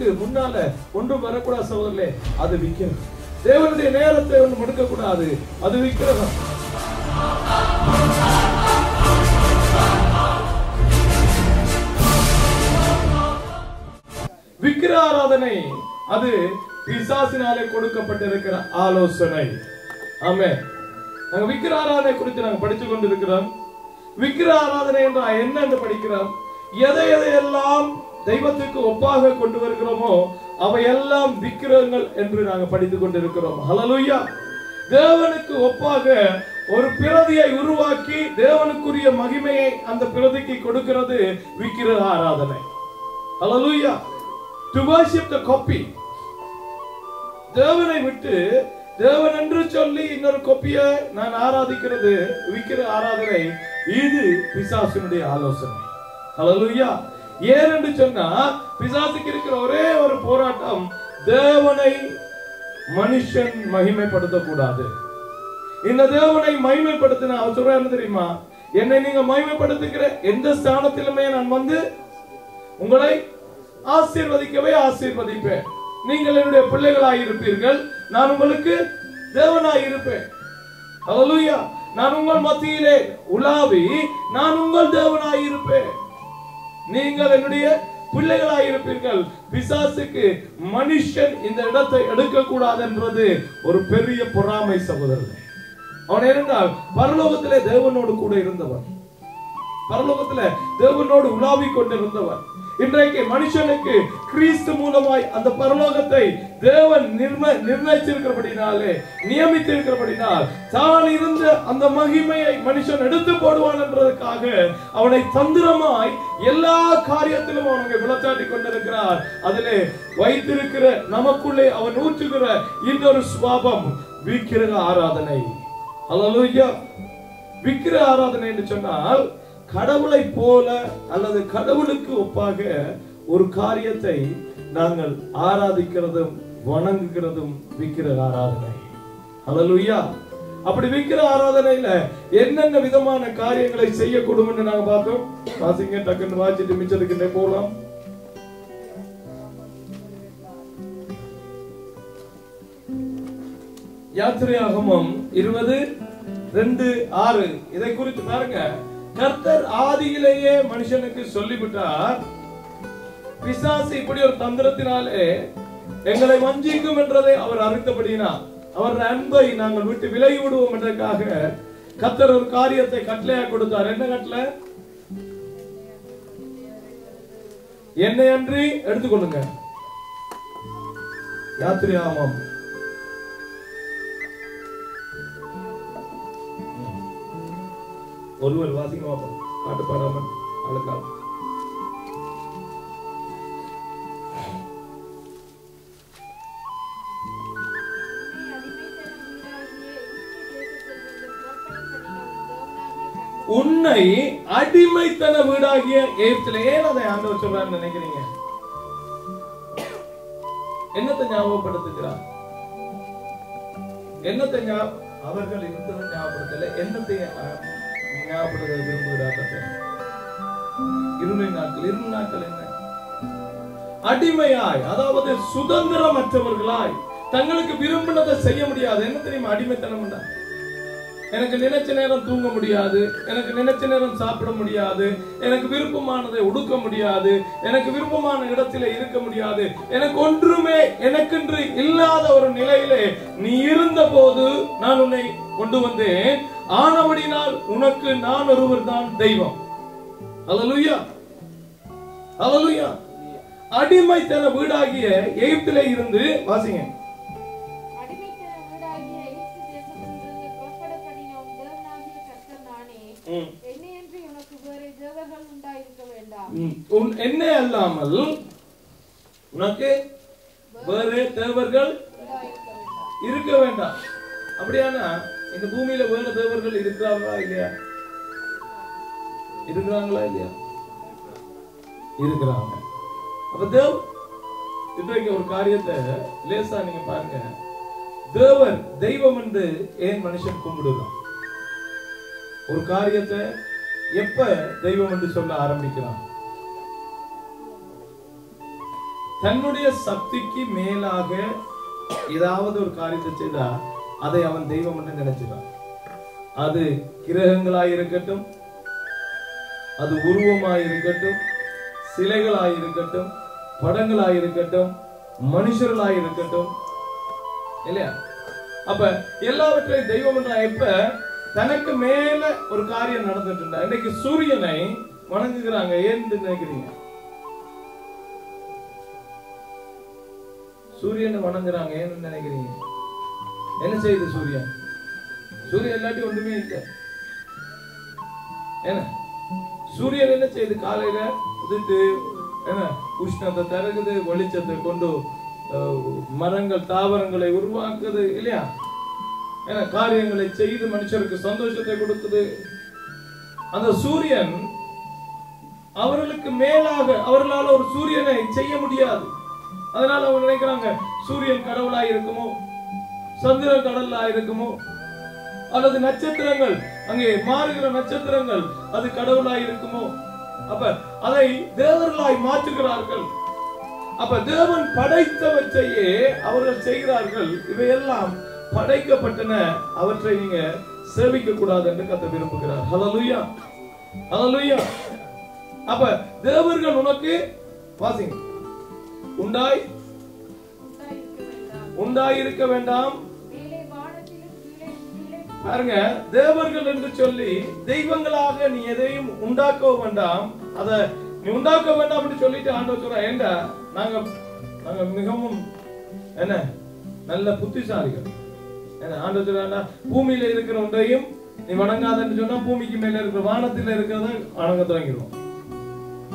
தேவனுக்கு முன்னால ஒன்றும் வரக்கூடாது சகோதரர்களே, அது விக்கிரகம். தேவனுடைய நேரத்தை ஒன்று முடுக்க கூடாது, அது விக்கிரகம். விக்கிரக ஆராதனை அது பிசாசினாலே கொடுக்கப்பட்டிருக்கிற ஆலோசனை. ஆமென். நாங்க விக்கிரக ஆராதனை குறித்து நாங்க படித்துக் கொண்டிருக்கிறோம். விக்கிரக ஆராதனை என்றால் என்ன என்று படிக்கிறோம். எதையெல்லாம் தெய்வத்துக்கு ஒப்பாக கொண்டு வருகிறோமோ அவையெல்லாம் விக்கிரகங்கள் என்று நாங்கள் படித்துக் கொண்டிருக்கிறோம். ஹல்லேலூயா. தேவனுக்கு ஒப்பாக ஒரு பிரதியை உருவாக்கி தேவனுக்குரிய மகிமையை அந்த பிரதிக்கு கொடுக்கிறது விக்கிரக ஆராதனை. ஹல்லேலூயா. To worship the copy. தேவனை விட்டு தேவன் என்று சொல்லி இன்னொரு கொப்பியை நான் ஆராதிக்கிறது விக்கிரக ஆராதனை. இது பிசாசினுடைய ஆலோசனை. ஹல்லேலூயா. ஏன் என்று சொன்னா பிசாசுக்கு இருக்கிற ஒரே ஒரு போராட்டம், தேவனை மனுஷன் மகிமைப்படுத்த கூடாது. இந்த தேவனை மகிமைப்படுத்தின அவர் சொல்ற என்ன தெரியுமா, என்னை நீங்க மகிமைப்படுத்துகிற எந்த ஸ்தானத்திலுமே நான் வந்து உங்களை ஆசீர்வதிக்கவே ஆசீர்வதிப்பேன். நீங்கள் என்னுடைய பிள்ளைகளாய் இருப்பீர்கள், நான் உங்களுக்கு தேவனாய் இருப்பேன். ஹல்லேலூயா. நான் உங்கள் மத்தியிலே உலாவி நான் உங்கள் தேவனாய் இருப்பேன், நீங்கள் என்னுடைய பிள்ளைகளாய் இருப்பீர்கள். பிசாசுக்கு மனுஷன் இந்த இடத்தை எடுக்க கூடாது என்றது ஒரு பெரிய பொறாமை சகோதரர்களே. அவன் இருந்தால் பரலோகத்திலே தேவனோடு கூட இருந்தவன், பரலோகத்திலே தேவனோடு உலாவி கொண்டிருந்தவன். இன்றைக்கு மனுஷனுக்கு கிறிஸ்து மூலமாய் அந்த பரலோகத்தை தேவன் நிர்ணயிச்சிருக்கிறபடினாலே, நியமித்திருக்கிறபடினால் தான் இருந்த அந்த மகிமையை மனுஷன் எடுத்து போடுவான் என்றதுக்காக அவனை தந்திரமாய் எல்லா காரியத்திலும் அவனை விளச்சாட்டி கொண்டிருக்கிறார். அதிலே வைத்திருக்கிற நமக்குள்ளே அவன் ஊற்றுகிற இன்னொரு சுபாவம் விக்கிரக ஆராதனை. ஹல்லேலூயா. விக்கிரக ஆராதனை என்று சொன்னால் கடவுளை போல அல்லது கடவுளுக்கு ஒப்பாக ஒரு காரியத்தை நாங்கள் ஆராதிக்கிறதும் வணங்குகிறதும் விக்கிரக ஆராதனை. ஹல்லேலூயா. அப்படி விக்கிரக ஆராதனையில என்னென்ன விதமான காரியங்களை செய்யக்கூடும் என்று நாங்க பார்த்தோம். வாசிங்க, டக்குன்னு வாசிட்டு மிச்சத்துக்கிட்டே போகலாம். யாத்திரையாகமம் 20:2-6 இதை குறித்து பாருங்க. கர்த்தர் ஆதியிலேயே மனுஷனுக்கு சொல்லிவிட்டார், பிசாசு இப்படி ஒரு தந்திரத்தினாலே எங்களை வஞ்சிக்கும் என்றதை அவர் அறிந்தபடியினார் அவர் அன்பை நாங்கள் விட்டு விலகி விடுவோம் என்றதுக்காக கர்த்தர் ஒரு காரியத்தை கட்டளையா கொடுத்தார். என்ன கட்டளை? என்னை அன்றி எடுத்துக்கொள்ளுங்க. யாத்திரையாகமம் ஒருவர் வாசிங்க பாப்போம், பாட்டு பாடாமல் அழுக்கால். உன்னை அடிமைத்தன வீடாகிய எகிப்திலே. ஏன் அதை ஆண்டவர் சொல்றான்னு நினைக்கிறீங்க? என்னத்தை ஞாபகப்படுத்துகிறார்? என்னத்தை அவர்கள் இருந்ததை ஞாபகப்படுத்தல, என்னத்தை ஞாபகப்படுத்த விரும்புகிறார்கள்? 2 நாட்கள் என்ன? அடிமையாய், அதாவது சுதந்திரமற்றவர்களாய், தங்களுக்கு விரும்பினதை செய்ய முடியாது. என்ன தெரியுமா அடிமைத்தனம்? எனக்கு நினைச்ச நேரம் தூங்க முடியாது, எனக்கு நினைச்ச நேரம் சாப்பிட முடியாது, எனக்கு விருப்பமானதை உடுக்க முடியாது, எனக்கு விருப்பமான இடத்திலே இருக்க முடியாது, எனக்கு ஒன்றுமே எனக்கென்று இல்லாத ஒரு நிலையிலே நீ இருந்த போது நான் உன்னை கொண்டு வந்தேன், ஆனபடினால் உனக்கு நான் ஒருவர் தான் தெய்வம். ஹல்லேலூயா. ஹல்லேலூயா. அடிமைத்தன வீடாகிய எகிப்திலே இருந்து வாசிங்க. என்னை அல்லாமல் உனக்கு வேறு தேவர்கள் இருக்க வேண்டாம். அப்படியானா இந்த பூமியில வேறு தேவர்கள் இருக்கிறாங்களா இல்லையா? இருக்கிறாங்களா இல்லையா? இருக்கிறாங்க. அப்ப இன்றைக்கு ஒரு காரியத்தை லேசா நீங்க பாருங்க. தேவர் தெய்வம் என்று ஏன் மனுஷன் கும்பிடுறான்? ஒரு காரியத்தை எப்ப தெய்வம் என்று சொல்ல ஆரம்பிக்கிறான்? தன்னுடைய சக்திக்கு மேலாக ஏதாவது ஒரு காரியத்தை செய்தா அதை அவன் தெய்வம் என்று நினைச்சிடான். அது கிரகங்களாய் இருக்கட்டும், அது உருவமாய் இருக்கட்டும், சிலைகளாய் இருக்கட்டும், படங்களாய் இருக்கட்டும், மனுஷர்களாய் இருக்கட்டும், இல்லையா? அப்ப எல்லாவற்றையும் தெய்வம் என்ற எப்ப தனக்கு மேல ஒரு காரியம் நடந்துட்டு இருந்தா. இன்னைக்கு சூரியனை வணங்குகிறாங்க. ஏன்னு நினைக்கிறீங்க? சூரியனை வணங்குறாங்க ஏன்னு நினைக்கிறீங்க? என்ன செய்யுது சூரியன்? சூரியன் இல்லாட்டி ஒன்றுமே இல்லை. என்ன சூரியன் என்ன செய்யுது? காலையில உதித்து என்ன உஷ்ணத்தை தருகுது, வெளிச்சத்தை கொண்டு மரங்கள் தாவரங்களை உருவாக்குது, இல்லையா? ஏன்னா காரியங்களை செய்து மனுஷருக்கு சந்தோஷத்தை கொடுக்குது. அந்த சூரியன் அவர்களுக்கு மேலாக அவர்களால் ஒரு சூரியனை செய்ய முடியாது. அதனால அவங்க நினைக்கிறாங்க சூரியன் கடவுளாய் இருக்குமோ, சந்திரன் கடவுளாய் இருக்குமோ, அல்லது நட்சத்திரங்கள் அங்கே மாறுகிற நட்சத்திரங்கள் அது கடவுளாய் இருக்குமோ. அப்ப அதை தேவர்களாய் மாற்றுகிறார்கள். அப்ப தேவன் படைத்தவற்றையே அவர்கள் செய்கிறார்கள். இவையெல்லாம் படைக்கப்பட்டன, அவற்றை நீங்க சேவிக்க கூடாது என்று கர்த்தர் விரும்புகிறார். ஹல்லேலூயா, ஹல்லேலூயா. அப்ப தேவர்கள் உனக்கு வாசிங்க உண்டாயிருக்க வேண்டாம். பாருங்க, தேவர்கள் என்று சொல்லி தெய்வங்களாக நீ எதையும் உண்டாக்க வேண்டாம். அத நீ உண்டாக்க வேண்டாம் என்று சொல்லிட்டு ஆண்டவர் சொல்ற, ஏண்டா நாங்க மிகவும் என்ன நல்ல புத்திசாலிகள். ஆண்டவர் சொல்ற, பூமியில இருக்கிற ஒன்றையும் நீ வணங்காதன்னு சொன்னா பூமிக்கு மேல இருக்கிற வானத்துல இருக்கிறத வணங்க தொடங்கிடுவோம்.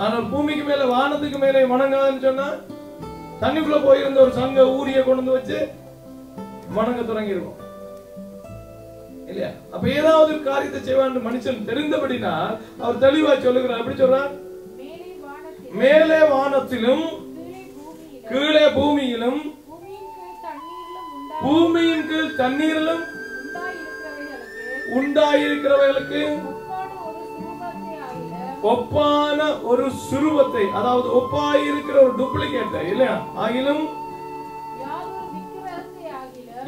ஆனால் பூமிக்கு மேல வானத்துக்கு மேல வணங்காதன்னு சொன்னா தண்ணிக்குள்ள போயிருந்த ஒரு சங்க ஊரிய கொண்டு வச்சு வணங்க தொடங்கிடுவோம், இல்லையா? அப்ப ஏதாவது ஒரு காரியத்தை செய்வான் மனுஷன் தெரிந்தபடினால் அவர் தெளிவா சொல்லுகிறார். எப்படி சொல்றார்? மேலே வானத்திலும் கீழே பூமியிலும் பூமியின் கீழ் தண்ணீரிலும் உண்டாயிருக்கிறவர்களுக்கு ஒப்பான ஒரு சுரூபத்தை, அதாவது ஒப்பாயிருக்கிற ஒரு டூப்ளிகேட், இல்லையா? ஆகிலும்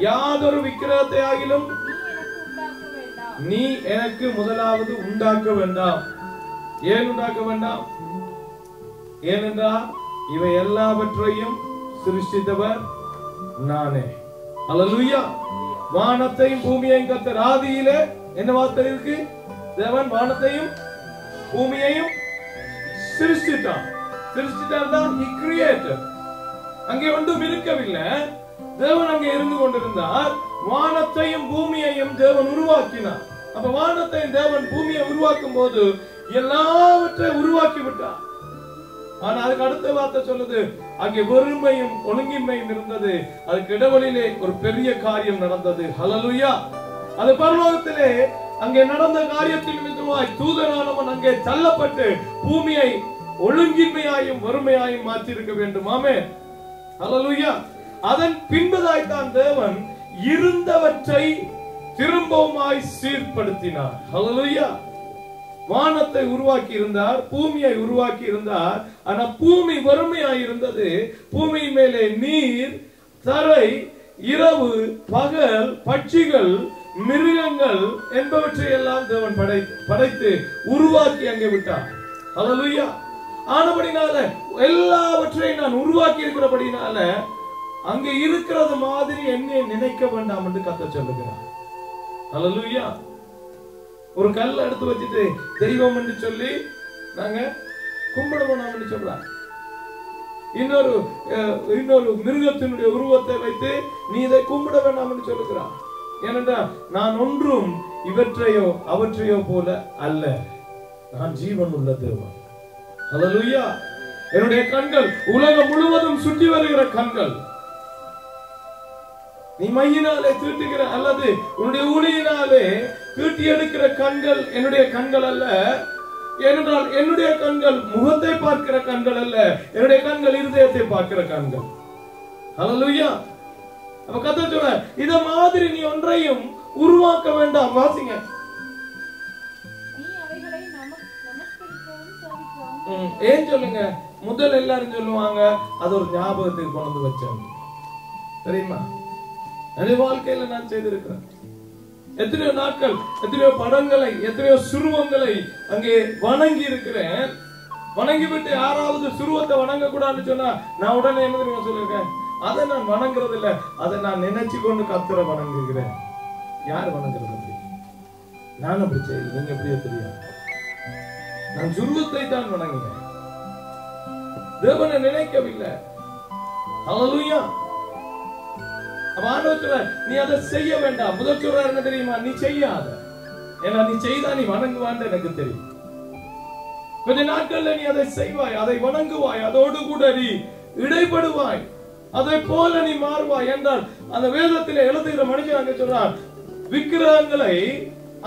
யாதொரு விக்கிரகத்தை ஆகிலும் நீ எனக்கு முதலாவது உண்டாக்க வேண்டாம். ஏன் உண்டாக்க வேண்டாம்? ஏனென்றால் இவை எல்லாவற்றையும் சிருஷ்டித்தவர் நானே. அல்லேலூயா. வானத்தையும் பூமியையும் கர்த்தர் ஆதியிலே என்ன வார்த்தை இருக்கு? தேவன் வானத்தையும் பூமியையும் சிருஷ்டித்தான். சிருஷ்டித்தான், he created. அங்கே ஒன்றும் இருக்கவில்லை, தேவன் அங்கே இருந்து கொண்டிருந்தார். வானத்தையும் பூமியையும் தேவன் உருவாக்கினார். அப்ப வானத்தையும் தேவன் பூமியை உருவாக்கும் போது எல்லாவற்றையும் உருவாக்கி விட்டார். ஆனா அதுக்கு அடுத்த வார்த்தை சொல்லுது, அங்கே வெறுமையும் ஒழுங்கின்மையும் இருந்தது. அதுக்கு இடைவெளியிலே ஒரு பெரிய காரியம் நடந்தது. ஹல்லேலூயா. அது பரலோகத்திலே அங்கே நடந்த காரியத்தின் நிமித்தமாய் தூதனானவன் அங்கே தள்ளப்பட்டு பூமியை ஒழுங்கின்மையாயும் வறுமையாயும் மாற்றிருக்க வேண்டும். ஆமென். ஹல்லேலூயா. அதன் பின்பதாய்த்தான் தேவன் இருந்தவற்றை திரும்பவுமாய் சீர்படுத்தினார். ஹல்லேலூயா. வானத்தை உருவாக்கி இருந்தார், பூமியை உருவாக்கி இருந்தார். ஆனா பூமி வறுமையாய் இருந்தது. பூமி மேலே நீர், தரை, இரவு, பகல், பட்சிகள், மிருகங்கள் என்பவற்றை எல்லாம் தேவன் படைத்து உருவாக்கி அங்கே விட்டார். ஹல்லேலூயா. ஆனபடினால எல்லாவற்றையும் நான் உருவாக்கி இருக்கிறபடினால அங்கே இருக்கிறது மாதிரி என்னை நினைக்க வேண்டாம் என்று கர்த்தர் சொல்லுகிறார். ஹல்லேலூயா. ஒரு கல்ல எடுத்து வச்சுட்டு தெய்வம் என்று சொல்லி நாங்க கும்பிட வேண்டாம் என்று சொல்றாங்க. இன்னொரு மிருகத்தினுடைய உருவத்தை வைத்து நீ இதை கும்பிட வேண்டாம் என்று சொல்லுகிறார். ஏனென்றால் நான் ஒன்றும் இவற்றையோ அவற்றையோ போல அல்ல, நான் ஜீவன் உள்ள தேவன். ஹல்லேலூயா. என்னுடைய கண்கள் உலகம் முழுவதும் சுற்றி வருகிற கண்கள். நீ மையினாலே தீட்டுகிற அல்லது உன்னுடைய ஊழியினாலே தீட்டி எடுக்கிற கண்கள் என்னுடைய கண்கள் அல்ல. ஏனென்றால் என்னுடைய கண்கள் முகத்தை பார்க்கிற கண்கள் அல்ல, என்னுடைய கண்கள் இருதயத்தை பார்க்கிற கண்கள். ஹல்லேலூயா. அப்ப கர்த்தர் சொல்றார், இத மாதிரி நீ ஒன்றையும் உருவாக்க வேண்டாம். வாசிங்க. ஏன் சொல்லுங்க? முதல் எல்லாரும் சொல்லுவாங்க அது ஒரு ஞாபகத்துக்கு கொண்டு வந்து வச்சேன் தெரியுமா? என்னுடைய வாழ்க்கையில நான் செய்திருக்கிறேன். எத்தனையோ நாட்கள் எத்தனையோ படங்களை எத்தனையோ சுருவங்களை அங்கே வணங்கி இருக்கிறேன். வணங்கி விட்டு யாராவது சுருவத்தை வணங்க கூடாதுன்னு சொன்னா நான் உடனே என்ன தெரியுமா சொல்லிருக்கேன்? அதை நான் வணங்குறது இல்ல, அதை நான் நினைச்சு கொண்டு கர்த்தரை வணங்குகிறேன். யாரு வணங்குறது? அப்படி நான் அப்படி செய்ய, நீங்க எப்படியோ தெரியாது. நான் சுருவத்தை தான் வணங்கினேன், தேவனை நினைக்கவில்லை. ஹல்லேலூயா. ஆண்டவர் நீ அதை செய்ய வேண்டாம். முதல் சொல்றாரு என்ன தெரியுமா? நீ செய்யாத, ஏன்னா நீ செய்தா நீ வணங்குவான்னு எனக்கு தெரியும். கொஞ்ச நாட்கள்ல நீ அதை செய்வாய், அதை வணங்குவாய், அதோடு கூட நீ இடைப்படுவாய், அதை போல நீ மாறுவாய் என்றால் அந்த வேதத்தில் எழுதுகிற மனுஷன் அங்க சொல்றார், விக்கிரகங்களை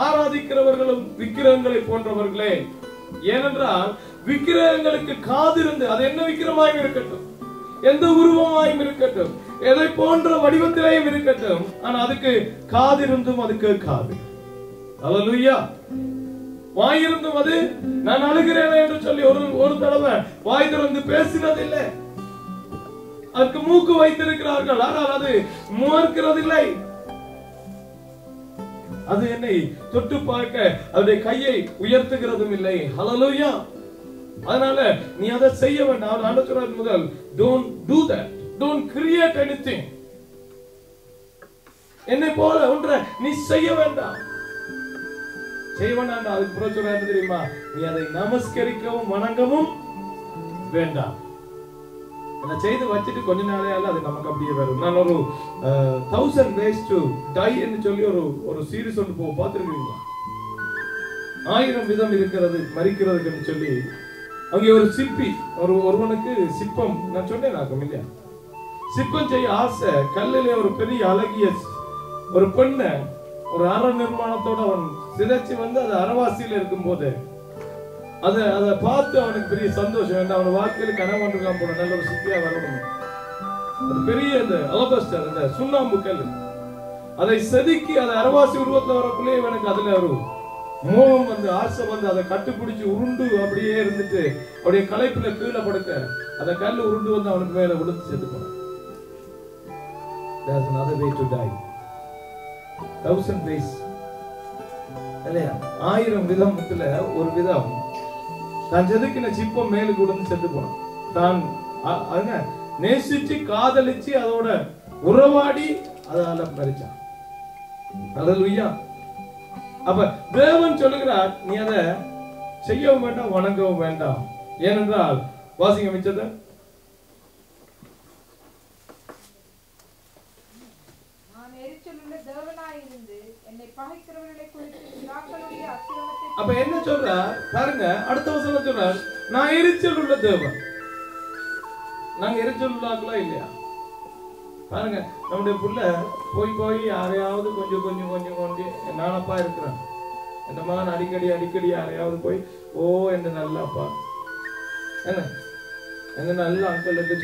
ஆராதிக்கிறவர்களும் விக்கிரகங்களை போன்றவர்களே. ஏனென்றால் விக்கிரகங்களுக்கு காதிருந்து, அது என்ன விக்கிரமாயும் இருக்கட்டும், எந்த உருவமாயும் இருக்கட்டும், எதை போன்ற வடிவத்திலேயும் இருக்கட்டும், ஆனா அதுக்கு காதிருந்தும் அது கேட்காது. ஹல்லேலூயா. வாயிருந்தும் அது நான் அழுகிறேன் என்று சொல்லி ஒரு தடவை வாய் திறந்து பேசினதில்லை. அதுக்கு மூக்கு வைத்திருக்கிறார்கள், ஆனால் அது முகர்க்கிறதில்லை. அது என்னை தொட்டு பார்க்க அவருடைய கையை உயர்த்துகிறதும் இல்லை. ஹல்லேலூயா. அதனால நீ அதை செய்ய வேண்டாம். ஆண்டவர் சொல்றார் முதல், don't do that, don't create anything. என்னை போல ஒன்றை நீ செய்ய வேண்டாம், செய்ய வேண்டாம். அதுக்கு பிறகு சொல்றாரு தெரியுமா? நீ அதை நமஸ்கரிக்கவும் வணங்கவும் வேண்டாம். நான் செய்து வச்சுட்டு கொஞ்ச நாளையால அது நமக்கு அப்படியே வரும். நான் ஒரு 1000 ways to die என்று சொல்லி ஒரு சீரிஸ் ஒன்று பார்த்திருக்கீங்களா? 1000 விதம் இருக்கிறது மரிக்கிறதுக்கு சொல்லி அங்கே ஒரு சிற்பி ஒருவனுக்கு சிற்பம், நான் சொன்னேன் இல்லையா, சிற்பம் செய்ய ஆசை. கல்லிலே ஒரு பெரிய அழகிய ஒரு பெண்ணை ஒரு அற நிர்மாணத்தோட அவன் சிதைச்சு வந்து அது அரவாசியில இருக்கும் போது அதை பார்த்து அவனுக்கு பெரிய சந்தோஷம். அவன் வாழ்க்கையில கனவு ஒன்றுலாம் போன நல்ல ஒரு சித்தியா வரணும். அது பெரிய இந்த அலபஸ்டர், இந்த சுண்ணாம்பு கல், அதை செதுக்கி அதை அரவாசி உருவத்துல வரக்குள்ளே இவனுக்கு அதுல ஒரு மோகம் வந்து ஆசை வந்து அதை கட்டுப்பிடிச்சு உருண்டு அப்படியே இருந்துட்டு அப்படியே களைப்புல கீழே படுக்க அந்த கல் உருண்டு வந்து அவனுக்கு மேல விழுந்து செத்து போனான். There's another way to die. 1000 ways இல்லையா? 1000 விதத்துல ஒரு விதம் தான் செதுக்கின சிப்பம் மேலுக்கு விழுந்து செத்து போனான். தான் நேசிச்சு காதலிச்சு அதோட உறவாடி அதால மரிச்சான். ஹல்லேலூயா. அப்ப தேவன் சொல்லுகிறார், நீ அதை செய்யவும் வேண்டாம் வணங்கவும் வேண்டாம். ஏனென்றால் வாசிங்க மிச்சத்தை. அப்ப என்ன சொல்றார் பாருங்க, அடுத்த வசனம் சொல்றார், நான் எரிச்சல் உள்ள தேவன். நாங்க எரிச்சல் உள்ளாங்களா இல்லையா? பாருங்க, நம்முடைய புள்ள போய் யாரையாவது கொஞ்சம் நானப்பா இருக்கிறேன், இந்த மகன் அடிக்கடி யாரையாவது போய் ஓ என்ன நல்ல அப்பா என்ன நல்ல அங்கிள் என்று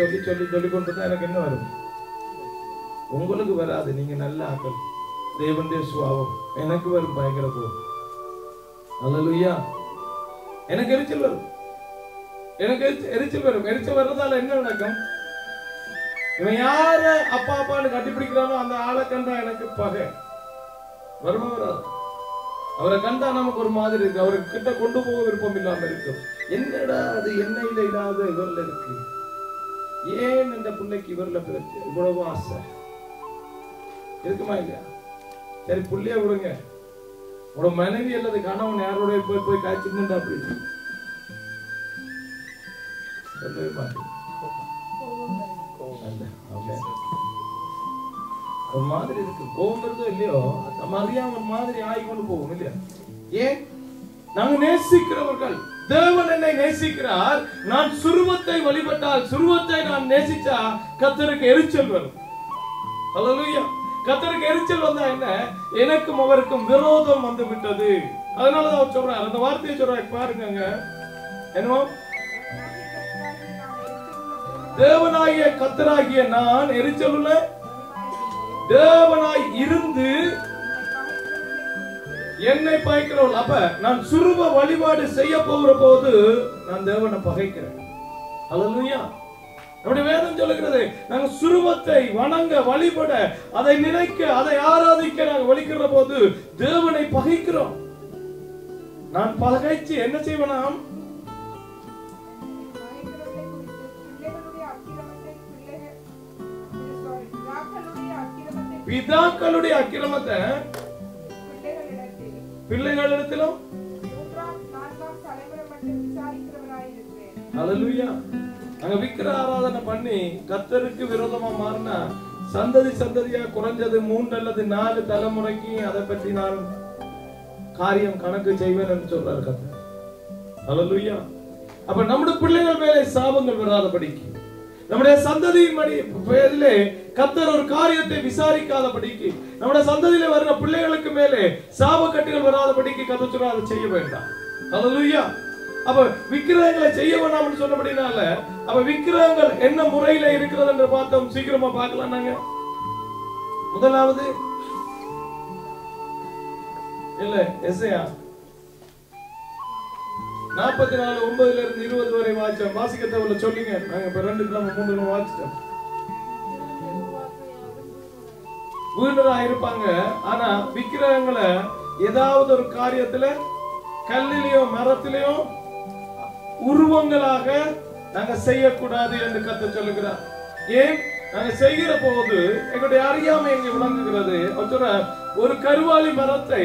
சொல்லி கொண்டுதான் எனக்கு என்ன வரும்? உங்களுக்கு வராது, நீங்க நல்ல ஆக்கள், தேவனுடைய சுபாவம். எனக்கு வரும் பயங்கர கோபம். ஹல்லேலூயா. எனக்கு எரிச்சல் வரும், எரிச்சல் வர்றதால என்ன நடக்கும்? இவன் யார அப்பா அப்பான்னு கட்டிப்பிடிக்கிறானோ அந்த ஆளை கண்டா எனக்கு பகை வருமா வராது? அவரை கண்டா நமக்கு ஒரு மாதிரி இருக்கு, அவருக்கு கிட்ட கொண்டு போக விருப்பம் இல்லாம இருக்கும். என்னடா அது எண்ணெயில இல்லாத இவர்ல இருக்கு, ஏன் இந்த பிள்ளைக்கு இவர்ல இவ்வளவு ஆசை இருக்குமா இல்லையா? சரி புள்ளைய விடுங்க, உங்களோட மனைவி அல்லது கணவன் யாரோட போய் காய்ச்சிருந்தா அப்படி சொல்லவே மாட்டேன். ஒரு மாதிரி இருக்கு, கோபம் வருதோ இல்லையோ நம்ம அறியாம ஒரு மாதிரி ஆகிக்கொண்டு போகும் இல்லையா? ஏன்? நாங்க நேசிக்கிறவர்கள், தேவன் என்னை நேசிக்கிறார். நான் சுருவத்தை வழிபட்டால், சுருவத்தை நான் நேசிச்சா கர்த்தருக்கு எரிச்சல் வரும். ஹல்லேலூயா. கர்த்தருக்கு எரிச்சல் வந்தா என்ன? எனக்கும் அவருக்கும் விரோதம் வந்து விட்டது. அதனாலதான் அவர் சொல்றார், அந்த வார்த்தையை சொல்றாரு பாருங்க. என்னவோ, தேவனாகிய கர்த்தராகிய நான் எரிச்சலுள்ள தேவனாய் இருந்து என்னை பகைக்கிறவள். அப்ப நான் சுருவ வழிபாடு செய்ய போகிற போது நான் தேவனை பகைக்கிறேன். அல்லேலூயா. நம்முடைய வேதம் சொல்லுகிறது, நாங்க சுரூபத்தை வணங்க, வழிபட, அதை நினைக்க, அதை ஆராதிக்க நாங்க வலிக்கிற போது தேவனை பகைக்கிறோம். நான் பகைச்சு என்ன செய்வேனாம்? பிதாக்களுடைய அக்கிரமத்தை பிள்ளைகளிடத்திலும். அல்லேலூயா. அங்க விக்கிர ஆராதனை பண்ணி கர்த்தருக்கு விரோதமா மாறினா சந்ததி சந்ததியா குறைஞ்சது 3 அல்லது 4 தலைமுறைக்கு அதை பற்றி நான் காரியம் கணக்கு செய்வேன் என்று சொல்றாரு கர்த்தர். அல்லேலூயா. அப்ப நம்முடைய பிள்ளைகள் மேலே சாபங்கள் வராதபடிக்கு, நம்முடைய சந்ததியின் பேரிலே கர்த்தர் ஒரு காரியத்தை விசாரிக்காதபடிக்கு, நம்முடைய சந்ததியில வர்ற பிள்ளைகளுக்கு மேலே சாபக்கட்டுகள் வராதபடிக்கு கர்த்தர் சொல்றார், அதை செய்ய வேண்டாம். அல்லேலூயா. அப்ப விக்கிரகங்களை செய்ய வேண்டாம்னு சொன்னபடினால, அப்ப விக்கிரகங்கள் என்ன முறையில இருக்கிறது என்று பார்த்தோம். சீக்கிரமா பார்க்கலாம். நாங்க முதலாவது இல்ல எஸ்ஐயா 44:9 வரை வாசிச்சோம். வாசிக்க தேவையில்ல, சொல்லுங்க. நாங்க இப்ப 2 கிழமை 3 கிழமை வாசிச்சோம். வீணரா இருப்பாங்க. ஆனா விக்கிரகங்களை ஏதாவது ஒரு காரியத்துல கல்லிலேயோ மரத்திலேயோ உருவங்களாக நாங்க செய்யக்கூடாது என்று கர்த்தர் சொல்லுகிறார். ஏன்? நாங்க செய்கிற போது எங்களுடைய அறியாமை எங்க விளங்குகிறது. ஒரு கருவாலி மரத்தை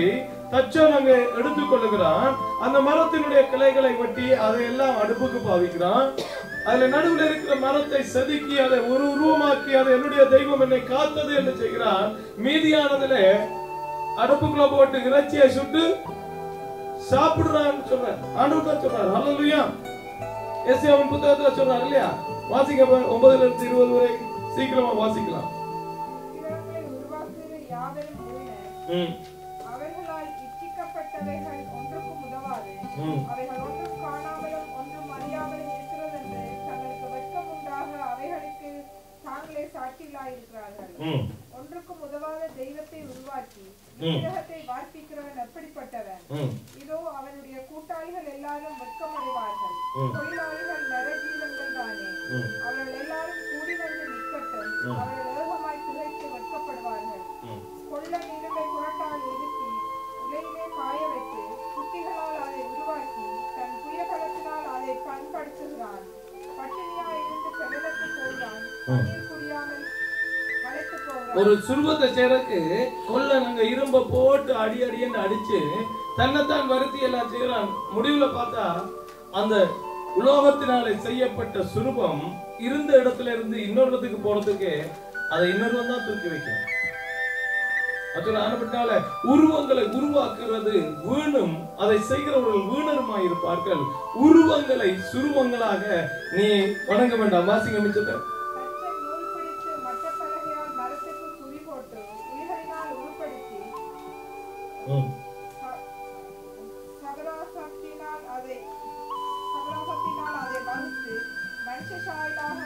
தச்சன் அங்க எடுத்துக்கொள்ளுகிறான். அந்த மரத்தினுடைய கிளைகளை வெட்டி அதையெல்லாம் அடுப்புக்கு பாவிக்கிறான். அதுல நடுவில் இருக்கிற மரத்தை செதுக்கி அதை ஒரு உருவமாக்கி அதை என்னுடைய தெய்வம் என்னை காத்தது என்று செய்கிறான். மீதியானதுல அடுப்புக்குள்ள போட்டு இறைச்சியை சுட்டு சாப்பிடுறான்னு சொல்றார். ஆண்டவர் தான் சொல்றார். அல்லேலூயா. எஸ்ஐயாவின் புத்தகத்துல சொல்றார் இல்லையா? வாசிக்க 9-20 வரை சீக்கிரமா வாசிக்கலாம். அவர்களால் இச்சிக்கப்பட்டவைகள் ஒன்றுக்கும் உதவாது. அவைகள் ஒன்றும் காணாமலும் ஒன்றும் அறியாமலும் இருக்கிறது என்று தங்களுக்கு வெட்கம் உண்டாக அவைகளுக்கு தாங்களே சாட்சிகளாயிருக்கிறார்கள். ஒன்றுக்கும் உதவாத தெய்வத்தை உருவாக்கி விக்கிரகத்தை வார்ப்பிக்கிறவன் எப்படிப்பட்டவன்? இதோ அவனுடைய கூட்டாளிகள் எல்லாரும் வெட்கமடைவார்கள். தொழிலாளிகள் நரஜீவன்கள் தானே. அவர்கள் எல்லாரும் கூடி வந்து நிற்கட்டும். அவர்கள் ஏகமாய் திகைத்து வெட்கப்படுவார்கள். கொள்ள நீருமை குரட்டால் எழுப்பி உலையிலே காய வைத்து குட்டிகளால் அதை உருவாக்கி தன் புயகலத்தினால் அதை பண்படுத்துகிறான். பட்டினியாய் இருந்து செலவத்து போகிறான். நீர் குடியாமல் மலைத்து போகிறான். ஒரு சுருவத்தை செய்யறதுக்கு கொள்ள நாங்க இரும்ப போட்டு அடி அடின்னு அடிச்சு தன்னைத்தான் வருத்தி எல்லாம் செய்யறான். முடிவுல பார்த்தா அந்த உலோகத்தினாலே செய்யப்பட்ட சுரூபம் இருந்த இடத்துல இருந்து இன்னொரு இடத்துக்கு போறதுக்கு அதை இன்னொருவன் தான் தூக்கி வைக்கும். உருவங்களை உருவாக்குறது வீணும், அதை செய்கிறவர்கள் வீணருமாய் இருப்பார்கள். உருவங்களை சுருவங்களாக நீ வணங்க வேண்டாம். வாசிங்க மிச்சத்தை.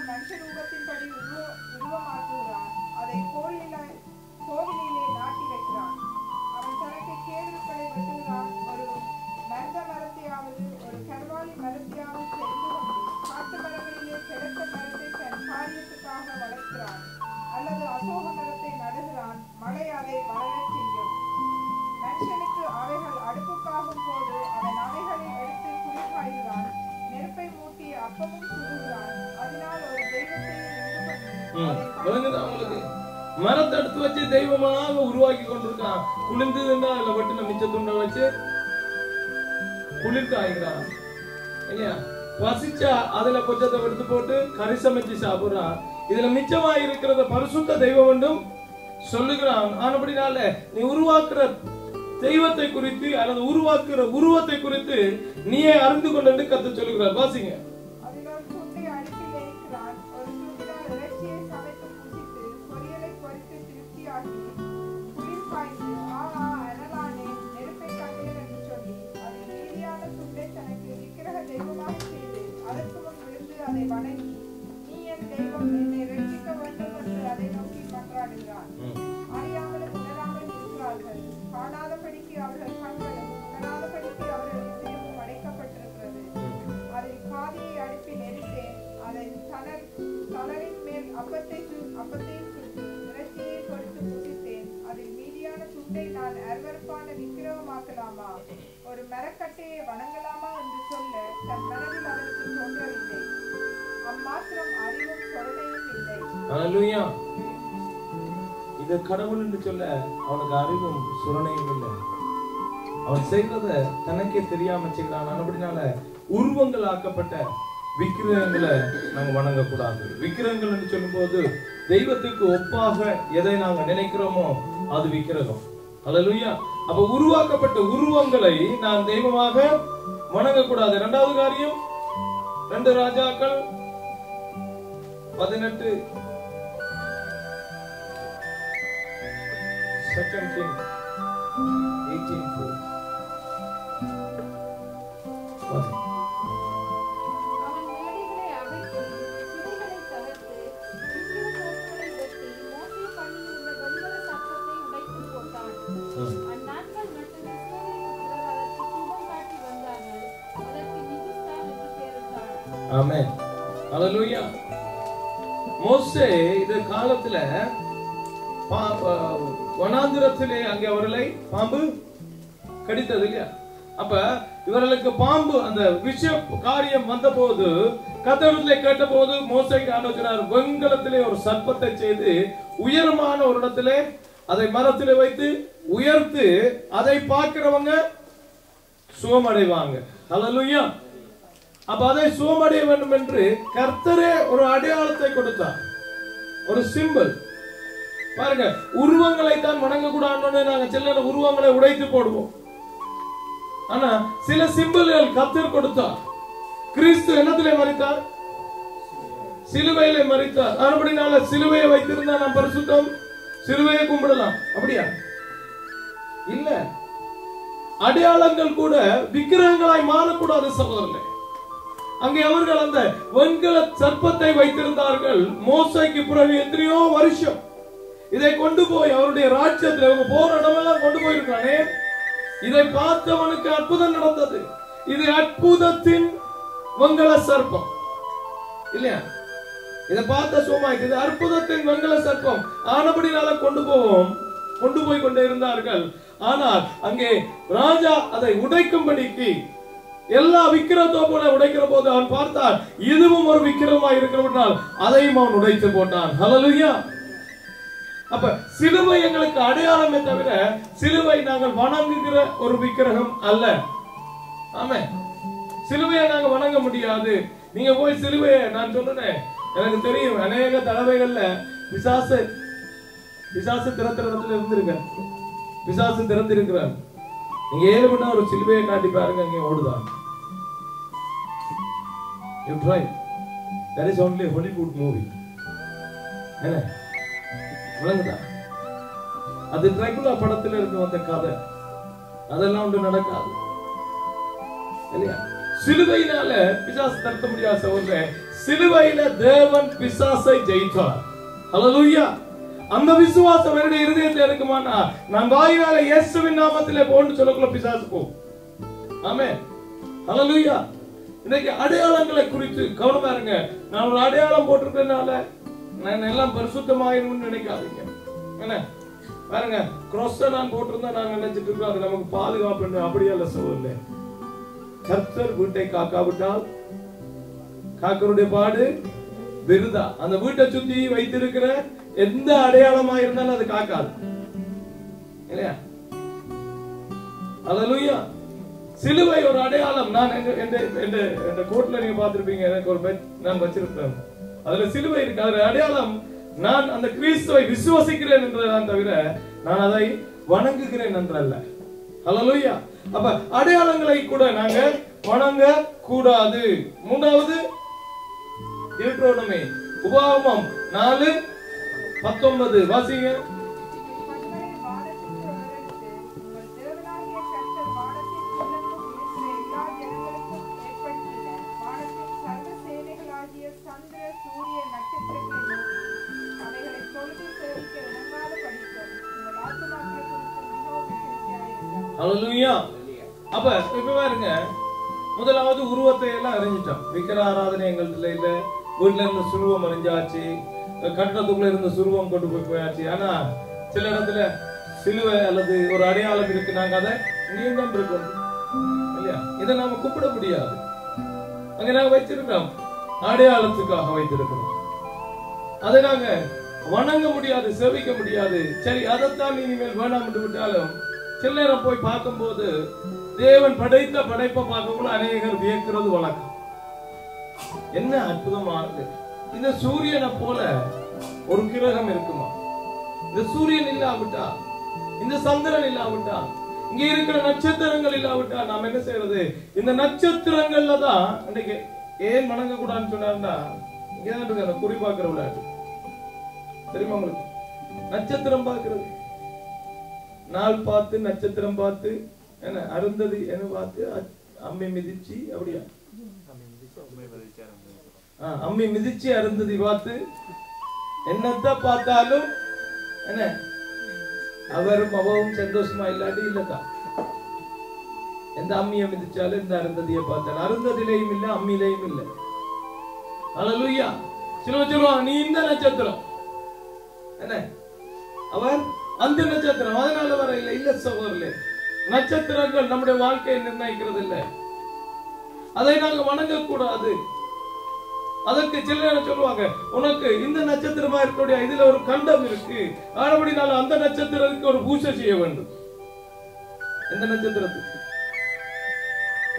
மனுஷரூபத்தின்படி உருவமாக்குகிறான். அதை கோவிலிலே நாட்டி வைக்கிறான். அவன் தனக்கு கேதுருக்களை வெட்டுகிறான். ஒரு மருத மரத்தையாவது ஒரு கருவாலி மரத்தையாவது தெரிந்து கொண்டு காட்டு மரங்களிலே கிடத்த மரத்தை தன் காரியத்துக்காக வளர்க்கிறான். அல்லது அசோக மரத்தை நடுகிறான். மழை அதை வளரச் செய்யும். மனுஷனுக்கு அவைகள் அடுப்புக்காகும் போது அவன் அவைகளை எடுத்து குளிர்காய்கிறான். நெருப்பை மூட்டி அப்பமும் சுடுகிறான். அதனால் ஒரு தெய்வத்தையும் மரத்தை எடுத்து வச்சு தெய்வமாக உருவாக்கி கொண்டிருக்கான். குளிர்ந்ததுன்னா அதுல வெட்டின மிச்ச துண்டை வச்சு குளிர்காய்கிறான் இல்லையா? பசிச்சா அதுல கொஞ்சத்தை எடுத்து போட்டு கறி சமைச்சு சாப்பிடுறான். இதுல மிச்சமா இருக்கிறத பரிசுத்த தெய்வம் என்றும் சொல்லுகிறான். ஆனபடினால நீ உருவாக்குற தெய்வத்தை குறித்து அல்லது உருவாக்குற உருவத்தை குறித்து நீயே அறிந்து கொண்டு கர்த்தர் சொல்லுகிறார். வாசிங்க. அதை வணங்கி நீ என் தெய்வம், என்னை ரட்சிக்க வேண்டும் என்று அதை நோக்கி மன்றாடுகிறான். அறியாமலும் உணராமல் இருக்கிறார்கள். காணாதபடிக்கு அவர்கள் கண்களும் உணராதபடிக்கு அவர்கள் இதயமும் அடைக்கப்பட்டிருக்கிறது. அதை காதியை அடுப்பி நெருப்பேன். அதை வணங்கலாமா, ஒரு மரக்கட்டையை வணங்கலாமா என்று சொல்ல தன் மனதில் அவனுக்கு தோன்றவில்லை. அம்மாத்திரம் அறிவும் சொரணையும் இல்லை. ஹல்லேலூயா. இது கடவுள் என்று சொல்ல அவனுக்கு அறிவும் சுரணையும் இல்லை. அவன் செய்யறத தனக்கே தெரியாம செய்யறான். அப்படினால உருவங்கள் ஆக்கப்பட்ட விக்கிரகங்களை நாங்க வணங்க கூடாது. விக்கிரகங்கள் என்று சொல்லும் போது தெய்வத்துக்கு ஒப்பாக எதை நாங்க நினைக்கிறோமோ அது விக்கிரகம். ஹல்லேலூயா. அப்ப உருவாக்கப்பட்ட உருவங்களை நான் தெய்வமாக வணங்க கூடாது. இரண்டாவது காரியம் 2 ராஜாக்கள் 18 Second King 18:4. அவன் மேடைகளை அகற்றி சிலைகளை தகர்த்து விக்கிர தோப்புகளை வெட்டி மோசே பண்ணியிருந்த வெண்கல சர்ப்பத்தை உடைத்து போட்டான். அந்நாட்கள் மட்டும் இஸ்ரவேல் புத்திரர் அதற்கு தூபம் காட்டி வந்தார்கள். அதற்கு நிகுஸ்தான் என்று பெயரிட்டார். ஆமென். ஹல்லேலூயா. மோசே இந்த காலத்துல வனாந்திரத்திலே அங்கே அவர்களை பாம்பு கடித்தது இல்லையா? அப்ப இவர்களுக்கு பாம்பு அந்த விஷ காரியம் வந்த போது கர்த்தரிடத்திலே கேட்ட போது மோசேக்கு ஆலோசனார் வெண்கலத்திலே ஒரு சர்ப்பத்தை செய்து உயரமான ஒரு இடத்திலே அதை மரத்திலே வைத்து உயர்த்து அதை பார்க்கிறவங்க சுகமடைவாங்க. ஹல்லேலூயா. அப்ப அதை சுகமடைய வேண்டும் என்று கர்த்தரே ஒரு அடையாளத்தை கொடுத்தார், ஒரு சிம்பல். பாருங்க, உருவங்களை தான் வணங்க கூடாதுன்னு நாங்க சில உருவங்களை உடைத்து போடுவோம். ஆனா சில சிம்பல்கள் கர்த்தர் கொடுத்தார். கிறிஸ்து என்னத்திலே மரித்தார்? சிலுவையிலே மரித்தார். அப்படினால சிலுவையை வைத்திருந்தா நாம் பரிசுத்தம், சிலுவையை கும்பிடலாம். அப்படியா? இல்ல. அடையாளங்கள் கூட விக்கிரகங்களாய் மாறக்கூடாது சகோதரர்களே. அங்கே அவர்கள் அந்த வெண்கல சர்ப்பத்தை வைத்திருந்தார்கள். மோசேக்கு பிறகு எத்தனையோ வருஷம் இதை கொண்டு போய் அவருடைய ராஜ்யத்தில் அவங்க போற இடமெல்லாம் கொண்டு போயிருக்கானே. இதை பார்த்தவனுக்கு அற்புதம் நடந்தது. இது அற்புதத்தின் வெண்கல சர்ப்பம் இல்லையா? இதை பார்த்த சோமாய்க்கு இது அற்புதத்தின் வெண்கல சர்ப்பம் ஆனபடினால கொண்டு போய் கொண்டே இருந்தார்கள். ஆனால் அங்கே ராஜா அதை உடைக்கும்படிக்கு எல்லா விக்கிரத்தோப்புகளை உடைக்கிற போது அவன் பார்த்தான், இதுவும் ஒரு விக்கிரமா இருக்கிறபடினால் அதையும் அவன் உடைத்து போட்டான். ஹல்லேலூயா. அப்ப சிலுவை எங்களுக்கு அடையாளமே தவிர சிலுவை நாங்கள் வணங்குகிற ஒரு விக்கிரகம் அல்ல. ஆமென். சிலுவையை நாங்க வணங்க முடியாது. நீங்க போய் சிலுவையை, நான் சொன்னேன், எனக்கு தெரியும் அநேக தடவைகள்ல பிசாசு திறத்திர இடத்துல இருந்திருக்க, பிசாசு திறந்திருக்கிறார். நீங்க 7 மணி நேரம் ஒரு சிலுவையை காட்டி பாருங்க, இங்க ஓடுதான். You try. That is only a Hollywood movie. என்ன விளங்குதா? அது டிராகுலா படத்துல இருந்து வந்த கதை. அதெல்லாம் ஒன்று நடக்காது இல்லையா? சிலுவையினால பிசாசு தடுக்க முடியாத சகோதரே, சிலுவையில தேவன் பிசாசை ஜெயித்தார். ஹல்லேலூயா. அந்த விசுவாசம் என்னுடைய இருதயத்தில் இருக்குமானா நான் வாயினால இயேசுவின் நாமத்திலே போன்னு சொல்லக்குள்ள பிசாசு போ. ஆமென். ஹல்லேலூயா. இன்னைக்கு அடையாளங்களை குறித்து கவனமா இருங்க. நான் ஒரு அடையாளம் போட்டிருக்கனால நான் எல்லாம் பரிசுத்தமாயிரும்னு நினைக்காதீங்க. என்ன பாருங்க, கிராஸ் நான் போட்டிருந்தா நான் நினைச்சிட்டு இருக்கோம் அது நமக்கு பாதுகாப்பு. அப்படியே இல்ல சகோதரனே. கர்த்தர் வீட்டை காக்காவிட்டால் காக்கருடைய பாடு விருதா. அந்த வீட்டை சுத்தி வைத்திருக்கிற எந்த அடையாளமா இருந்தாலும் அது காக்காது இல்லையா? ஹல்லேலூயா. சிலுவை ஒரு அடையாளம். நான் எந்த கோட்ல நீங்க பார்த்திருப்பீங்க, எனக்கு ஒரு பெட் நான் வச்சிருப்பேன், அதுல சிலுவை இருக்கு. அதுல அடையாளம் நான் அந்த கிறிஸ்துவை விசுவாசிக்கிறேன் என்றதான் தவிர நான் அதை வணங்குகிறேன் என்றல்ல. ஹல்லேலூயா. அப்ப அடையாளங்களை கூட நாங்க வணங்க கூடாது. மூன்றாவது deuteronomy உபாகமம் 4:19 வாசிங்க. ஹல்லேலூயா. அப்ப இப்ப பாருங்க, முதலாவது உருவத்தை எல்லாம் அறிஞ்சிட்டோம். விக்கிர ஆராதனை எங்கள்ல இல்ல. வீட்டுல இருந்து சுருவம் அறிஞ்சாச்சு, கட்டணத்துக்குள்ள இருந்த சுருவம் கொண்டு போயாச்சு. ஆனா சில இடத்துல சிலுவை அல்லது ஒரு அடையாளம் இருக்கு, நாங்க அதை இங்கேயும் தான் இருக்கும் இல்லையா? இதை நாம கூப்பிட முடியாது. அங்க நாங்க வச்சிருக்கோம், அடையாளத்துக்காக வைத்திருக்கிறோம். அதை நாங்க வணங்க முடியாது, சேவிக்க முடியாது. சரி, அதைத்தான் இனிமேல் வேணாம் என்று விட்டாலும் சில நேரம் போய் பார்க்கும்போது தேவன் படைத்த படைப்பை பார்க்கும்போது அநேகர் வியக்கிறது வழக்கம். என்ன அற்புதமானது! இந்த சூரியனை போல ஒரு கிரகம் இருக்குமா? இந்த சூரியன் இல்லாவிட்டா, இந்த சந்திரன் இல்லாவிட்டா, இங்க இருக்கிற நட்சத்திரங்கள் இல்லாவிட்டா நாம் என்ன செய்யறது? இந்த நட்சத்திரங்கள்ல தான் இன்னைக்கு ஏன் வணங்க கூடாதுன்னு சொன்னார்னா, இங்கதான் இருக்கு அந்த குறி பார்க்கிற விளையாட்டு. தெரியுமா உங்களுக்கு? நட்சத்திரம் பார்க்கிறது, நாள் பார்த்து நட்சத்திரம் பார்த்து என்ன அருந்ததி என்ன பார்த்து அம்மி மிதிச்சு, அப்படியா? அம்மி மிதிச்சு அருந்ததி பார்த்து என்னத்த பார்த்தாலும் என்ன அவரும் அவவும் சந்தோஷமா இல்லாட்டி இல்லதான். எந்த அம்மியை மிதிச்சாலும் இந்த அருந்ததியை பார்த்தாலும் அருந்ததிலையும் இல்ல, அம்மியிலையும் இல்ல. அல்லேலூயா. சிலர் சொல்லுவாங்க, நீ இந்த நட்சத்திரம், என்ன அவர் அந்த நட்சத்திரம், அதனால வர இல்ல. இல்ல சகோதரர்களே, நட்சத்திரங்கள் நம்முடைய வாழ்க்கையை நிர்ணயிக்கிறது இல்ல. அதை நாங்க வணங்க கூடாது. அதற்கு சில நேரம் சொல்லுவாங்க, உனக்கு இந்த நட்சத்திரமா இருக்கக்கூடிய இதுல ஒரு கண்டம் இருக்கு, ஆனபடினால அந்த நட்சத்திரத்துக்கு ஒரு பூஜை செய்ய வேண்டும். எந்த நட்சத்திரத்துக்கு?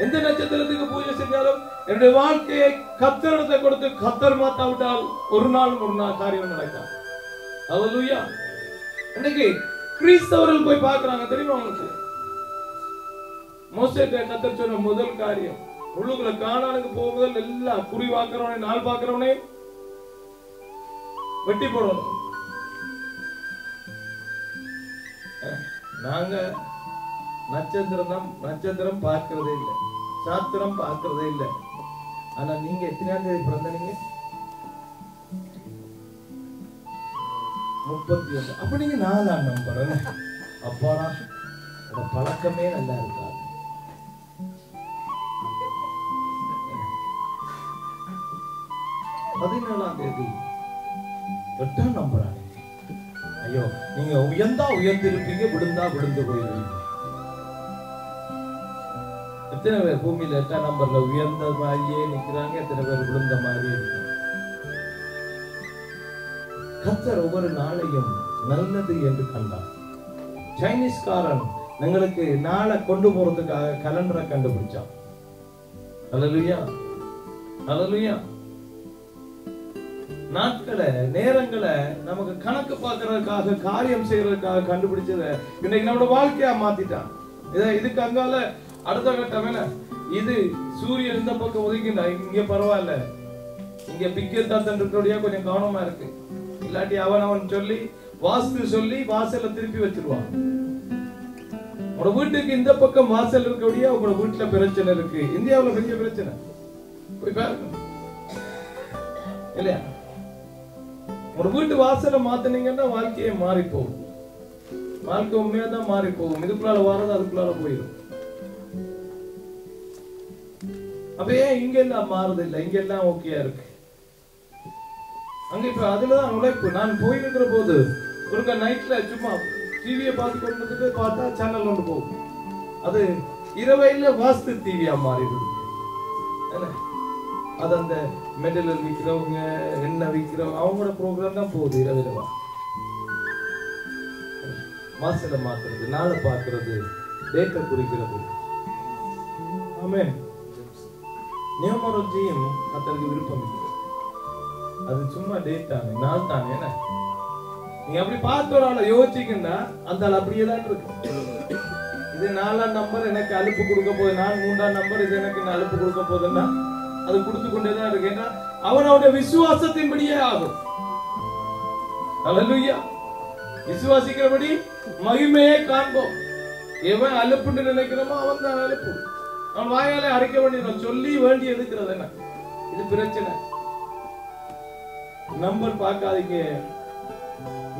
எந்த நட்சத்திரத்துக்கு பூஜை செஞ்சாலும் என்னுடைய வாழ்க்கையை கத்தரிடத்தை கொடுத்து கத்தர் மாத்தாவிட்டால் ஒரு நாள் காரியம் நடக்காது. அல்லேலூயா. இன்னைக்கு கிறிஸ்தவர்கள் போய் பார்க்கறாங்க, தெரியுமா உங்களுக்கு? மோசேக்கு கத்தர் சொன்ன முதல் காரியம், உள்ளுக்குள்ள கானானுக்கு போகும்போது எல்லாம் குறி பார்க்கிறவனே, நாள் பார்க்கிறவனே வெட்டி போடணும். நாங்க நட்சத்திரம் பார்க்கிறதே இல்லை, சாத்திரம் பார்க்கிறதே இல்லை. ஆனா நீங்க எத்தனாம் தேதி பிறந்தீங்க? 31. அப்ப நீங்க 4ஆம் நம்பர். அப்பாடா, பழக்கமே நல்லா இருக்கா? 17ஆம் தேதி 8ஆம் நம்பர். ஐயோ, நீங்க உயர்ந்தா உயர்ந்திருப்பீங்க, விழுந்தா விழுந்து போயிருவீங்க. எத்தனை பேர் பூமியில 8ஆம் நம்பர்ல உயர்ந்த மாதிரியே நிக்கிறாங்க, எத்தனை பேர் விழுந்த மாதிரியே இருக்காங்க. கர்த்தர் ஒவ்வொரு நாளையும் நல்லது என்று கண்டார். சைனீஸ்காரன் எங்களுக்கு நாளை கொண்டு போறதுக்காக கலண்டரை கண்டுபிடிச்சான். அல்லேலூயா, அல்லேலூயா. நாட்களை, நேரங்களை நமக்கு கணக்கு பார்க்கறதுக்காக, காரியம் செய்யறதுக்காக கண்டுபிடிச்சத இன்னைக்கு நம்மளோட வாழ்க்கையா மாத்திட்டான். இதுக்கு அங்கால அடுத்த கட்டம் என்ன? இது சூரியன் இந்த பக்கம் ஒதுக்கிண்டா, இங்க பரவாயில்ல, இங்க பிக்கே தாத்தன்றையா கொஞ்சம் கவனமா இருக்கு. இல்லாட்டி அவன் சொல்லி வாஸ்து சொல்லி வாசல்ல திருப்பி வச்சிருவான். உங்களோட வீட்டுக்கு இந்த பக்கம் வாசல் இருக்கக்கூடிய உங்களோட வீட்டுல பிரச்சனை இருக்கு. இந்தியாவுல பெரிய பிரச்சனை, போய் பாருங்க இல்லையா? ஒரு வீட்டு வாசலை மாத்தினீங்கன்னா வாழ்க்கையே மாறி போகும். வாழ்க்கை உண்மையா தான் மாறி போகும். இதுக்குள்ளால வர்றது அதுக்குள்ளால போயிடும். அப்ப ஏன் இங்க எல்லாம் மாறுது இல்லை? இங்க எல்லாம் ஓகேயா இருக்கு. அங்க இப்ப அதுலதான் உழைப்பு. நான் போயிருக்கிற போது ஒரு நைட்ல சும்மா டிவியை பார்த்து கொண்டு பார்த்தா சேனல் ஒன்று போகும். அது இரவையில வாஸ்து டிவியா மாறிடுது. அது அந்த மெடல் விற்கிறவங்க, எண்ணெய் விற்கிறவங்க, அவங்களோட ப்ரோக்ராம் தான் போகுது. இரவிரவா வாசலை மாத்துறது, நாளை பார்க்கறது, டேட்டை குறிக்கிறது. ஆமென். நியூமராலஜியும் கர்த்தருக்கு விருப்பம் இல்லை. அது சும்மா டேட் தானே, நாள் தானே. என்ன நீங்க அப்படி பார்த்து ஒரு ஆளை யோசிச்சீங்கன்னா அந்த ஆள் அப்படியே தான் இருக்கு. இது 4ஆம் நம்பர் எனக்கு அலுப்பு கொடுக்க போகுது, நான் 3ஆம் நம்பர் இது எனக்கு அலுப்பு கொடுக்க போகுதுன்னா அது கொடுத்து கொண்டேதான் இருக்கு. ஏன்னா அவனுடைய விசுவாசத்தின்படியே ஆகும். அல்லேலூயா. விசுவாசிக்கிறபடி மகிமையே காண்போம். எவன் அலுப்புன்னு நினைக்கிறோமோ அவன் தான் அலுப்பு. அவன் வாயாலே அரைக்க வேண்டியது, சொல்லி வேண்டி எதுக்கிறது என்ன? இது பிரச்சனை. நம்பர் பார்க்காதீங்க,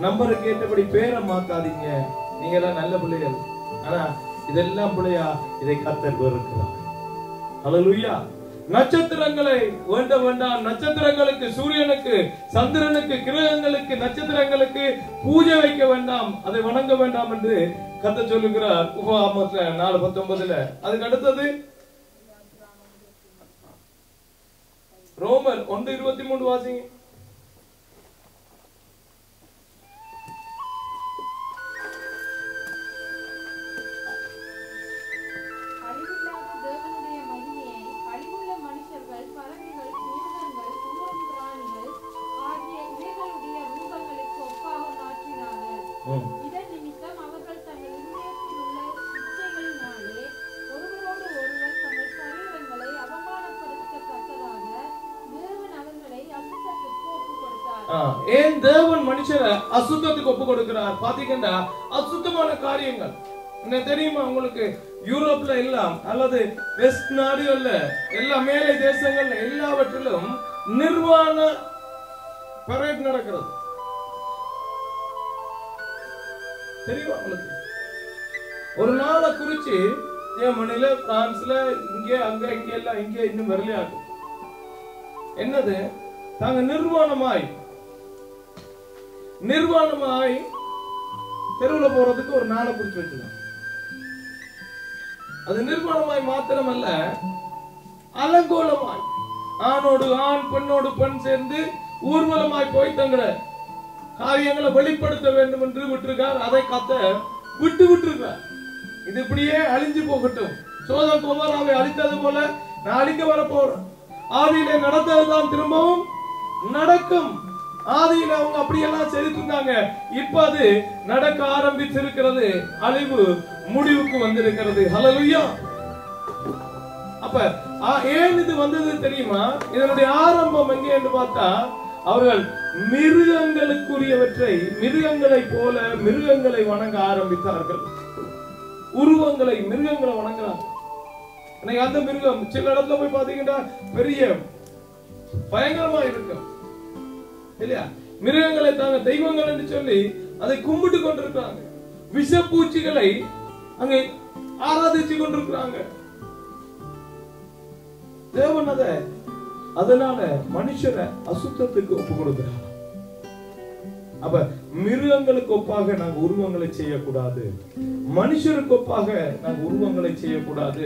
நம்பருக்கு ஏற்றபடி பேரை மாத்தாதீங்க. நீங்க எல்லாம் நல்ல பிள்ளைகள். ஆனா இதெல்லாம் பிள்ளையா? இதை கர்த்தர் வெறுக்கிறார். அல்லேலூயா. நட்சத்திரங்களை வேண்ட வேண்டாம். நட்சத்திரங்களுக்கு, சூரியனுக்கு, சந்திரனுக்கு, கிரகங்களுக்கு, நட்சத்திரங்களுக்கு பூஜை வைக்க வேண்டாம், அதை வணங்க வேண்டாம் என்று கர்த்தர் சொல்லுகிறார் உபாகமத்துல 4:19. அதுக்கு அடுத்தது ரோமர் 1:23 வாசிங்க. ஏன் தேவன் மனுஷரை அசுத்தத்துக்கு ஒப்பு கொடுக்கிறார் பாத்தீங்கன்னா, அசுத்தமான காரியங்கள் என்ன தெரியுமா உங்களுக்கு? யூரோப்ல எல்லாம் அல்லது வெஸ்ட் நாடுகள்ல எல்லா மேலை தேசங்கள்ல எல்லாவற்றிலும் நிர்வாண பரேட் நடக்கிறது தெரியுமா உங்களுக்கு? ஒரு நாளை குறிச்சு ஜெர்மனில, பிரான்ஸ்ல, இங்க அங்க இங்க எல்லாம் இங்க இன்னும் வரலையாகும். என்னது? தாங்க நிர்வாணமாய் தெருவுல போறதுக்கு ஒரு நாளை குறிச்சு வச்சுதான். அது நிர்வாணமாய் மாத்திரமல்ல, அலங்கோலமாய் ஆணோடு ஆண் பெண்ணோடு பெண் சேர்ந்து ஊர்வலமாய் போய் தங்கிற காரியங்களை வெளிப்படுத்த வேண்டும் என்று விட்டிருக்கார். அதை கத்த விட்டிருக்கார். இது இப்படியே அழிஞ்சு போகட்டும். சோதம் குமாராவை அழித்தது போல நான் அழிக்க வர போறேன். ஆதியிலே நடந்ததுதான் திரும்பவும் நடக்கும். ஆதியில அவங்க அப்படியெல்லாம் செய்துட்டு இருந்தாங்க. இப்ப அது நடக்க ஆரம்பிச்சிருக்கிறது. அழிவு முடிவுக்கு வந்திருக்கிறது. ஹல்லேலூயா. அப்ப ஏன் இது வந்தது தெரியுமா? இதனுடைய ஆரம்பம் எங்கே என்று பார்த்தா, அவர்கள் மிருகங்களுக்குரியவற்றை மிருகங்களை போல மிருகங்களை வணங்க ஆரம்பித்தார்கள். உருவங்களை மிருகங்களை வணங்குறாங்க. அந்த மிருகம் சில இடத்துல போய் பாத்தீங்கன்னா பெரிய பயங்கரமா இருக்கும் இல்லையா? மிருகங்களை தாங்க தெய்வங்கள் என்று சொல்லி அதை கும்பிட்டு கொண்டிருக்கிறாங்க. விஷப்பூச்சிகளை அங்கே ஆராதிச்சு கொண்டிருக்கிறாங்க. தேவன் அதனால மனுஷரை அசுத்தத்துக்கு ஒப்பு கொடுக்கிறார். அப்ப மிருகங்களுக்கு ஒப்பாக நாங்க உருவங்களை செய்யக்கூடாது, மனுஷருக்கு ஒப்பாக நாங்க உருவங்களை செய்யக்கூடாது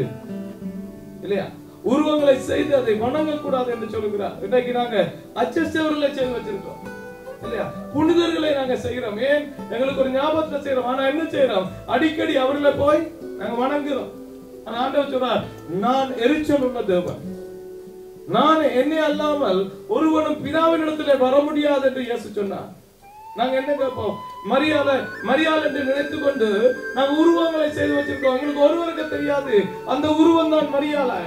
இல்லையா? உருவங்களை செய்து அதை வணங்க கூடாது என்று சொல்லுகிறார். இன்றைக்கு நாங்க அச்சஸ்தவர்களை செய்து வச்சிருக்கோம் இல்லையா? புனிதர்களை நாங்க செய்கிறோம். ஏன்? எங்களுக்கு ஒரு ஞாபகத்தை செய்யறோம். ஆனா என்ன செய்யறோம்? அடிக்கடி அவர்களை போய் நாங்க வணங்குறோம். ஆனா ஆண்டவர் சொல்றார், நான் எரிச்சல் உள்ள தேவன், நான் என்னை அல்லாமல் ஒருவனும் பிதாவின் இடத்திலே வர முடியாது என்று இயேசு சொன்னார். நாங்க என்ன கேட்போம்? மரியாதை என்று நினைத்து கொண்டு நாங்க உருவங்களை செய்து வச்சிருக்கோம். எங்களுக்கு ஒருவருக்கு தெரியாது அந்த உருவம் தான் மரியாதை.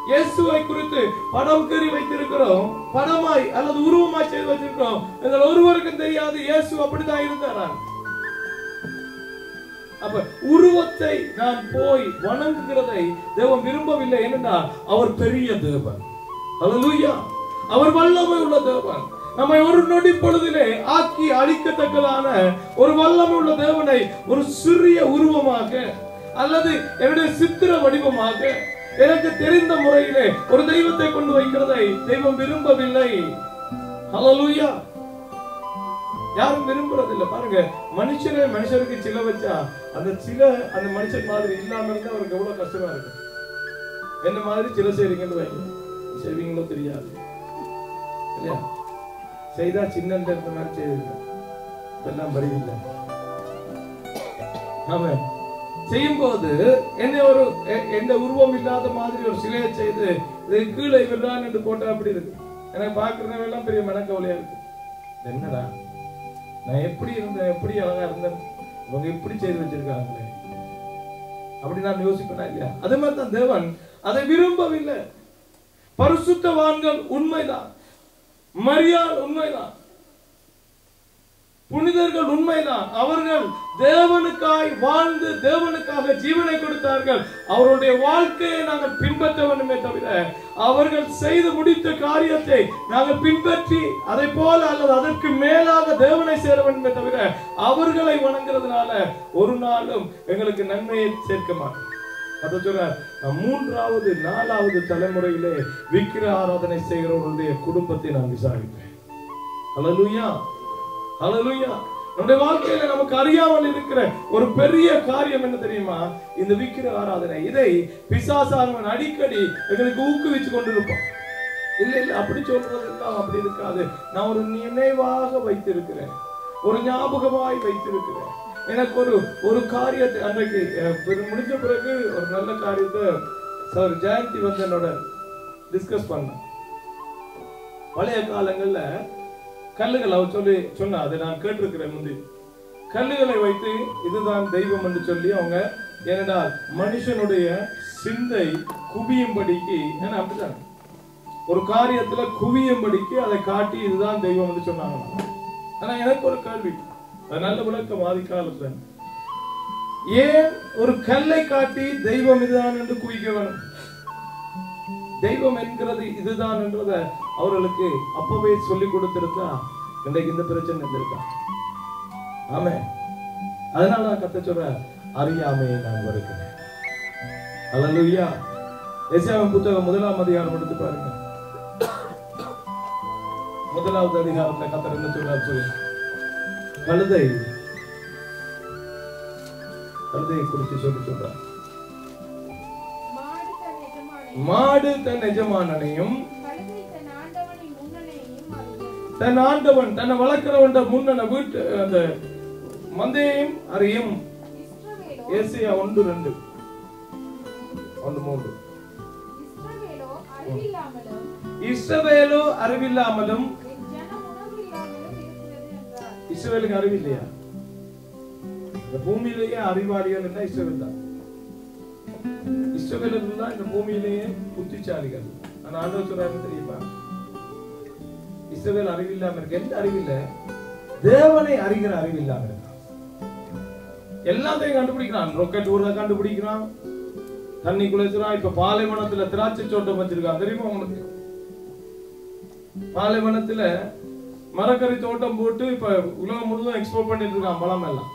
இயேசுவை குறித்து படம் கறி வைத்திருக்கிறோம், படமாய் அல்லது உருவமாய் செய்து வச்சிருக்கிறோம். எங்கள் ஒருவருக்கும் தெரியாது இயேசு அப்படிதான் இருந்தாரா. அப்ப உருவத்தை நான் போய் வணங்குகிறதை தேவன் விரும்பவில்லை. என்னன்னா, அவர் பெரிய தேவன். ஹல்லேலூயா. அவர் வல்லமை உள்ள தேவன். நம்மை ஒரு நொடி பொழுதிலே ஆக்கி அழிக்கத்தக்கதான ஒரு வல்லமை உள்ள தேவனை ஒரு சிறிய உருவமாக அல்லது என்னுடைய சித்திர வடிவமாக எனக்கு தெரிந்த முறையிலே ஒரு தெய்வத்தை கொண்டு வைக்கிறதை தெய்வம் விரும்பவில்லை. ஹல்லேலூயா. யாரும் விரும்புறதில்லை. பாருங்க, மனுஷருக்கு சிலை வச்சா அந்த சிலை அந்த மனுஷன் மாதிரி இல்லாம இருந்தா அவருக்கு எவ்வளவு கஷ்டமா இருக்கு. என்ன மாதிரி சிலை செய்றீங்கன்னு வைங்க, செய்வீங்களோ தெரியாது இல்லையா? செய்தா சின்ன இருந்த மாதிரி செய்வீங்க, இதெல்லாம் வருவீங்க. ஆமா, செய்யும் போது எந்த உருவம் இல்லாத மாதிரி ஒரு சிலையை செய்து இதை கீழே விடுறான் என்று போட்டா அப்படி இருக்கு. எனக்கு பாக்குறதெல்லாம் பெரிய மனக்கவலையா இருக்கு. என்னடா நான் எப்படி இருந்தேன், எப்படி அழகா இருந்தேன், இவங்க இப்படி செய்து வச்சிருக்காங்களே அப்படி நான் யோசிப்பேனா இல்லையா? அதே மாதிரி தான் தேவன் அதை விரும்பவில்லை. பரிசுத்தவான்கள் உண்மைதான், மரியாள் உண்மைதான், புனிதர்கள் உண்மைதான். அவர்கள் தேவனுக்காய் வாழ்ந்து தேவனுக்காக ஜீவனை கொடுத்தார்கள். அவருடைய வாழ்க்கையை நாங்கள் பின்பற்ற வேண்டுமே தவிர அவர்கள் செய்து முடித்த காரியத்தை நாங்கள் பின்பற்றி அதை போல அல்லது அதற்கு மேலாக தேவனை சேர வேண்டுமே தவிர அவர்களை வணங்குறதுனால ஒரு நாளும் எங்களுக்கு நன்மையை சேர்க்க மாட்டோம். அதை சொல்ற, மூன்றாவது நாலாவது தலைமுறையிலே விக்கிர ஆராதனை செய்கிறவர்களுடைய குடும்பத்தை நான் விசாரிப்பேன். ஹல்லேலூயா, ஹல்லேலூயா. நம்முடைய வாழ்க்கையில நமக்கு அறியாமல் இருக்கிற ஒரு பெரிய காரியம் என்ன தெரியுமா? இந்த விக்கிர ஆராதனை. இதை பிசாசானவன் அடிக்கடி எங்களுக்கு ஊக்குவிச்சு கொண்டிருப்பான். இல்ல இல்ல அப்படி சொல்றது அப்படி இருக்காது, நான் ஒரு நினைவாக வைத்திருக்கிறேன், ஒரு ஞாபகமாய் வைத்திருக்கிறேன். எனக்கு ஒரு காரியத்தை அன்றைக்கு முடிஞ்ச பிறகு ஒரு நல்ல காரியத்தை சார் ஜெயந்தி வந்து என்னோட டிஸ்கஸ் பண்ண. பழைய காலங்கள்ல கல்லுகளை சொல்லி சொன்ன, அதை நான் கேட்டிருக்கிறேன். முந்தி கல்லுகளை வைத்து இதுதான் தெய்வம் என்று சொல்லி அவங்க, ஏனடா மனுஷனுடைய சிந்தை குவியும்படிக்கு, ஏன்னா அப்படிதான் ஒரு காரியத்துல குவியும்படிக்கு அதை காட்டி இதுதான் தெய்வம் என்று சொன்னாங்க. ஆனா எனக்கு ஒரு கேள்வி, நல்ல விளக்கம் ஆதி காலத்துல, ஏன் ஒரு கல்லை காட்டி தெய்வம் இதுதான் என்று குவிக்க வேணும்? தெய்வம் என்கிறது இதுதான் என்றத அவர்களுக்கு அப்பவே சொல்லி கொடுத்திருந்தா இன்றைக்கு இந்த பிரச்சனை இருந்திருக்கா? ஆமே. அதனால நான் கத்த சொல்ற, அறியாமையை நான் வருகிறேன். அல்லேலூயா. எசாயாவின் புத்தகம் 1ஆம் அதிகாரம் எடுத்து பாருங்க. 1வது அதிகாரத்துல கர்த்தர் என்ன சொல்றார் சொல்லுங்க. கழுதையை குறித்து சொல்றார். மாடு தன் எஜமானனையும் தன் ஆண்டவன் தன்னை வளர்க்கிறவன் முன்னன வீட்டு அந்த மந்தையையும் அறியும். ஏசாயா 1:2 1:3. இஸ்ரவேலோ அறிவில்லாமலும். இஸ்ரவேலுக்கு அறிவில்லையா? இந்த பூமியிலேயே அறிவாளிகள் என்ன இஸ்ரவேல் தான். இஸ்ரவேலர்கள் தான் இந்த பூமியிலேயே புத்திசாலிகள். ஆனா ஆண்டவர் சொல்றாரு தெரியுமா, இஸ்ரவேல் அறிவில்லாம இருக்கு. எந்த அறிவில்லை? தேவனை அறிகிற அறிவில்லாம இருக்கான். எல்லாத்தையும் கண்டுபிடிக்கிறான். ராக்கெட் ஊர்ல கண்டுபிடிக்கிறான், தண்ணி குளிச்சுறான். இப்ப பாலைவனத்துல திராட்சை தோட்டம் வச்சிருக்கான், தெரியுமா உங்களுக்கு? பாலைவனத்துல மரக்கறி தோட்டம் போட்டு இப்ப உலகம் முழுவதும் எக்ஸ்போர்ட் பண்ணிட்டு இருக்கான் பழம் எல்லாம்.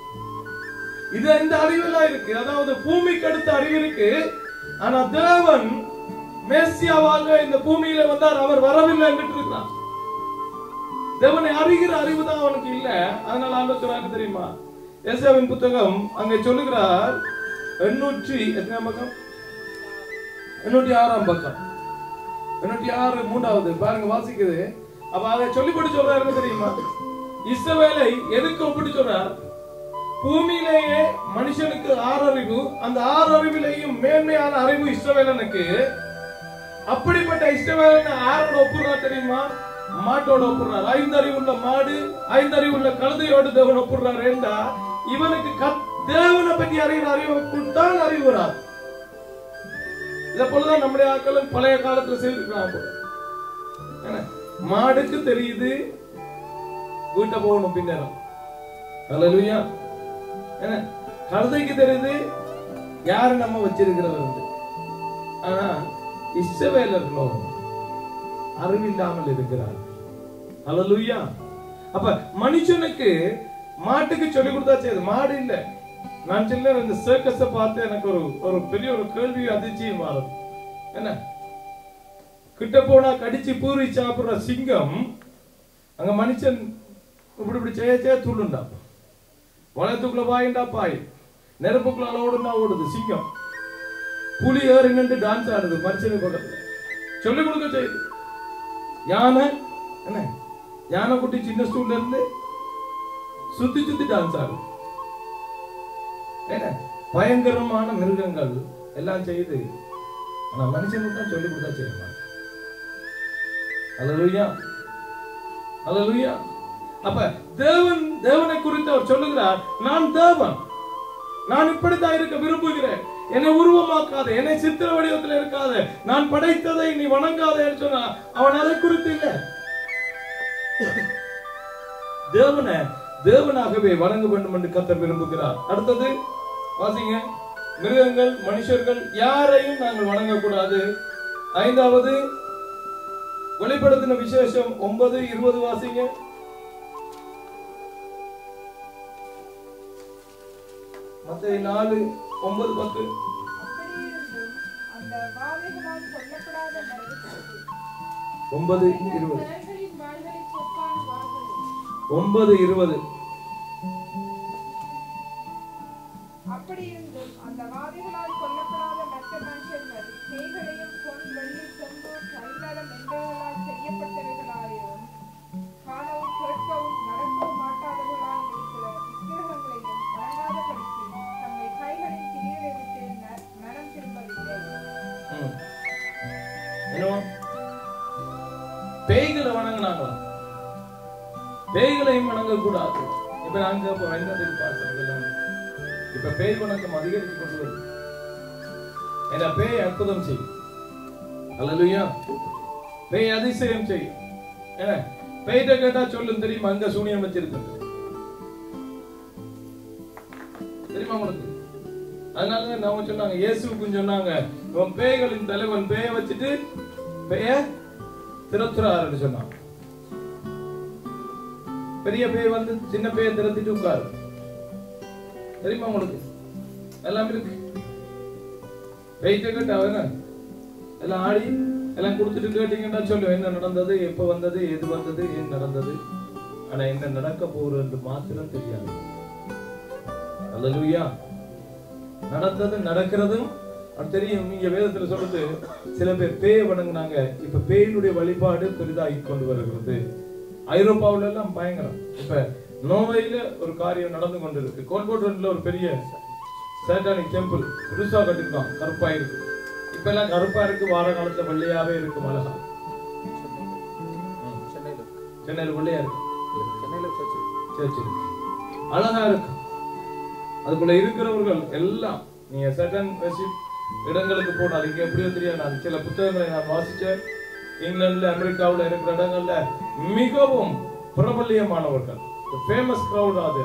இது இந்த அறிவெல்லாம் இருக்கு. அதாவது பூமிக்கு அடுத்த அறிவு இருக்கு. ஆனா தேவன் மேசியாவாக இந்த பூமியில வந்தார், அவர் வரவில்லை என்று இருக்கிறான். தேவனை அறிகிற அறிவு தான் அவனுக்கு இல்ல. அதனால ஆண்டவர் சொல்றாரு தெரியுமா, ஏசாயாவின் புத்தகம் அங்கே சொல்லுகிறார் 806ஆம் பக்கம் 806 3வது பாருங்க வாசிக்குது. அப்ப அதை சொல்லிப்படி சொல்றாரு தெரியுமா, இஸ்ரவேலை எதுக்கு ஒப்பிட்டு சொல்றார்? பூமியிலேயே மனுஷனுக்கு 6 அறிவு, அந்த 6 அறிவிலேயும் மேன்மையான அறிவு இஸ்ரவேலனுக்கு. அப்படிப்பட்ட இஸ்ரவேலனை யாரோட ஒப்புறார் தெரியுமா? மாட்டோட ஒப்புறார். 5 அறிவுள்ள மாடு, 5 அறிவுள்ள கழுதையோடு தேவன் ஒப்புறார். ஏண்டா இவனுக்கு தேவனை பற்றி அறிகிற அறிவுக்குத்தான் அறிவுறார். இதை போலதான் நம்முடைய ஆட்களும் பழைய காலத்துல செய்திருக்கிறாங்க. மாடுக்கு தெரியுது வீட்டை போகணும் பின்னேரம். அல்லேலூயா. கழுதைக்கு தெரியுது யாரு நம்ம வச்சிருக்கிறவர். ஆனா இஸ்ரவேலர்களோ அறிவில்லாமல் இருக்கிறார். அல்லேலூயா. அப்ப மனுஷனுக்கு மாட்டுக்கு சொல்லி கொடுத்தா செய்யுது, மாடு இல்ல. நான் சில இந்த சர்க்கஸ பார்த்து எனக்கு ஒரு பெரிய ஒரு கேள்வி அதிர்ச்சியும் மாறும். என்ன கிட்ட போனா கடிச்சு பூரி சாப்பிடுற சிங்கம், அங்க மனுஷன் இப்படி இப்படி செய்ய துள்ளுண்டா, வளத்துக்குள்ள பாயிண்டா பாய், நெருப்புக்குள்ள ஓடுனா ஓடுது சிங்கம். புலி ஏறி நின்று டான்ஸ் ஆடுது மனுஷனுக்கு பக்கத்துல, சொல்லிக் கொடுக்க செய்யுது. யானை என்ன, யானை குட்டி சின்ன ஸ்டூல்ல இருந்து சுத்தி சுத்தி டான்ஸ் ஆடுது. என்ன பயங்கரமான மிருகங்கள் எல்லாம் செய்யுது. ஆனா மனுஷனுக்கு தான் சொல்லிக் கொடுத்தா செய்யுமா? அல்லேலூயா, அல்லேலூயா. அப்ப தேவனை குறித்து அவர் சொல்லுகிறார், நான் தேவன், நான் இப்படித்தான் இருக்க விரும்புகிறேன், என்னை உருவமாக்காத, என்னை சித்திர வடிவத்தில் இருக்காத, நான் படைத்ததை நீ வணங்காத என்று சொன்னா அவன் அதை குறித்து இல்ல. தேவனை தேவனாகவே வணங்க வேண்டும் என்று கர்த்தர் விரும்புகிறார். அடுத்தது வாசிங்க, மிருகங்கள் மனுஷர்கள் யாரையும் நாங்கள் வணங்கக்கூடாது. 5வது வெளிப்படுத்தின விசேஷம் 9:20 வாசிங்க. மத்தேயு 4:9-10. அந்த வாதைகளால் கொல்லப்படாத 9:20 9:20 பிரவாதிகளால் கொல்லப்படாத மற்ற மனுஷர்கள் பேய்களையும் பொன் வெள்ளி செம்பு கல்நடம் என்பவர்களால் செய்யப்பட்டவர்களாயும் காணவும் கேட்கவும் நடக்கவும் மாட்டாதவர்களால் இருக்கிற விக்கிரகங்களையும் வணங்காதபடிக்கு தங்கள் கைகளின் கிரிகளை விட்டு மனம் திரும்பவில்லை. பேய்களை வணங்கினாங்களா? பேய்களையும் வணங்க கூடாது. இப்ப நாங்க இப்ப பேய் வணக்கம் அதிகரித்து கொண்டு வருது. ஏன்னா பேய் அற்புதம் செய்யும். அல்லேலூயா. பேய் அதிசயம் செய்யும். ஏன்னா பேய்கிட்ட கேட்டா சொல்லும் தெரியுமா, அங்க சூனியம் வச்சிருக்கு தெரியுமா உங்களுக்கு? அதனால நாம சொன்னாங்க, இயேசுவுக்கு சொன்னாங்க, உன் பேய்களின் தலைவன் பேய வச்சுட்டு பேய திறத்துறாருன்னு சொன்னாங்க. பெரிய பேய் வந்து சின்ன பேய திறத்திட்டு உட்காரு. தெரியுமா உங்களுக்கு? எல்லாம் இருக்கு. பேய்கிட்ட கேட்டா எல்லாம் ஆடி எல்லாம் கொடுத்துட்டு கேட்டீங்கன்னா சொல்லுவேன், என்ன நடந்தது, எப்ப வந்தது, எது வந்தது, ஏன் நடந்தது. ஆனா என்ன நடக்க போறது மாத்திரம் தெரியாது. அல்லேலூயா. நடந்தது நடக்கிறதும் தெரியும். இங்க வேதத்துல சொல்றது, சில பேர் பேய வணங்குனாங்க. இப்ப பேயினுடைய வழிபாடு பெரிதாகி கொண்டு வருகிறது. ஐரோப்பாவில எல்லாம் பயங்கரம். இப்ப நோவையில ஒரு காரியம் நடந்து கொண்டு இருக்கு. கோல்போர்ட்ல ஒரு பெரிய சாட்டானிக் டெம்பிள் புதுசா கட்டிருக்கான், கருப்பா இருக்கு. இப்ப எல்லாம் கருப்பா இருக்கு, வார காலத்துல வெள்ளையாவே இருக்கு. அழகா சென்னையில வெள்ளையா இருக்கு, சர்ச் இருக்கு, அழகா இருக்கு. அதுக்குள்ள இருக்கிறவர்கள் எல்லாம் நீங்க சட்டன் இடங்களுக்கு போனால் இங்க எப்படியோ தெரியாது. நான் சில புத்தகங்களை நான் வாசிச்சேன். இங்கிலாந்துல அமெரிக்காவில் இருக்கிற இடங்கள்ல மிகவும் பிரபல்யமானவர்கள், ஃபேமஸ் கிரவுட், அது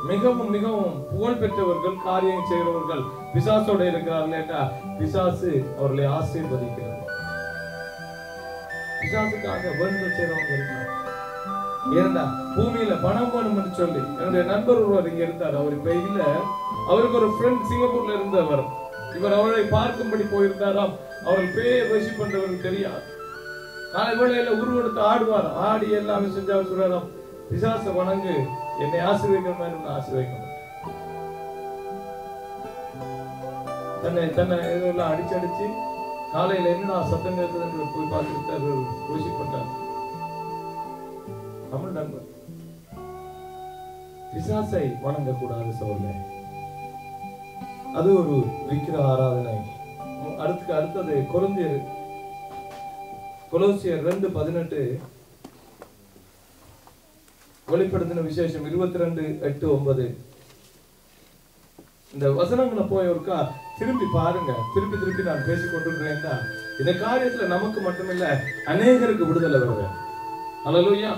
மிகவும் மிகவும் புகழ் பெற்றவர்கள், காரியம் செய்கிறவர்கள் பிசாசோட இருக்கிறார்கள். பிசாசு அவர்களை ஆசீர்வதிக்கிறது. பிசாசுக்காக வேண்டுதல் செய்றவங்க இருக்காங்க. ஏன்னா பூமியில பணம் வேணும்னு சொல்லி என்னுடைய நண்பர் ஒருவர் இங்க இருந்தார். அவர் இப்ப இல்ல, அவருக்கு ஒரு ஃப்ரெண்ட் சிங்கப்பூர்ல இருந்தவர். இவர் அவரை பார்க்கும்படி போயிருந்தாராம். அவர்கள் பேயை வசி பண்றவருக்கு தெரியாது. காலை வேளையில உருவெடுத்து ஆடுவார். ஆடி எல்லாமே செஞ்சு அவர் சொல்றாராம், பிசாச வணங்கு, என்னை ஆசீர்வதிக்கிற மாதிரி ஆசீர்வதிக்க தன்னை தன்னை இதெல்லாம் அடிச்சு காலையில என்ன சத்தம் கேட்குதுன்னு போய் பார்த்துட்டு வசி பண்றாரு. தமிழ் நண்பர். பிசாசை வணங்க கூடாது சொல்ல, அது ஒரு விக்கிர ஆராதனை. அடுத்தது கொலோசியர் 2:18 வெளிப்படுத்தின விசேஷம் 22:8-9. இந்த வசனங்களை போய் ஒருக்கா திரும்பி பாருங்க. திருப்பி நான் பேசிக் கொண்டிருக்கிறேன். இந்த காரியத்துல நமக்கு மட்டுமில்ல, அநேகருக்கு விடுதலை வருவேன். அல்லேலூயா.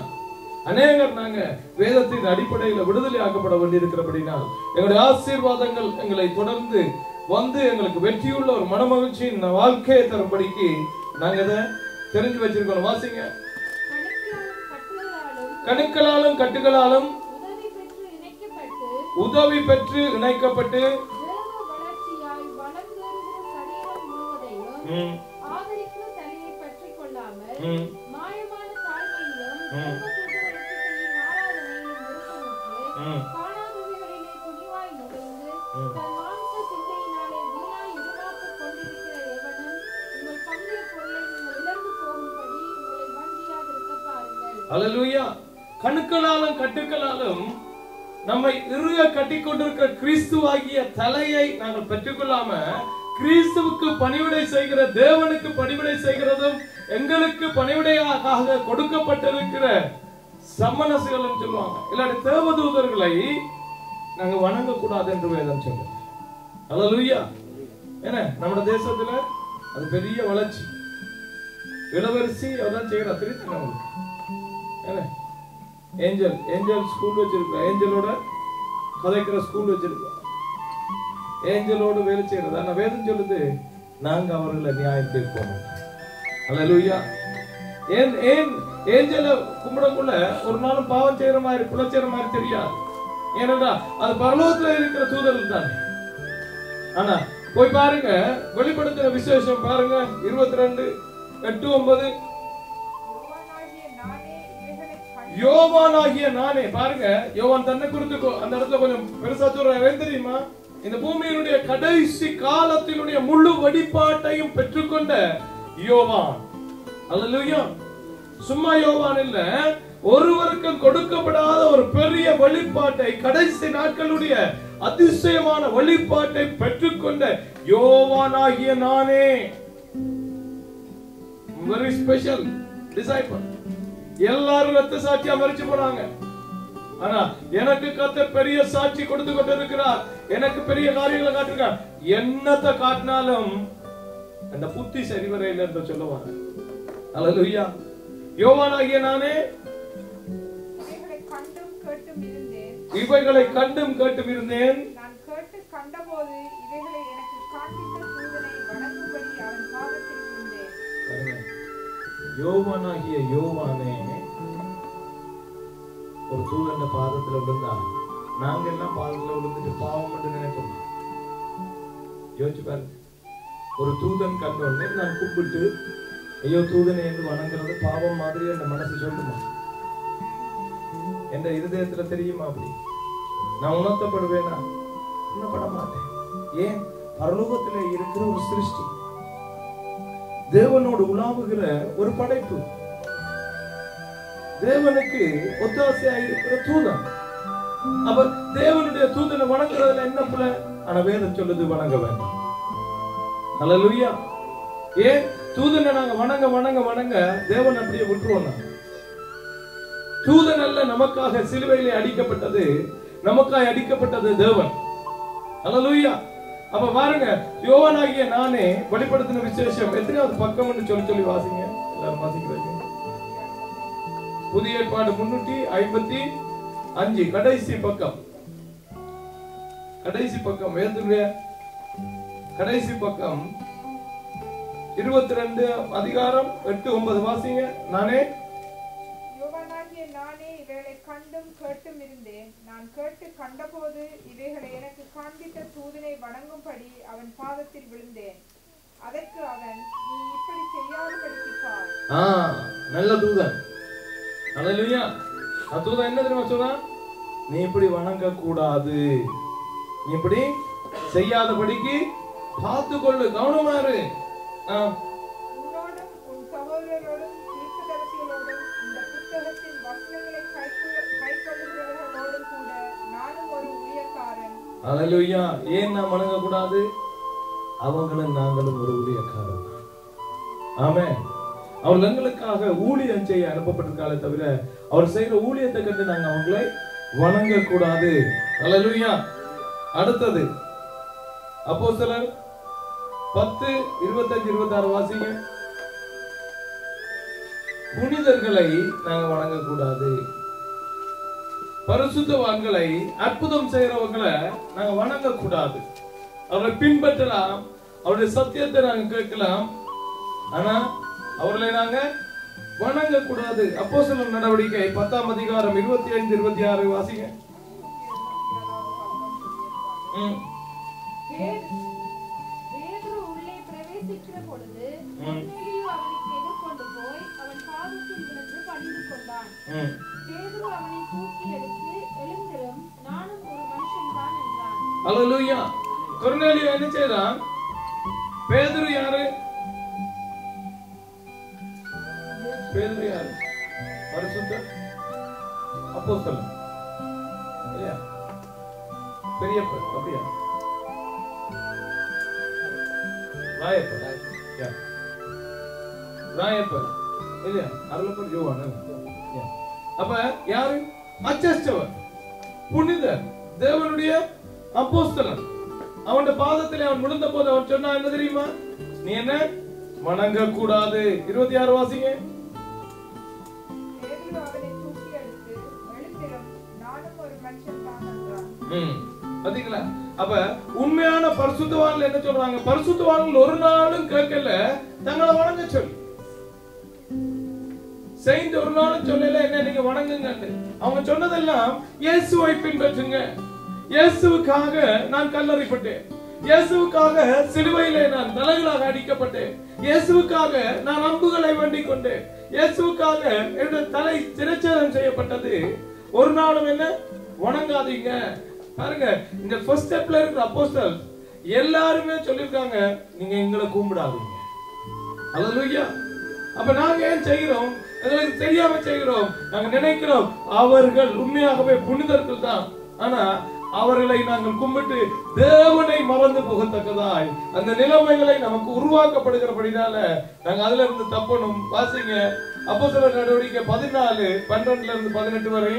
அநேகர் நாங்க வேதத்தின் அடிப்படையில விடுதலை ஆக்கப்பட வேண்டியிருக்கிறபடினால் எங்களுடைய ஆசீர்வாதங்கள் எங்களை தொடர்ந்து வந்து எங்களுக்கு வெற்றியுள்ள ஒரு மனமகிழ்ச்சியின் வாழ்க்கையை தரும்படிக்கு நாங்க இதை தெரிஞ்சு வச்சிருக்கோம். வாசிங்க. கணுக்களாலும் கட்டுகளாலும் உதவி பெற்று இணைக்கப்பட்டு அல்லேலூயா. கணுக்களாலும் கட்டுக்களாலும் நம்மை இறுக கட்டிக் கொண்டிருக்கிற கிறிஸ்துவாகிய தலையை நாங்கள் பெற்றுக்கொள்ளாம கிறிஸ்துவுக்கு பணிவிடை செய்கிற தேவனுக்கு பணிவிடை செய்கிறதும் எங்களுக்கு பணிவிடையாக கொடுக்கப்பட்டிருக்கிற சம்மனசுகளும் சொல்லுவாங்க. இல்லாட்டி தேவதூதர்களை நாங்க வணங்க கூடாது என்று வேதம் சொல்லுது. அல்லேலூயா. என்ன நம்ம தேசத்துல அது பெரிய வளர்ச்சி. இளவரசி அதான் செய்யறா. தெரியுது என்ன? ஏஞ்சல் ஸ்கூல் வச்சிருக்க, ஏஞ்சலோட கதைக்கிற ஸ்கூல் வச்சிருக்க, ஏஞ்சலோடு வேலை செய்யறது. ஆனா வேதம் சொல்லுது, நாங்க அவர்களை நியாயம் தீர்ப்போம். அல்லேலூயா. ஏன் ஏஞ்சல கும்பிடக்குள்ள ஒரு நாளும் பாவம் செய்யற மாதிரி குல செய்யற மாதிரி தெரியாது. ஏனென்றா அது பரலோகத்துல இருக்கிற தூதர்கள் தானே. ஆனா போய் பாருங்க, வெளிப்படுத்துற விசேஷம் பாருங்க 22:8-9. யோவானாகிய நானே பாருங்க. யோவான் தன்னை குறித்து அந்த இடத்துல கொஞ்சம் பெருசா சொல்றேன் தெரியுமா? இந்த பூமியினுடைய கடைசி காலத்தினுடைய முழு வழிபாட்டையும் பெற்றுக்கொண்ட யோவான். அல்லேலூயா. சும்மா யோவான் இல்ல, ஒருவருக்கும் கொடுக்கப்படாத ஒரு பெரிய வழிபாட்டை, கடைசி நாட்களுடைய அதிசயமான வழிபாட்டை பெற்றுக்கொண்ட யோவானாகிய நானே. Very special disciple. எல்லாரும் ரத்த சாட்சியா மரிச்சு போனாங்க. ஆனா எனக்கு கர்த்தர் பெரிய சாட்சி கொடுத்து கொண்டிருக்கிறார். எனக்கு பெரிய காரியங்களை காட்டிருக்கார். என்னத்தை காட்டினாலும் அந்த புத்தி சரிவரையில் என்று சொல்லுவாங்க. அல்லேலூயா. யோவானாகிய நானே இவைகளை கண்டும் கேட்டும் இருந்தேன். நான் கேட்டு கண்டபோது இவைகளை எனக்கு காண்பித்த தூதனை வணங்கும்படி அவன் பாதத்தில் விழுந்தேன். யோவானாகிய யோவானே ஒரு தூதன் பாதத்துல விழுந்தா நாங்க எல்லாம் பாதத்துல விழுந்துட்டு பாவம் என்று நினைப்போம். யோசிச்சு பாருங்க. ஒரு தூதன் கண்டோடனே நான் கும்பிட்டு ஐயோ தூதனை என்று வணங்குறது பாவம் மாதிரி என் மனசு சொல்லுமா? என் இருதயத்துல தெரியுமா? அப்படி நான் உணர்த்தப்படுவேனா? உணரப்பட மாட்டேன். ஏன்? பரலோகத்துல இருக்கிற ஒரு சிருஷ்டி, தேவனோடு உலாவுகிற ஒரு படைப்பு, தேவனுக்கு ஒத்தாசையா இருக்கிற தூதன். அப்ப தேவனுடைய தூதனை வணங்குறதுல என்ன பிள்ளை? ஆனா வேதம் சொல்லுது வணங்க வேண்டாம். அல்லேலூயா. ஏன்? தூதனை நாங்க வணங்க வணங்க வணங்க தேவன் அப்படியே விட்டுருவோம். தூதன் அல்ல நமக்காக சிலுவையிலே அடிக்கப்பட்டது, நமக்காக அடிக்கப்பட்டது தேவன். அல்லேலூயா. அப்ப பாருங்க, யோவானாகிய நானே வெளிப்படுத்தின விசேஷம் எத்தனையாவது பக்கம்னு சொல்லி வாசிங்க. எல்லாரும் வாசிக்கிறீங்க. புதிய ஏற்பாடு 355 கடைசி பக்கம். கடைசி பக்கம் வேதத்துடைய கடைசி பக்கம் 22 அதிகாரம் 8-9 வாசிங்க. நானே யோவானாகிய நானே இவைகளை கண்டும் கேட்டும் இருந்தேன். நான் கேட்டு கண்டபோது இவைகளை எனக்கு காண்பித்த தூதனை வணங்கும்படி அவன் பாதத்தில் விழுந்தேன். அதற்கு அவன், நீ இப்படி செய்யாதபடிக்கு பார். நல்ல தூதன். அல்லேலூயா. அந்த தூதன் என்ன தெரியுமா சொல்றான்? நீ இப்படி வணங்க கூடாது, நீ இப்படி செய்யாதபடிக்கு பார்த்துக்கொள்ளு, கவனமா இரு. உன்னோடும் உன் சகோதரரோடும் தீர்க்கதரிசிகளோடும் இந்த புத்தகத்தின் வசனங்களை கைக்கொள்ளுகிறவர்களோடும் கூட நானும் ஒரு ஊழியக்காரன். அல்லேலூயா. ஏன் நாம் வணங்க கூடாது? அவங்களும் நாங்களும் ஒரு ஊழியக்காரன். ஆமென். அவர்கள் எங்களுக்காக ஊழியம் செய்ய அனுப்பப்பட்டிருக்காலே தவிர அவர் செய்கிற ஊழியத்தை கண்டு நாங்க அவங்களை வணங்க கூடாது. அல்லேலூயா. அடுத்தது அப்போஸ்தலர் 10:25-26 வாசிங்க. புனிதர்களை நாங்க வணங்க கூடாது, பரிசுத்தவான்களை அற்புதம் செய்யறவங்களை நாங்க வணங்க கூடாது. அவரை பின்பற்றலாம், அவருடைய சத்தியத்தை நாங்க கேட்கலாம், ஆனா அவர்களை நாங்க வணங்க கூடாது. அப்போஸ்தலர் நடவடிக்கை 10ஆம் அதிகாரம் 25-26 வாசிங்க. பேதுரு உள்ளே பிரவேசிக்கிற பொழுது கொர்நேலியு அவனுக்கு எதிர்கொண்டு போய் அவன் பாதத்தில் விழுந்து பணிந்து கொண்டான். பேதுரு அவனை தூக்கி எடுத்து, எழுந்திரும், நானும் ஒரு மனுஷன் தான் என்றான். அல்லேலூயா. கொர்நேலியு என்ன செய்தான்? பேதுரு யாரு? பேதுரு யாரு? பரிசுத்த அப்போஸ்தலன் இல்லையா? பெரியப்பர் அப்படியா? ராயப்பர் ராயப்பர் இல்லையா? அருளப்பர் யோவான். அப்ப யாரு? அச்சஸ்டவர், புனிதர், தேவனுடைய அப்போஸ்தலன். அவனுடைய பாதத்தில் அவன் விழுந்த போது அவன் சொன்னா என்ன தெரியுமா? நீ என்ன வணங்க கூடாது. 26 வாசிங்க. பேதுரு அவனை தூக்கி எடுத்து, எழுந்திரும், நானும் ஒரு மனுஷன் தான் என்றான். பாத்தீங்களா? அப்ப உண்மையான பரிசுத்தவான்கள் என்ன சொல்றாங்க? பரிசுத்தவான்கள் ஒரு நாளும் கேட்கல தங்களை வணங்க சொல்லி. செயின்ட் ஒரு நாளும் சொல்லல என்ன நீங்க வணங்குங்க. அவங்க சொன்னதெல்லாம் இயேசுவை பின்பற்றுங்க, இயேசுவுக்காக நான் கல்லறைப்பட்டேன், இயேசுவுக்காக சிலுவையிலே நான் தலைகளாக அடிக்கப்பட்டேன், இயேசுவுக்காக நான் அம்புகளை வேண்டிக் கொண்டேன், இயேசுவுக்காக என்னுடைய தலை சிரச்சேதம் செய்யப்பட்டது. ஒரு நாளும் என்ன வணங்காதீங்க, பாருங்க, இந்த ஃபர்ஸ்ட் ஸ்டெப்ல இருக்கிற அப்போஸ்தலர் எல்லாருமே சொல்லிருக்காங்க, நீங்க எங்களை கும்பிடாதீங்க. ஹல்லேலூயா. அப்ப நாங்க ஏன் செய்கிறோம்? எங்களுக்கு தெரியாம செய்கிறோம். நாங்க நினைக்கிறோம் அவர்கள் உண்மையாகவே புனிதர்கள் தான். ஆனா அவர்களை நாங்கள் கும்பிட்டு தேவனை மறந்து போகத்தக்கதாய் அந்த நிலைமைகளை நமக்கு உருவாக்கப்படுகிறபடினால நாங்க அதுல இருந்து தப்பணும். வாசிங்க அப்போஸ்தலர் நடவடிக்கை 14:12-18 வரை.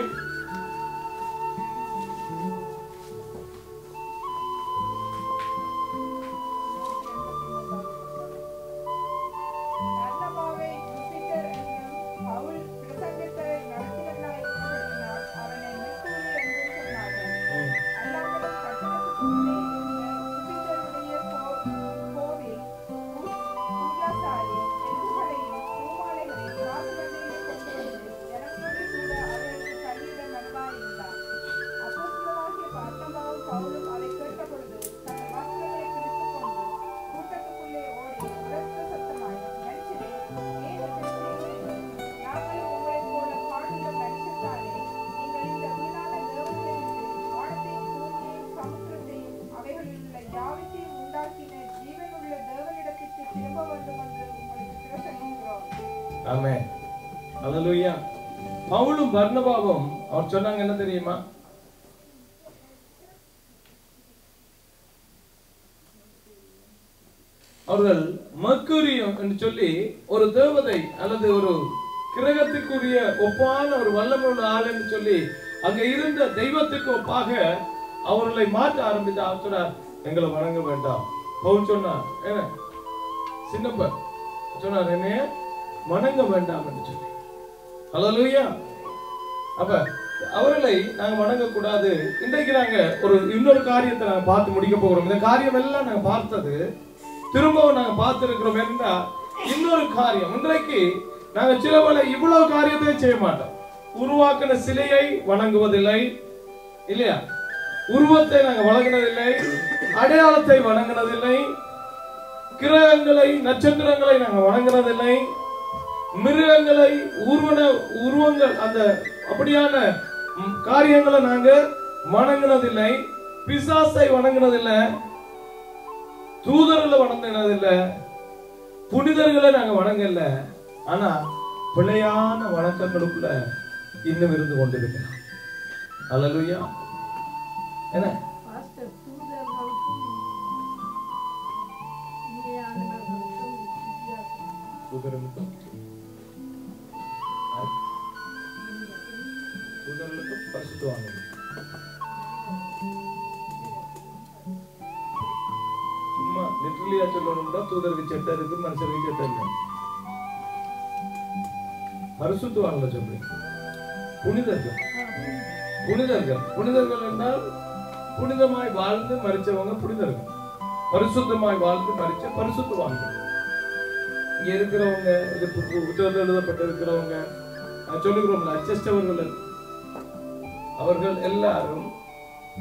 ஆமென். ஹல்லேலூயா. பவுலும் பர்னபாவும் அவர் சொன்னாங்க என்ன தெரியுமா? அவர்கள் மர்க்குரியம் என்று சொல்லி ஒரு தேவதை அல்லது ஒரு கிரகத்துக்குரிய ஒப்பான ஒரு வல்லமையுள்ள ஆள் என்று சொல்லி அங்க இருந்த தெய்வத்துக்கு ஒப்பாக அவர்களை மாற்ற ஆரம்பித்த சொன்னார், எங்களை வணங்க வேண்டாம். பவுல் சொன்னார், என்ன சின்னப்ப சொன்னார், என்னைய வணங்க வேண்டாம் என்று சொல்லி. ஹல்லேலூயா. அப்ப அவர்களை நாங்க வணங்க கூடாது. இன்றைக்கு நாங்க இன்னொரு காரியத்தை நாங்க பார்த்து முடிக்க போகிறோம். இந்த காரியம் எல்லாம் நாங்க பார்த்தது திரும்பவும் நாங்க பார்த்திருக்கிறோம் என்றா இன்னொரு காரியம். இன்றைக்கு நாங்க சிலவளை இவ்வளவு காரியத்தை செய்ய மாட்டோம். உருவாக்கின சிலையை வணங்குவதில்லை, இல்லையா? உருவத்தை நாங்க வணங்கினதில்லை, அடையாளத்தை வணங்கினதில்லை, கிரகங்களை நட்சத்திரங்களை நாங்க வணங்கினதில்லை, மிருகங்களை உருவங்கள் அந்த அப்படியான காரியங்களை நாங்க வணங்கினதில்லை, பிசாசை வணங்கினதில்லை, தூதர்களை வணங்கினதில்லை, புனிதர்களை நாங்க வணங்கல. ஆனா பிழையான வணக்கங்களுக்குள்ள இன்னும் இருந்து கொண்டிருக்கிறோம். ஹல்லேலூயா. என்ன தூதர்களுக்கும் பரிசுத்தவான்கள் சும்மா லிட்டரலியா சொல்லணும்னா தூதருக்கு சட்டை இருக்கு, மனுஷருக்கு சட்டை இல்லை. பரிசுத்தவான்கள் சொல்றீங்க. புனிதர்கள் புனிதர்கள் என்றால் புனிதமாய் வாழ்ந்து மரிச்சவங்க புனிதர்கள். பரிசுத்தமாய் வாழ்ந்து மரிச்ச பரிசுத்தவான்கள். இங்க இருக்கிறவங்க, புத்தகத்தில் எழுதப்பட்டிருக்கிறவங்க, சொல்லுகிறோம்ல அச்சஸ்டவர்கள், அவர்கள் எல்லாரும்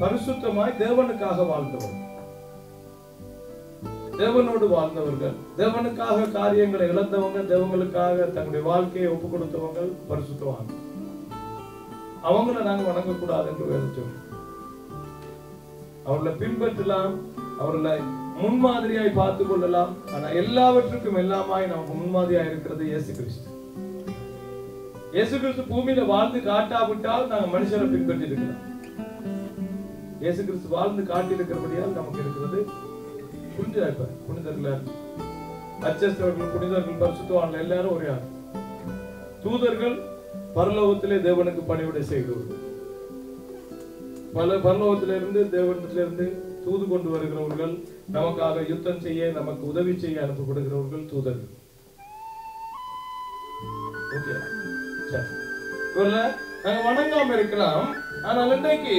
பரிசுத்தமாய் தேவனுக்காக வாழ்ந்தவர்கள், தேவனோடு வாழ்ந்தவர்கள், தேவனுக்காக காரியங்களை இழந்தவங்க, தேவங்களுக்காக தங்களுடைய வாழ்க்கையை ஒப்பு கொடுத்தவங்க பரிசுத்தவான்கள். அவங்கள நாங்க வணங்கக்கூடாது என்று வேதம் சொல்றோம். அவர்களை பின்பற்றலாம், அவர்களை முன்மாதிரியாய் பார்த்துக் கொள்ளலாம். ஆனா எல்லாவற்றுக்கும் எல்லாமாய் நமக்கு முன்மாதிரியா இருக்கிறது இயேசு கிறிஸ்து. இயேசு கிறிஸ்து பூமியில வாழ்ந்து காட்டாவிட்டால் நாங்க மனுஷரை பின்பற்றி இருக்கலாம். இயேசு கிறிஸ்து வாழ்ந்து காட்டி இருக்கிறபடியால் நமக்கு இருக்கிறது புனிதர்கள், அச்சஸ்தவர்கள், புனிதர்கள், பரிசுத்தவான்கள் எல்லாரும் ஒரே ஆள். தூதர்கள் பரலோகத்திலே தேவனுக்கு பணிவிடை செய்கிறவர்கள், பரலோகத்திலிருந்து தேவனிடத்திலிருந்து தூது கொண்டு வருகிறவர்கள், நமக்காக யுத்தம் செய்ய நமக்கு உதவி செய்ய அனுப்பப்படுகிறவர்கள் தூதர்கள். இவர்ல நாங்க வணங்காம இருக்கலாம். ஆனால் இன்றைக்கு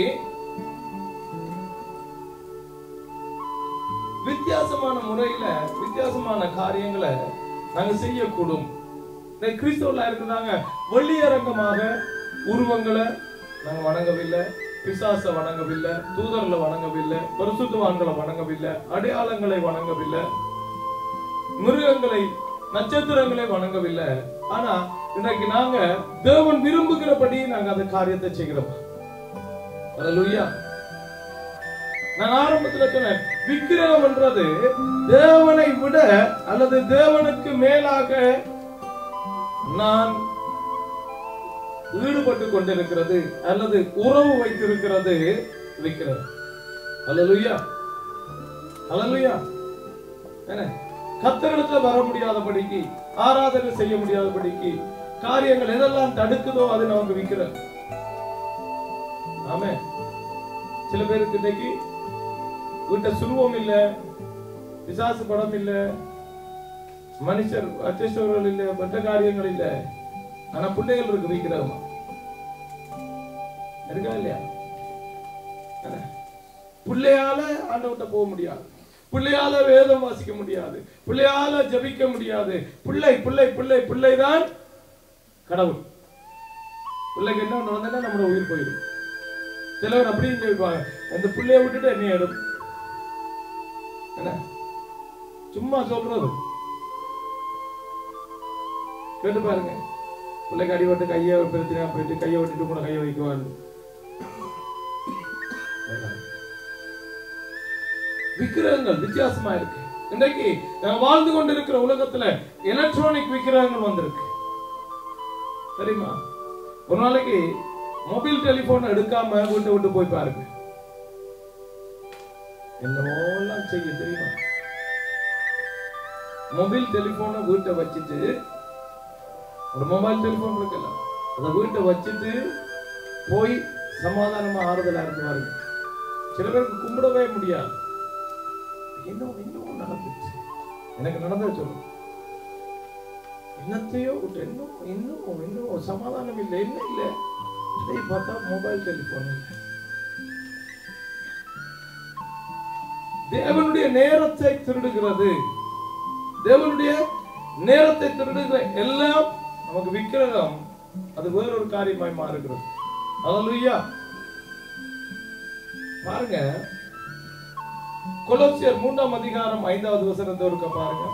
வித்தியாசமான முறையில வித்தியாசமான காரியங்களை நாங்க செய்யக்கூடும். கிறிஸ்தவர்களா இருக்கிறாங்க, வெளியரங்கமாக உருவங்களை நாங்க வணங்கவில்லை, பிசாச வணங்கவில்லை, தூதர்களை வணங்கவில்லை, பரிசுத்தவான்களை வணங்கவில்லை, அடையாளங்களை வணங்கவில்லை, மிருகங்களை நட்சத்திரங்களை வணங்கவில்லை. ஆனா இன்றைக்கு நாங்க தேவன் விரும்புகிறபடி நாங்க அந்த காரியத்தை செய்கிறோம். ஹல்லேலூயா. நான் ஆரம்பத்துல சொன்னேன், விக்கிரகம் என்றது தேவனை விட அல்லது தேவனுக்கு மேலாக நான் ஈடுபட்டு கொண்டிருக்கிறது அல்லது உறவு வைத்திருக்கிறது விக்கிரகம். அல்லேலூயா, அல்லேலூயா. கர்த்தரிடத்துல வர முடியாதபடிக்கு, ஆராதனை செய்ய முடியாதபடிக்கு காரியங்கள் எதெல்லாம் தடுக்குதோ அது நமக்கு விக்கிரகம். ஆமென். சில பேருக்கு இன்னைக்கு வீட்டை சுருவம் இல்ல, பிசாசு படம் இல்ல, மனுஷர் அச்சஸ்டர்கள் இல்ல, மற்ற காரியங்கள் இல்ல, ஆனா பிள்ளைகள் இருக்கு விக்கிரகமா இருக்கா இல்லையா? பிள்ளையால ஆண்டவர்கிட்ட போக முடியாது, பிள்ளையால வேதம் வாசிக்க முடியாது, பிள்ளையால ஜபிக்க முடியாது. பிள்ளை பிள்ளை பிள்ளை பிள்ளைதான் கடவுள். பிள்ளைக்கு என்ன நடந்தா நம்மளோட உயிர் போயிடும். சிலவர் அப்படின்னு சொல்லிப்பாங்க, அந்த பிள்ளைய விட்டுட்டு என்ன எடும், என்ன சும்மா சொல்றது. கேட்டு பாருங்க, பிள்ளைக்கு அடிபட்டு கையை பிரச்சனையா போயிட்டு கையை விட்டுட்டு கூட கையை வைக்குவாரு. விக்கிரகங்கள் வித்தியாசமா இருக்கு. இன்றைக்கு நான் வாழ்ந்து கொண்டிருக்கிற உலகத்துல எலக்ட்ரானிக் விக்கிரகங்கள் வந்திருக்கு தெரியுமா? ஒரு நாளைக்கு மொபைல் டெலிபோன் எடுக்காம வீட்டை விட்டு போய் பாருங்க, என்னவெல்லாம் செய்ய தெரியுமா? மொபைல் டெலிபோனை வீட்டை வச்சுட்டு, ஒரு மொபைல் டெலிபோன் இருக்குல்ல, அதை வீட்டை வச்சுட்டு போய் சமாதானமா ஆறுதலா இருந்து பாருங்க. சில பேருக்கு கும்பிடவே முடியாது. இன்னும் இன்னும் நடந்துச்சு, எனக்கு நடந்தது சொல்லுங்க. என்னத்தையோ இன்னும் இன்னும் இன்னும் சமாதானம் இல்லை, என்ன இல்லை, இதை பார்த்தா மொபைல் டெலிபோன் இல்லை. தேவனுடைய நேரத்தை திருடுகிறது, தேவனுடைய நேரத்தை திருடுகிற எல்லாம் நமக்கு விக்கிரகம். அது வேறொரு காரியமாய் மாறுகிறது. அல்லேலூயா. பாருங்க, கொலோசியர் 3ஆம் அதிகாரம் 5வது வசனத்தை ஒருக்க பாருங்க.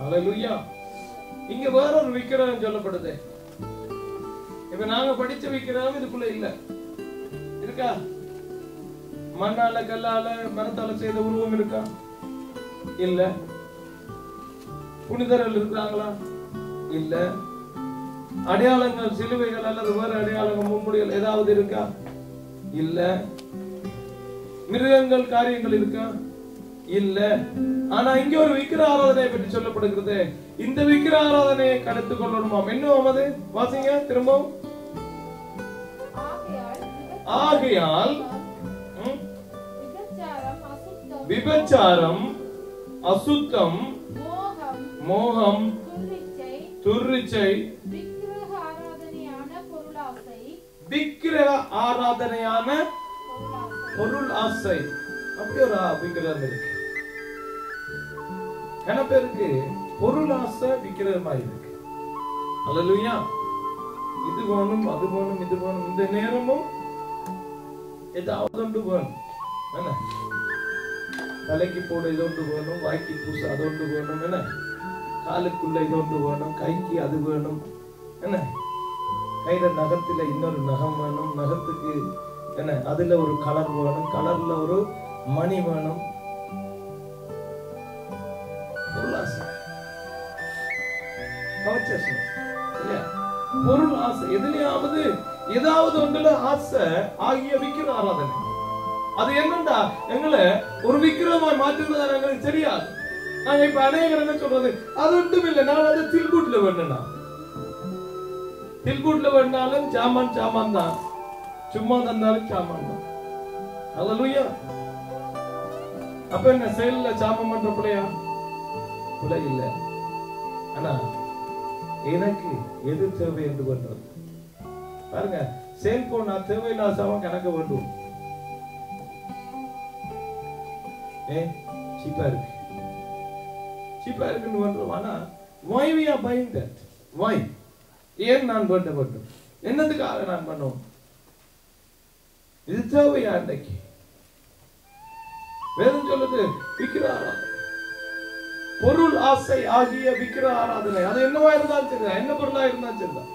அல்லேலூயா. இங்க வேறொரு விக்கிரகம் சொல்லப்படுது. இப்ப நாங்க படிச்ச விக்கிரகம் இதுக்குள்ள இல்ல, இருக்கா? மண்ணால கல்லால மரத்தால செய்த உருவம் இருக்கா? இல்ல. புனிதர்கள் இருக்கிறாங்களா? இல்ல. அடையாளங்கள், சிலுவைகள் அல்லது வேற அடையாளங்கள், முன்முடிகள் ஏதாவது இருக்கா? இல்ல. மிருகங்கள், காரியங்கள் இருக்கா? இல்ல. ஆனா இங்க ஒரு விக்கிர ஆராதனை பற்றி சொல்லப்படுகிறது. இந்த விக்கிர ஆராதனையை கடந்து கொள்ளணுமாம். என்ன அது? வாசிங்க திரும்பவும். ஆகையால் விபச்சாரம், அசுத்தம், மோகம், துர்ரிச்சை, விக்கிரக ஆராதனையான பொருள் ஆசை, அப்படி ஒரு விக்கிரகம் இருக்கு. கன பேருக்கு பொருள் ஆசை விக்கிரகமா இருக்கு. அல்லேலூயா. இது வேணும், அது வேணும், இது வேணும், இந்த நேரமும் ஏதாவது ஒன்று வேணும். என்ன தலைக்கு போட இதொன்று வேணும், வாய்க்கு பூச அதொன்று வேணும், என்ன காலுக்குள்ள இதொன்று வேணும், கைக்கு அது வேணும், என்ன கையில நகத்துல இன்னொரு நகம் வேணும், நகத்துக்கு என்ன அதுல ஒரு கலர் வேணும், கலர்ல ஒரு மணி வேணும். பொருள் ஆசை, எதுலயாவது ஏதாவது ஒன்றுல ஆசை ஆகிய விக்கிர ஆராதனை. அது என்னண்டா எங்களை ஒரு விக்கிரமாய் மாற்றுறதா எங்களுக்கு தெரியாது. நாங்க இப்ப அநேகர் என்ன சொல்றது, அது ஒன்றும் இல்லை, நான் அதை தில்கூட்ல வேணும்னா, தில்கூட்ல வேணாலும் சாமான் சாமான் தான், சும்மா தந்தாலும் சாமான் தான். அல்லேலூயா. அப்ப என்ன செயல்ல சாமம் பண்ற பிள்ளையா? பிள்ளை இல்லை. ஆனா எனக்கு எது தேவை என்று பண்றது பாருங்க. செல்போன் தேவையில்லாத சாமான் கணக்க வேண்டும். சீப்பா இருக்கு, சீப்பா இருக்குன்னு பண்றோம். ஆனா why we are buying that? Why? ஏன் நான் பண்ண வேண்டும்? என்னதுக்காக நான் பண்ணுவோம்? இது தேவையா அன்றைக்கு? வேதம் சொல்லுது விக்கிர ஆராதனை, பொருள் ஆசை ஆகிய விக்கிர ஆராதனை. அது என்னவா இருந்தாலும் சரிதான், என்ன பொருளா இருந்தாலும் சரிதான்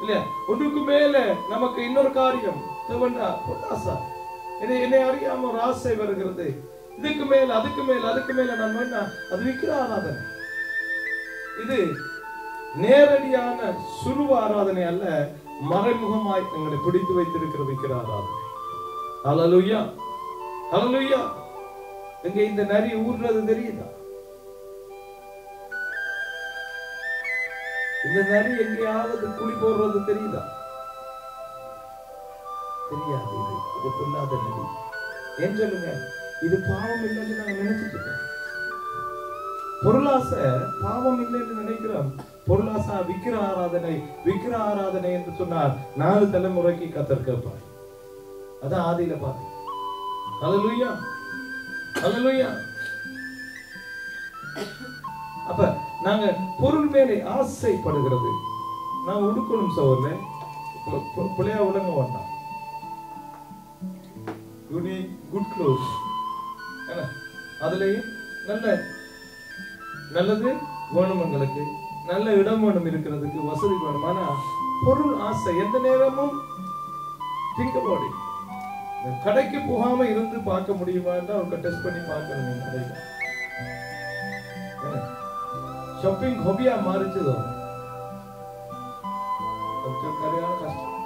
இல்லையா? ஒன்றுக்கு மேல நமக்கு இன்னொரு காரியம் தேவண்டா பொருளாசை. என்னை அறியாம ஒரு ஆசை வருகிறது, இதுக்கு மேல அதுக்கு மேல அதுக்கு மேல நான் வேணா, அது விக்கிர ஆராதனை. இது நேரடியான சுருவ ஆராதனை அல்ல, மறைமுகமாய் எங்களை பிடித்து வைத்திருக்கிற விக்கிர ஆராதனை. ஹல்லேலூயா, ஹல்லேலூயா. எங்க இந்த நரி ஊர்றது தெரியுதா? இந்த நரி எங்கேயாவது குழி போடுறது தெரியுதா? தெரியாது. இது பொல்லாத நரி. ஏன் சொல்லுங்க? இது பாவம் இல்லைன்னு நாங்க நினைச்சிட்டு இருக்கோம். பொருளாசை பாவம் இல்லை என்று நினைக்கிறோம். பொருளாசை விக்கிர ஆராதனை. விக்கிர ஆராதனை என்று சொன்னார் 4 தலைமுறைக்கு கர்த்தர் கேட்பார். அதான் ஆதியில பாரு. ஹல்லேலூயா, ஹல்லேலூயா. அப்ப நாங்க பொருள் மேலே ஆசைப்படுகிறது. நான் உடுக்கணும் சோர்ல பிள்ளையா உலங்க வேண்டாம். குட் க்ளோஸ், அதுலயும் நல்லது வேணும், எங்களுக்கு நல்ல இடம் வேணும், இருக்கிறதுக்கு வசதி வேணும். ஆனா பொருள் ஆசை எந்த நேரமும் திங்க் அபௌட் இட். கடைக்கு போகாம இருந்து பார்க்க முடியுமா? ஒரு டெஸ்ட் பண்ணி பார்க்கணும். கடைக்கு ஷாப்பிங் ஹாபியா மாறிச்சதோ கொஞ்சம் கரையான கஷ்டம்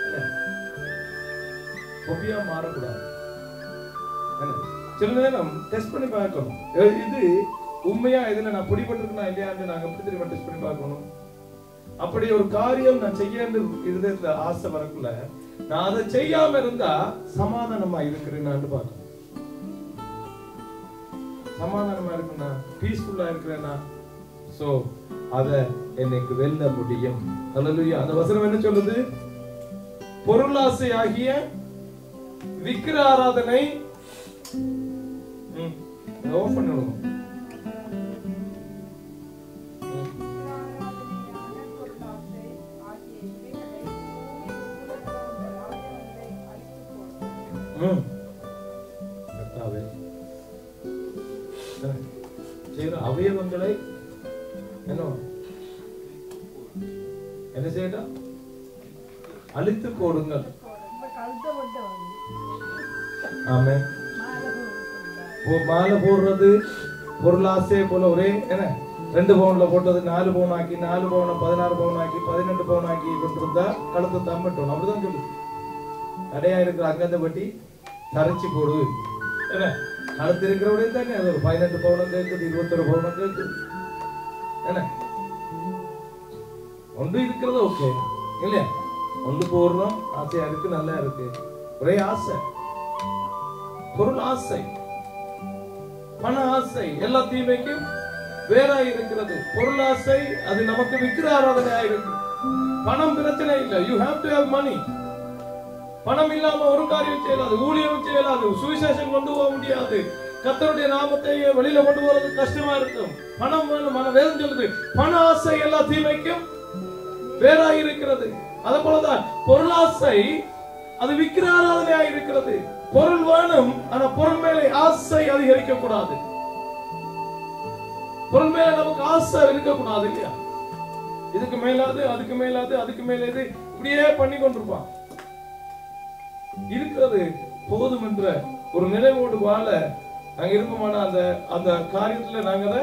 இல்ல, ஹாபியா மாறக்கூடாது. சில நேரம் டெஸ்ட் பண்ணி பார்க்கணும். இது உண்மையா இதுல நான் பிடிபட்டிருக்கா இல்லையான்னு நாங்க எப்படி தெரியுமா டெஸ்ட் பண்ணி பார்க்கணும். அப்படி ஒரு காரியம் நான் செய்ய இருந்த ஆசை வரக்குள்ள நான் அதை செய்யாம இருந்தா சமாதானமா இருக்கிறேன்னு பார்க்கணும். சமாதானமா இருக்குன்னா, பீஸ்ஃபுல்லா இருக்கிறேன்னா, சோ அத எனக்கு வெல்ல முடியும். ஹல்லேலூயா. அந்த வசனம் என்ன சொல்லுது? பொருளாசை ஆகிய விக்கிர ஆராதனை ஆஃப் பண்ணணும். அவயவங்களை என்ன செய்யட்டா அழித்து போடுங்கள். ஆமென். மாலை போடுறது பொருளாசை போல ஒரே என்ன 2 பவுன்ல போட்டது 4 பவுன் ஆக்கி, 4 பவுனை 16 பவுன் ஆக்கி, 18 பவுன் ஆக்கி கொண்டிருந்தா கழுத்து தம்பிட்டோம். அப்படிதான் சொல்லுது. கடையா இருக்கிற அங்கந்த பட்டி தரைச்சி போடு. என்ன கழுத்து இருக்கிறவடைய தானே அது ஒரு 18 பவுனம் கேட்குது, 21 பவுனம் கேட்குது. என்ன ஒன்று இருக்கிறது ஓகே இல்லையா? ஒன்று போடுறோம், ஆசையா இருக்கு, நல்லா இருக்கு. ஒரே ஆசை, பொருள் ஆசை, பண ஆசை, எல்லா தீமைக்கும் வேறாய் இருக்கிறது. பொருள் ஆசை அது நமக்கு விக்கிர ஆராதனையா இருக்கு. பணம் பிரச்சனை இல்லை. You have to have money. பணம் இல்லாம ஒரு காரியம் செய்யலாது, ஊழியம் செய்யலாது, சுவிசேஷம் கொண்டு போக முடியாது, கர்த்தருடைய நாமத்தை வெளியில கொண்டு போறது கஷ்டமா இருக்கும். பணம் வேணும். வேதம் சொல்லுது பண ஆசை எல்லா தீமைக்கும் வேறாய் இருக்கிறது. அதே போலதான் பொருளாசை அது விக்கிர ஆராதனையா இருக்கிறது. பொருள் வேணும், ஆனா பொருள் மேலே ஆசை அதிகரிக்க கூடாது. பொருள் மேல நமக்கு ஆசை இருக்க கூடாது இல்லையா? இதுக்கு மேலாது, அதுக்கு மேலாது, அதுக்கு மேலாது, இப்படியே பண்ணி கொண்டிருப்பான். இருக்கிறது போதும் என்ற ஒரு நினைவோடு வாழ நாங்க இருப்போமான அந்த அந்த காரியத்துல நாங்க அதை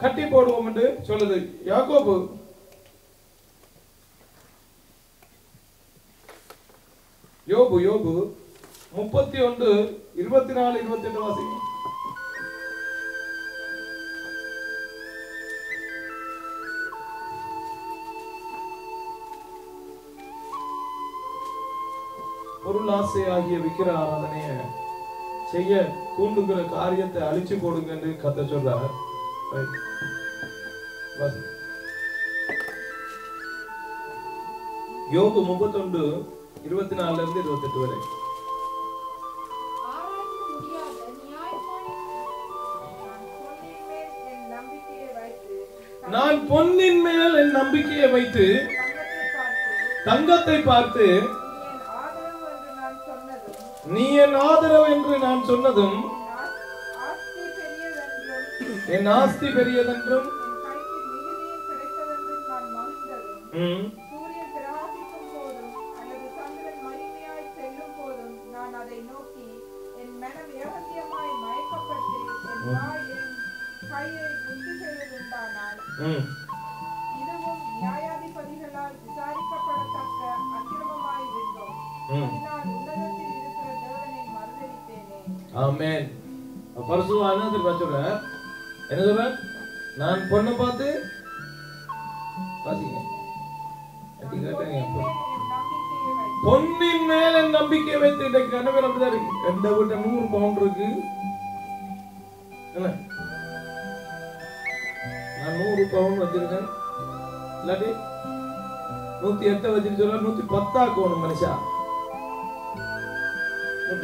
கட்டி போடுவோம் என்று சொல்லுது யாக்கோபு. யோபு 31:24-28 வாசிங்க. பொருளாசை ஆகிய விக்கிர ஆராதனைய செய்ய தூண்டுகிற காரியத்தை அழிச்சு போடுங்க என்று கர்த்தர் சொல்றார். யோபு 31:24-28 வரை. நான் பொன்னின் மேல் என் நம்பிக்கையை வைத்து தங்கத்தை பார்த்து நீ என் ஆதரவு என்று நான் சொன்னதும் என் ஆஸ்தி பெரியதென்றும் ஆமென். பரிசுத்தவான் சொல்ற என்ன சொல்ற? நான் பொண்ணை பார்த்து பொன்னின் மேல நம்பிக்கை வைத்து இன்றைக்கு கனவில் அப்படிதான் இருக்கு. எந்த வீட்டை 100 பவுண்ட் இருக்கு, நான் 100 பவுண்ட் வச்சிருக்கேன், இல்லாட்டி 108 வச்சிருக்க சொல்ல 110 ஆக்கணும் மனுஷா,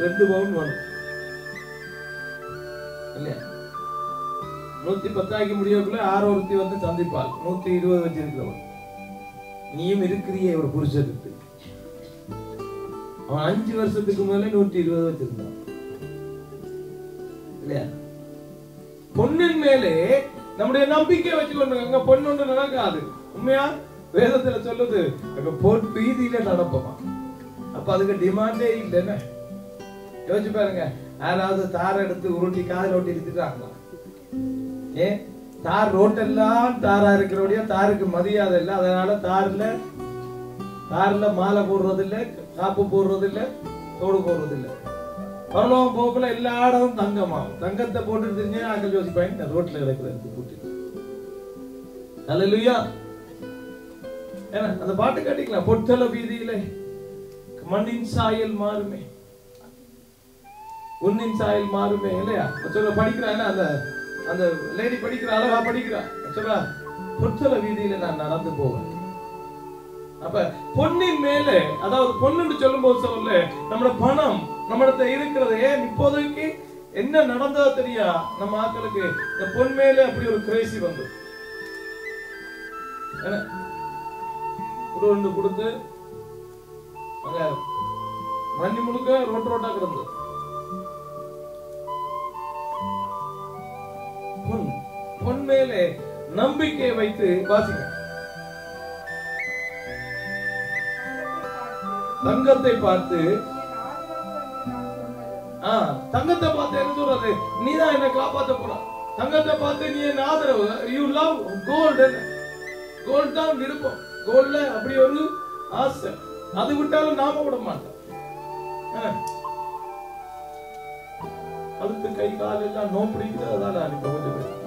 2 பவுண்ட் வரும் இல்லையா? 110 ஆக்கி முடியக்குள்ள 6 ஒருத்தி வந்து சந்திப்பாள். 120 வச்சிருக்கிறவன் நீயும் இருக்கிறியே ஒரு புருஷத்துக்கு. அவன் 5 வருஷத்துக்கு முதல்ல 120 வச்சிருந்தான் இல்லையா? பொன்னின் மேலே நம்முடைய நம்பிக்கை வச்சுக்கொண்டு அங்க பொண்ணு ஒன்று நடக்காது. உண்மையா வேதத்துல சொல்லுது அங்க பொன் வீதியில நடப்போமா. அப்ப அதுக்கு டிமாண்டே இல்லைன்னு யோசிச்சு பாருங்க. யாராவது தார் எடுத்து உருட்டி காதில் ஓட்டி எடுத்துட்டாங்களா? ஏன் தார் ரோட்டெல்லாம் தாரா இருக்கிறபடியா தாருக்கு மரியாதை இல்லை. அதனால தார்ல மாலை போடுறது இல்லை, காப்பு போடுறது இல்லை, தோடு போடுறது இல்லை. பரலோகம் போக்குல எல்லா இடமும் தங்கமாகும். தங்கத்தை போட்டு தெரிஞ்சு அங்க யோசிப்பாங்க ரோட்ல கிடக்குறது கூட்டி. அல்லேலூயா. ஏன்னா அந்த பாட்டு கேட்டீங்களா? பொட்டல வீதியிலே மண்ணின் சாயல் மாறுமே, உன்னின் சாயல் மாறுமே இல்லையா? சொல்ல படிக்கிறாங்க அந்த அந்த லேடி படிக்கிற அழகா படிக்கிறா. சொல்றா பொட்டல வீதியில நான் நடந்து போவேன். அப்ப பொன்னின் மேலே, அதாவது பொண்ணு சொல்லும் போது சொல்ல நம்மளோட பணம் நம்மகிட்ட இருக்கிறது. ஏன் இப்போதைக்கு என்ன நடந்ததோ தெரியா நம்ம ஆட்களுக்கு இந்த பொன் மேலே அப்படி ஒரு கிரேசி வந்து ஒன்று கொடுத்து அங்க மண்ணி முழுக்க ரோட்டா கிடந்து பொன் மேலே நம்பிக்கையை வைத்து வாசிங்க. தங்கத்தை பார்த்து தங்கத்தை பார்த்து என்ன சொல்றது? நீதான் என்ன காப்பாத்த போற. தங்கத்தை பார்த்து நீ என்ன ஆதரவு. You love gold. கோல்ட் தான் விருப்பம். கோல்ட்ல அப்படி ஒரு ஆசை. அது விட்டாலும் நாம விட மாட்டோம். அடுத்து கை கால் எல்லாம் நோ பிடிக்கிறது. அதான் அனுப்ப கொஞ்சம்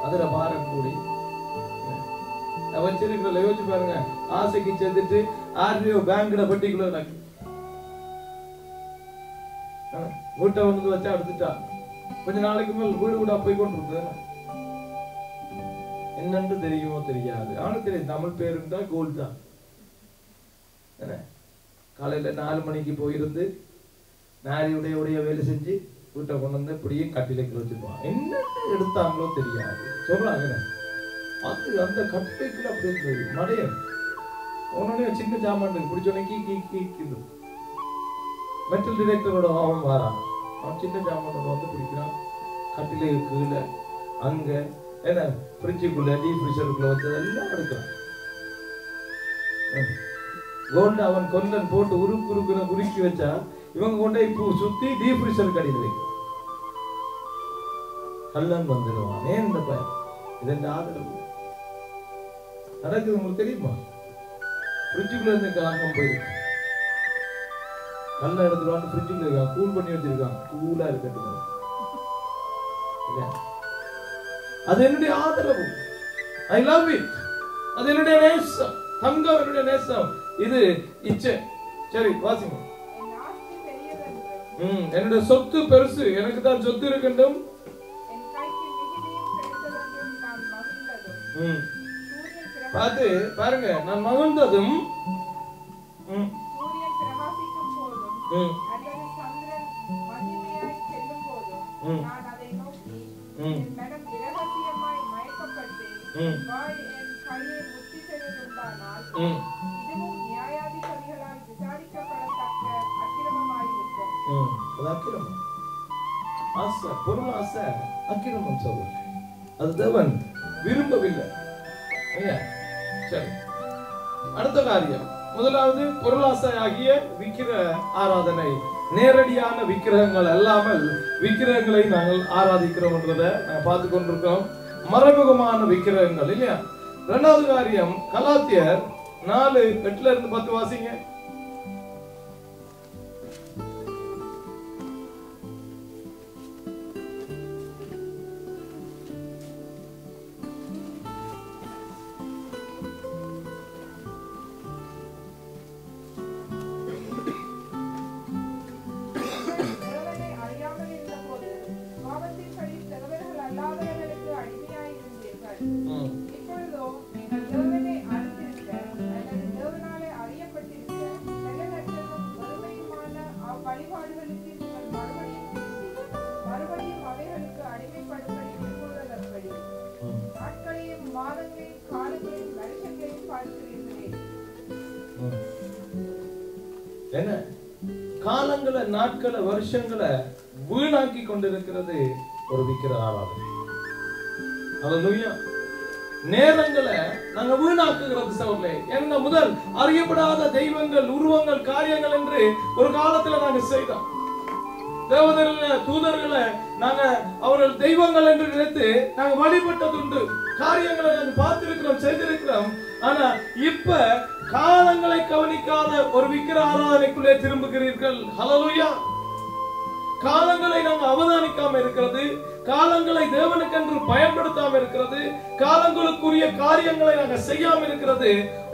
அதுல பாரம் கூடி வச்சிருக்கிற யோசிச்சு பாருங்க. ஆசைக்கு சேர்த்துட்டு ஆர்பிஓ பேங்க்ல பர்டிகுலர் வீட்டை வந்து வச்சா எடுத்துட்டா கொஞ்ச நாளைக்கு மேல் வீடு வீடா போய் கொண்டு இருக்கு. என்னன்னு தெரியுமோ தெரியாது. அவனுக்கு தெரியும் தமிழ் பேர் இருந்தா கோல்ட் தான். காலையில 4 மணிக்கு போயிருந்து நாரியுடைய வேலை செஞ்சு வீட்டை கொண்டு வந்து இப்படியே கட்டிலைக்கு வச்சுப்பான். என்ன எடுத்தாங்களோ தெரியாது சொல்றாங்க. அது அந்த கட்டிலைக்குள்ள அப்படி இருந்தது மடையன். உடனே சின்ன ஜாமான் பிடிச்சோடனே கீ மெட்டல் டிடெக்டரோட அவன் வாரான். அவன் சின்ன ஜாமானோட வந்து பிடிக்கிறான். கட்டிலை கீழே அங்க என்ன ஃப்ரிட்ஜுக்குள்ள டீப் ஃப்ரீசருக்குள்ள வச்சதெல்லாம் எடுக்கிறான். கோல்டு அவன் கொல்லன் போட்டு உருக்கி வச்சா இவங்க கொண்டே இப்போ சுத்தி டீப் ஃப்ரீசர் கடியில் வைக்க கல்லன் வந்துடுவான். ஏன் இந்த பையன் இதன் ஆதரவு நடக்குது உங்களுக்கு தெரியுமா? ஃப்ரிட்ஜுக்குள்ள இருந்து காக்கம் போயிருக்கு. கல்ல எடுத்துட்டு ஃப்ரிட்ஜுக்குள்ள இருக்கான். கூல் பண்ணி வச்சிருக்கான். கூலா இருக்கட்டும். அது என்னுடைய ஆதரவு. I love it. அது என்னுடைய நேசம். தங்கம் என்னுடைய நேசம். இது இச்சை. சரி வாசிங்க. என்னுடைய சொத்து பெருசு. எனக்கு தான் சொத்து இருக்கட்டும். பார்த்து பாருங்க. நான் மகிழ்ந்ததும் வாய் என் கையை முத்தி செய்வதுண்டானால் இதுவும் நியாயாதிபதிகளால் விசாரிக்கப்படத்தக்க அக்கிரமமாயிருக்கும். அது அக்கிரமம். ஆசை, பொருள் ஆசை அக்கிரமம் சொல்லுங்க. அது தேவன் விரும்பவில்லை. சரி, அடுத்த காரியம். முதலாவது பொருளாசை ஆகிய விக்கிர ஆராதனை. நேரடியான விக்கிரகங்கள் அல்லாமல் விக்கிரகங்களை நாங்கள் ஆராதிக்கிறோம் என்றதை நாங்கள் பார்த்து கொண்டிருக்கிறோம். மறைமுகமான விக்கிரகங்கள் இல்லையா? இரண்டாவது காரியம் கலாத்தியர் 4:8-10 வாசிங்க. என்ன காலங்களை, நாட்களை, வருஷங்களை வீணாக்கி கொண்டிருக்கிறது ஒரு விக்கிர ஆராதனை. ஹல்லேலூயா. நேரங்களை நாங்க வீணாக்குகிறது சகோதரர்களே. என்ன முதல் அறியப்படாத தெய்வங்கள், உருவங்கள், காரியங்கள் என்று ஒரு காலத்துல நாங்க செய்தோம். தேவதர்களை, தூதர்களை நாங்க அவர்கள் தெய்வங்கள் என்று நினைத்து நாங்க வழிபட்டதுண்டு. காரியங்களை நாங்க பார்த்திருக்கிறோம், செய்திருக்கிறோம். ஆனா இப்ப காலங்களை கவனிக்காத ஒரு விக்கிர ஆராதனைக்குள்ளே திரும்புகிறீர்கள். ஹல்லேலூயா. காலங்களை நாங்க அவதானிக்காம இருக்கிறது, காலங்களை தேவனுக்கென்று பயன்படுத்தாம இருக்கிறது, காலங்களுக்குரிய காரியங்களை நாங்க செய்யாம இருக்கிறது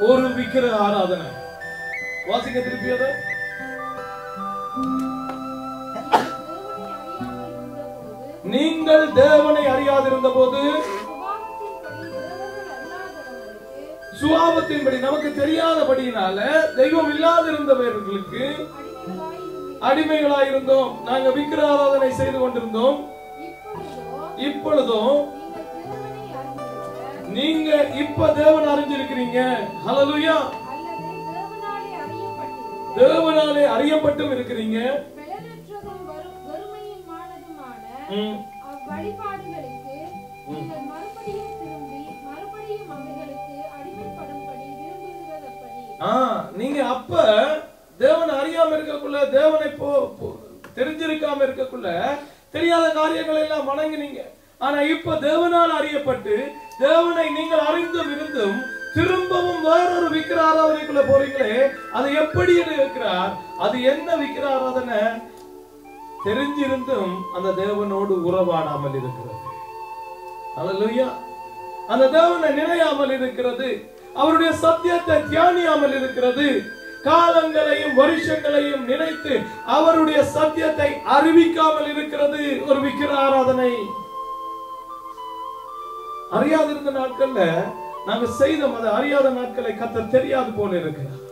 ஒரு விக்கிர ஆராதனை. வாசிக்க திருப்பியது. நீங்கள் தேவனை அறியாதிருந்த போது சுபாவத்தின்படி நமக்கு தெரியாதபடியினால தெய்வம் இல்லாதிருந்தவர்களுக்கு அடிமைகளாயிருந்தோம். நாங்க விக்கிர ஆராதனை செய்து கொண்டிருந்தோம். இப்பொழுதும் நீங்க இப்ப தேவன் அறிஞ்சிருக்கிறீங்க. ஹல்லேலூயா. தேவனாலே அறியப்பட்டும் இருக்கிறீங்க. நீங்க அப்ப தேவனை அறியாம இருக்கக்குள்ள, தேவனை தெரிஞ்சிருக்காம இருக்கக்குள்ள தெரியாத காரியங்களை எல்லாம் வணங்கினீங்க. ஆனா இப்ப தேவனால் அறியப்பட்டு தேவனை நீங்கள் அறிந்தும் இருந்தும் திரும்பவும் வேறொரு விக்கிர ஆராதனைக்குள்ள போறீங்களே, அது எப்படி இருக்கிறார்? அது என்ன விக்கிர ஆராதனை? தெரிஞ்சிருந்தும் அந்த தேவனோடு உறவாடாமல் இருக்கிறது. ஹல்லேலூயா. அந்த தேவனை நினையாமல் இருக்கிறது, அவருடைய சத்தியத்தை தியானியாமல் இருக்கிறது, காலங்களையும் வருஷங்களையும் நினைத்து அவருடைய சத்தியத்தை அறிவிக்காமல் இருக்கிறது ஒரு விக்கிர ஆராதனை. அறியாதிருந்த நாட்கள்ல நாங்க செய்த அதை அறியாத நாட்களை கர்த்தர் தெரியாது போல இருக்கிறார்.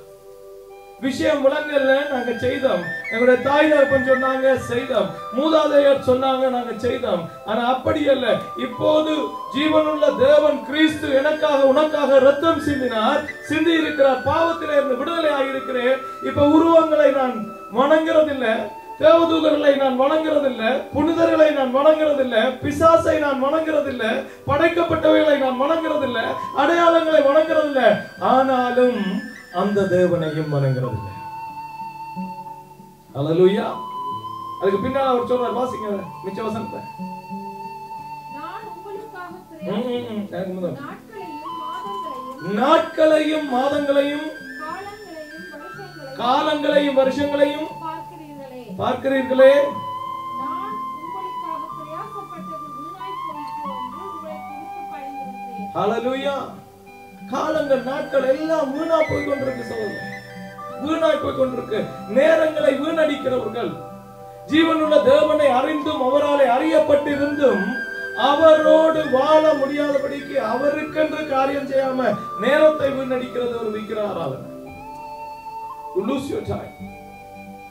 விஷயம் விளங்கல, நாங்க செய்தோம். எங்களுடைய தாய் தகப்பன் சொன்னாங்க, செய்தோம். மூதாதையர் சொன்னாங்க, நாங்க செய்தோம். ஆனா அப்படி அல்ல. இப்போது ஜீவனுள்ள தேவன் கிறிஸ்து எனக்காக உனக்காக ரத்தம் சிந்தினார், சிந்தி இருக்கிறார். பாவத்திலே இருந்து விடுதலை ஆகியிருக்கிறேன். இப்ப உருவங்களை நான் வணங்குறதில்லை, தேவதூதர்களை நான் வணங்குறதில்லை, புனிதர்களை நான் வணங்குறதில்லை, பிசாசை நான் வணங்குறதில்லை, படைக்கப்பட்டவைகளை நான் வணங்குறதில்லை, அடையாளங்களை வணங்குறதில்லை. ஆனாலும் அந்த தேவனையும் வணங்குறதில்லை. ஹல்லேலூயா. அதுக்கு பின்னால் அவர் சொல்றார், வாசிங்க மிச்ச வசனத்தை. நாட்களையும் மாதங்களையும் காலங்களையும் வருஷங்களையும் பார்க்கிறீர்களே. ஹல்லேலூயா. காலங்கள், நாட்கள் எல்லாம் வீணா போய் கொண்டிருக்கு சகோதரர், வீணாய் போய் கொண்டிருக்கு. நேரங்களை வீணடிக்கிறவர்கள், ஜீவனுள்ள தேவனை அறிந்தும் அவராலே அறியப்பட்டிருந்தும் அவரோடு வாழ முடியாதபடிக்கு அவருக்கென்று காரியம் செய்யாம நேரத்தை வீணடிக்கிறது ஒரு விக்கிர ஆராதனை. You lose your time.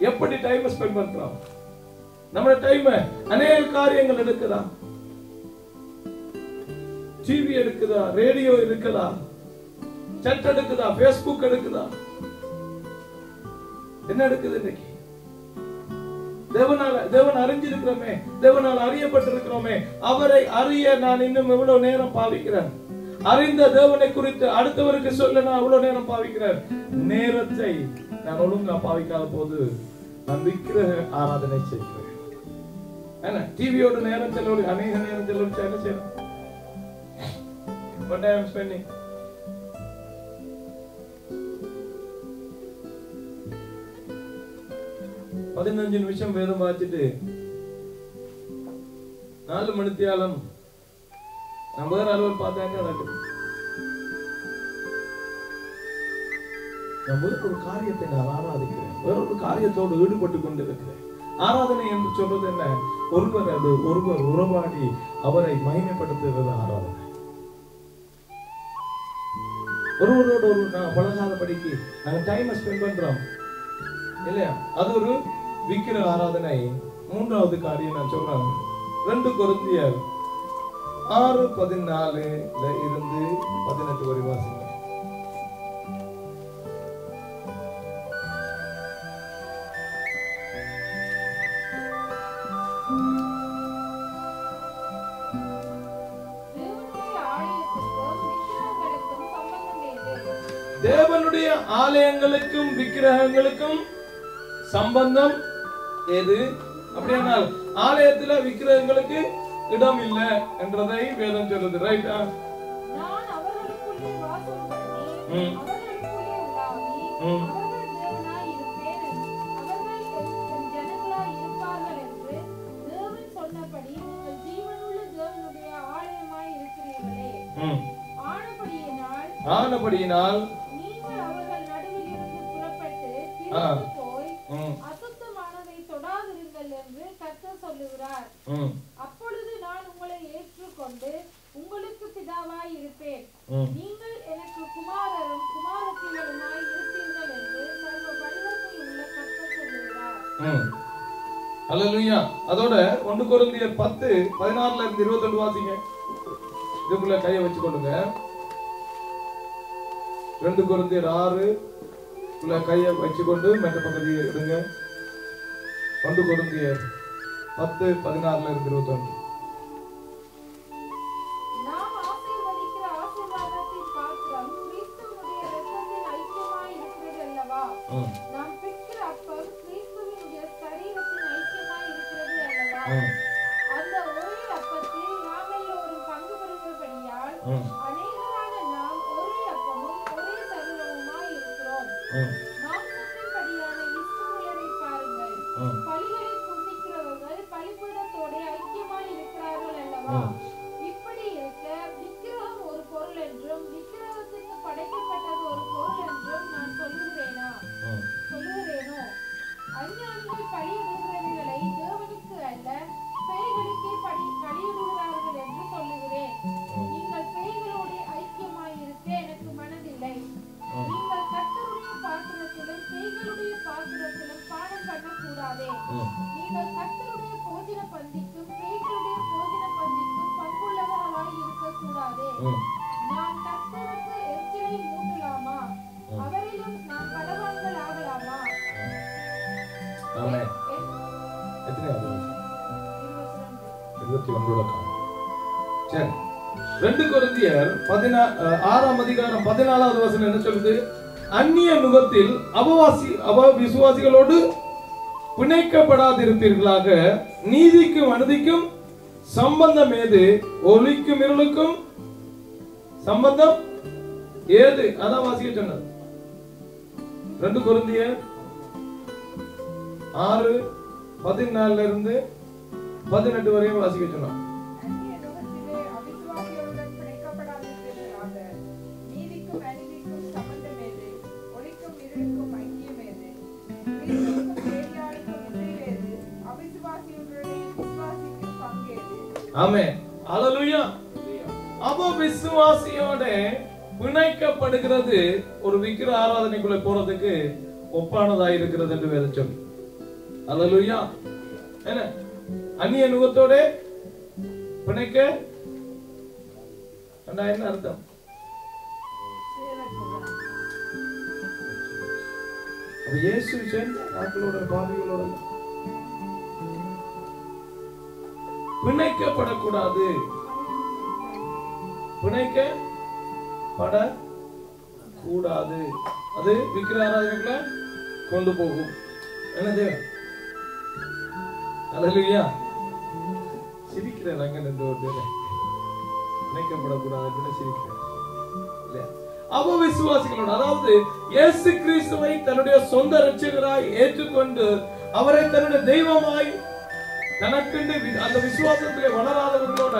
எப்படி டைம் ஸ்பெண்ட் பண்றோம்? நம்ம டைம் அநேக காரியங்கள் எடுக்குதா? டிவி எடுக்குதா, ரேடியோ இருக்குதா, சட் எடுக்குதா, பேஸ்புக் எடுக்குதா, என்ன எடுக்குது இன்னைக்கு? தேவன் அறிஞ்சிருக்கிறோமே, தேவனால் அறியப்பட்டிருக்கிறோமே, அவரை அறிய நான் இன்னும் எவ்வளவு நேரம் பாவிக்கிறேன்? அறிந்த தேவனை குறித்து அடுத்தவருக்கு சொல்ல நான் எவ்வளவு நேரம் பாவிக்கிறேன்? நேரத்தை நான் ஒழுங்கா பாவிக்காத போது நான் விக்கிரக ஆராதனை செய்கிறேன். டிவியோட நேரம் செலவழி, அநேக நேரம் செலவழிச்சா என்ன செய்யணும்? What I am spending? பதினஞ்சு நிமிஷம் வேதம் வாசிச்சுட்டு 4 மணித்தியாலம் நான் வேற அளவில் பார்த்தாங்க நடக்குது. நான் வேற ஒரு காரியத்தை நான் ஆராதிக்கிறேன், வேற ஒரு காரியத்தோடு ஈடுபட்டு கொண்டிருக்கிறேன். ஆராதனை என்று சொல்றது என்ன? ஒருவர் உறவாடி அவரை மகிமைப்படுத்துவது ஆராதனை. ஒருவரோட ஒரு பழகாதபடிக்கு நாங்க டைம் ஸ்பெண்ட் பண்றோம் இல்லையா? அது ஒரு விக்கிர ஆராதனை. மூன்றாவது காரியம் நான் சொல்றேன், 2 கொரிந்தியர் 6:14 இருந்து 18 வரை வாசிங்க. தேவனுடைய ஆலயங்களுக்கும் விக்கிரகங்களுக்கும் சம்பந்தம் ஏது? அப்படியானால் ஆலயத்துல விக்கிரகங்களுக்கு இடம் இல்ல என்றதை வேதம் சொல்லுது. ரைட்? நான் அவர்களுக்குள்ளே வாசம் பண்ணி அவர்களுக்குள்ளே உலாவி அவர்கள் தேவனாய் இருப்பேன், அவர்கள் என் ஜனங்களாய் இருப்பார்கள் என்று தேவன் சொன்னபடி நீங்கள் ஜீவனுள்ள தேவனுடைய ஆலயமாய் இருக்கிறீர்களே. ஆனபடியினால் நீங்கள் அவர்கள் நடுவில் இருந்து புறப்பட்டு பிரிந்து போய் அசுத்தமானதை தொடாதிருங்கள் என்று கர்த்தர் சொல்லுகிறார். அப்பொழுது நான் உங்களை ஏற்றுக்கொண்டு உங்களுக்கு பிதாவாய் இருப்பேன், நீங்கள் எனக்கு குமாரரும் குமாரத்திகளுமாய் இருப்பீர்கள் என்று சர்வ வல்லமை உள்ள கர்த்தர் சொல்லுகிறார். அல்லேலூயா. அதோட 1 கொரிந்தியர் 10:14 இருந்து 22 வாசிங்க. இதுக்குள்ள கையை வச்சு கொள்ளுங்க. 2 கொரிந்தியர் 6 உள்ள கையை வச்சுக்கொண்டு மற்ற பகுதியை எடுங்க. 1 கொரிந்தியர் 10:14 இருந்து 21. நாம் ஆசீர்வதிக்கிற ஆசீர்வாதத்தின் பாத்திரம் கிறிஸ்துவினுடைய இரத்தத்தின் ஐக்கியமாய் இருக்கிறது அல்லவா? நாம் பிற்கிற அப்பம் கிறிஸ்துவினுடைய சரீரத்தின் ஐக்கியமாய் இருக்கிறது அல்லவா? அந்த ஒரே அப்பத்தில் நாம் எல்லோரும் பங்கு பெறுகிறபடியால் அநேகரான நாம் ஒரே அப்பமும் ஒரே சரீரமுமாய் இருக்கிறோம். மாம்சத்தின்படியான இஸ்ரவேலரை பாருங்கள், பலிகளை புசிக்கிறவர்கள் பலிபீடத்தோட ஐக்கியமாய் இருக்கிறார்கள் அல்லவா? இப்படி இருக்க விக்கிரகம் ஒரு பொருள் என்றும் விக்கிரகத்துக்கு படைக்கப்பட்டது ஒரு பொருள் என்றும் நான் சொல்லுகிறேனோ? அஞ்ஞானிகள் பலியிடுகிறவைகளை தேவனுக்கு அல்ல பேய்களுக்கே பலியிடுகிறார்கள் என்று சொல்லுகிறேன். நீங்கள் பேய்களோடு ஐக்கியமாய் இருக்க எனக்கு மனதில்லை. நீங்கள் கர்த்தருடைய பாத்திரத்திலும் பேய்களுடைய பாத்திரத்திலும் பானம் பண்ணக்கூடாதே. நீங்கள் கர்த்தருடைய போஜன பந்திக்கும் பேய்களுடைய போஜன பந்திக்கும் பங்குள்ளவர்களாய் இருக்கக்கூடாதே. நான் கர்த்தருக்கு எச்சிலை மூட்டலாமா? அவரிலும் நான் பலவான்கள் ஆகலாமா? ஆமென். எத்தனையாவது? 21. சரி, 2 கொரிந்தியர் 6:14 வசனம் என்ன சொல்லுது? அந்நிய நுகத்தில் விசுவாசிகளோடு பிணைக்கப்படாதிருப்பீர்களாக. நீதிக்கும் அநீதிக்கும் சம்பந்தம் ஏது? ஒளிக்கும் இருளுக்கும் சம்பந்தம் ஏது? அதான் வாசிக்க சொன்னது. 2 கொரிந்தியர் 6:14 இருந்து 18 வரையும் வாசிக்க சொன்னான். அந்நிய நுகத்திலே அவிசுவாசிகளுடன் பிணைக்கப்படாதிருப்பீர்களாக. நீதிக்கும் அநீதிக்கும் சம்பந்தம் ஏது? ஒளிக்கும் இருளுக்கும் ஐக்கியம் ஏது? கிறிஸ்துவுக்கும் பேயாளுக்கும் இசை ஏது? அவிசுவாசிகளுடைய விசுவாசிக்கும் பங்கு ஏது? ஆமென். அல்லேலூயா. விசுவாசியோட பிணைக்கப்படுகிறது ஒரு விக்கிர ஆராதனைக்குள்ள போறதுக்கு ஒப்பானதா இருக்கிறது என்று வேதம் சொல்லு. அல்லேலூயா. என்ன? அந்நிய நுகத்தோட பிணைக்க என்ன அர்த்தம்? அப்ப இயேசு சேர்ந்த நாட்களோட பாவிகளோட பிணைக்கப்படக்கூடாது, பிணைக்கப்படக்கூடாது. அது விக்கிர ஆராதனைக்குள்ள கொண்டு போகும். என்னது? அல்லேலூயா. சிரிக்கிறேன் அங்க நின்று பிணைக்கப்படக்கூடாது அப்படின்னு சிரிக்கிறேன் இல்லையா? அவிசுவாசிகளோட, அதாவது இயேசு கிறிஸ்துவை தன்னுடைய சொந்த இரட்சகராய் ஏற்றுக்கொண்டு அவரை தன்னுடைய தெய்வமாய் தனக்கு அந்த விசுவாசத்திலே வளராதவங்களோட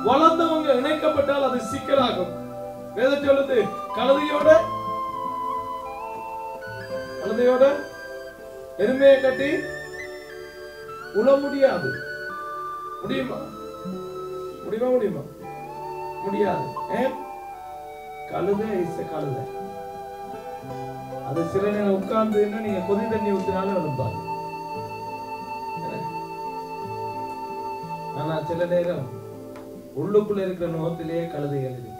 வளர்ந்தவங்க இணைக்கப்பட்டால் அது சிக்கலாகும். வேதம் சொல்லுது, கழுதையோட எருமையை கட்டி உழ முடியாது. முடியுமா? முடியாது. கழுதை இஸ் கழுதை. அது சில நேரம் உட்கார்ந்து நீங்க கொதி தண்ணி ஊத்தினாலும் எழுப்பாது. ஆனா சில நேரம் உள்ளுக்குள்ள இருக்கிற நோத்திலேயே கழுதைகள் இருக்கு.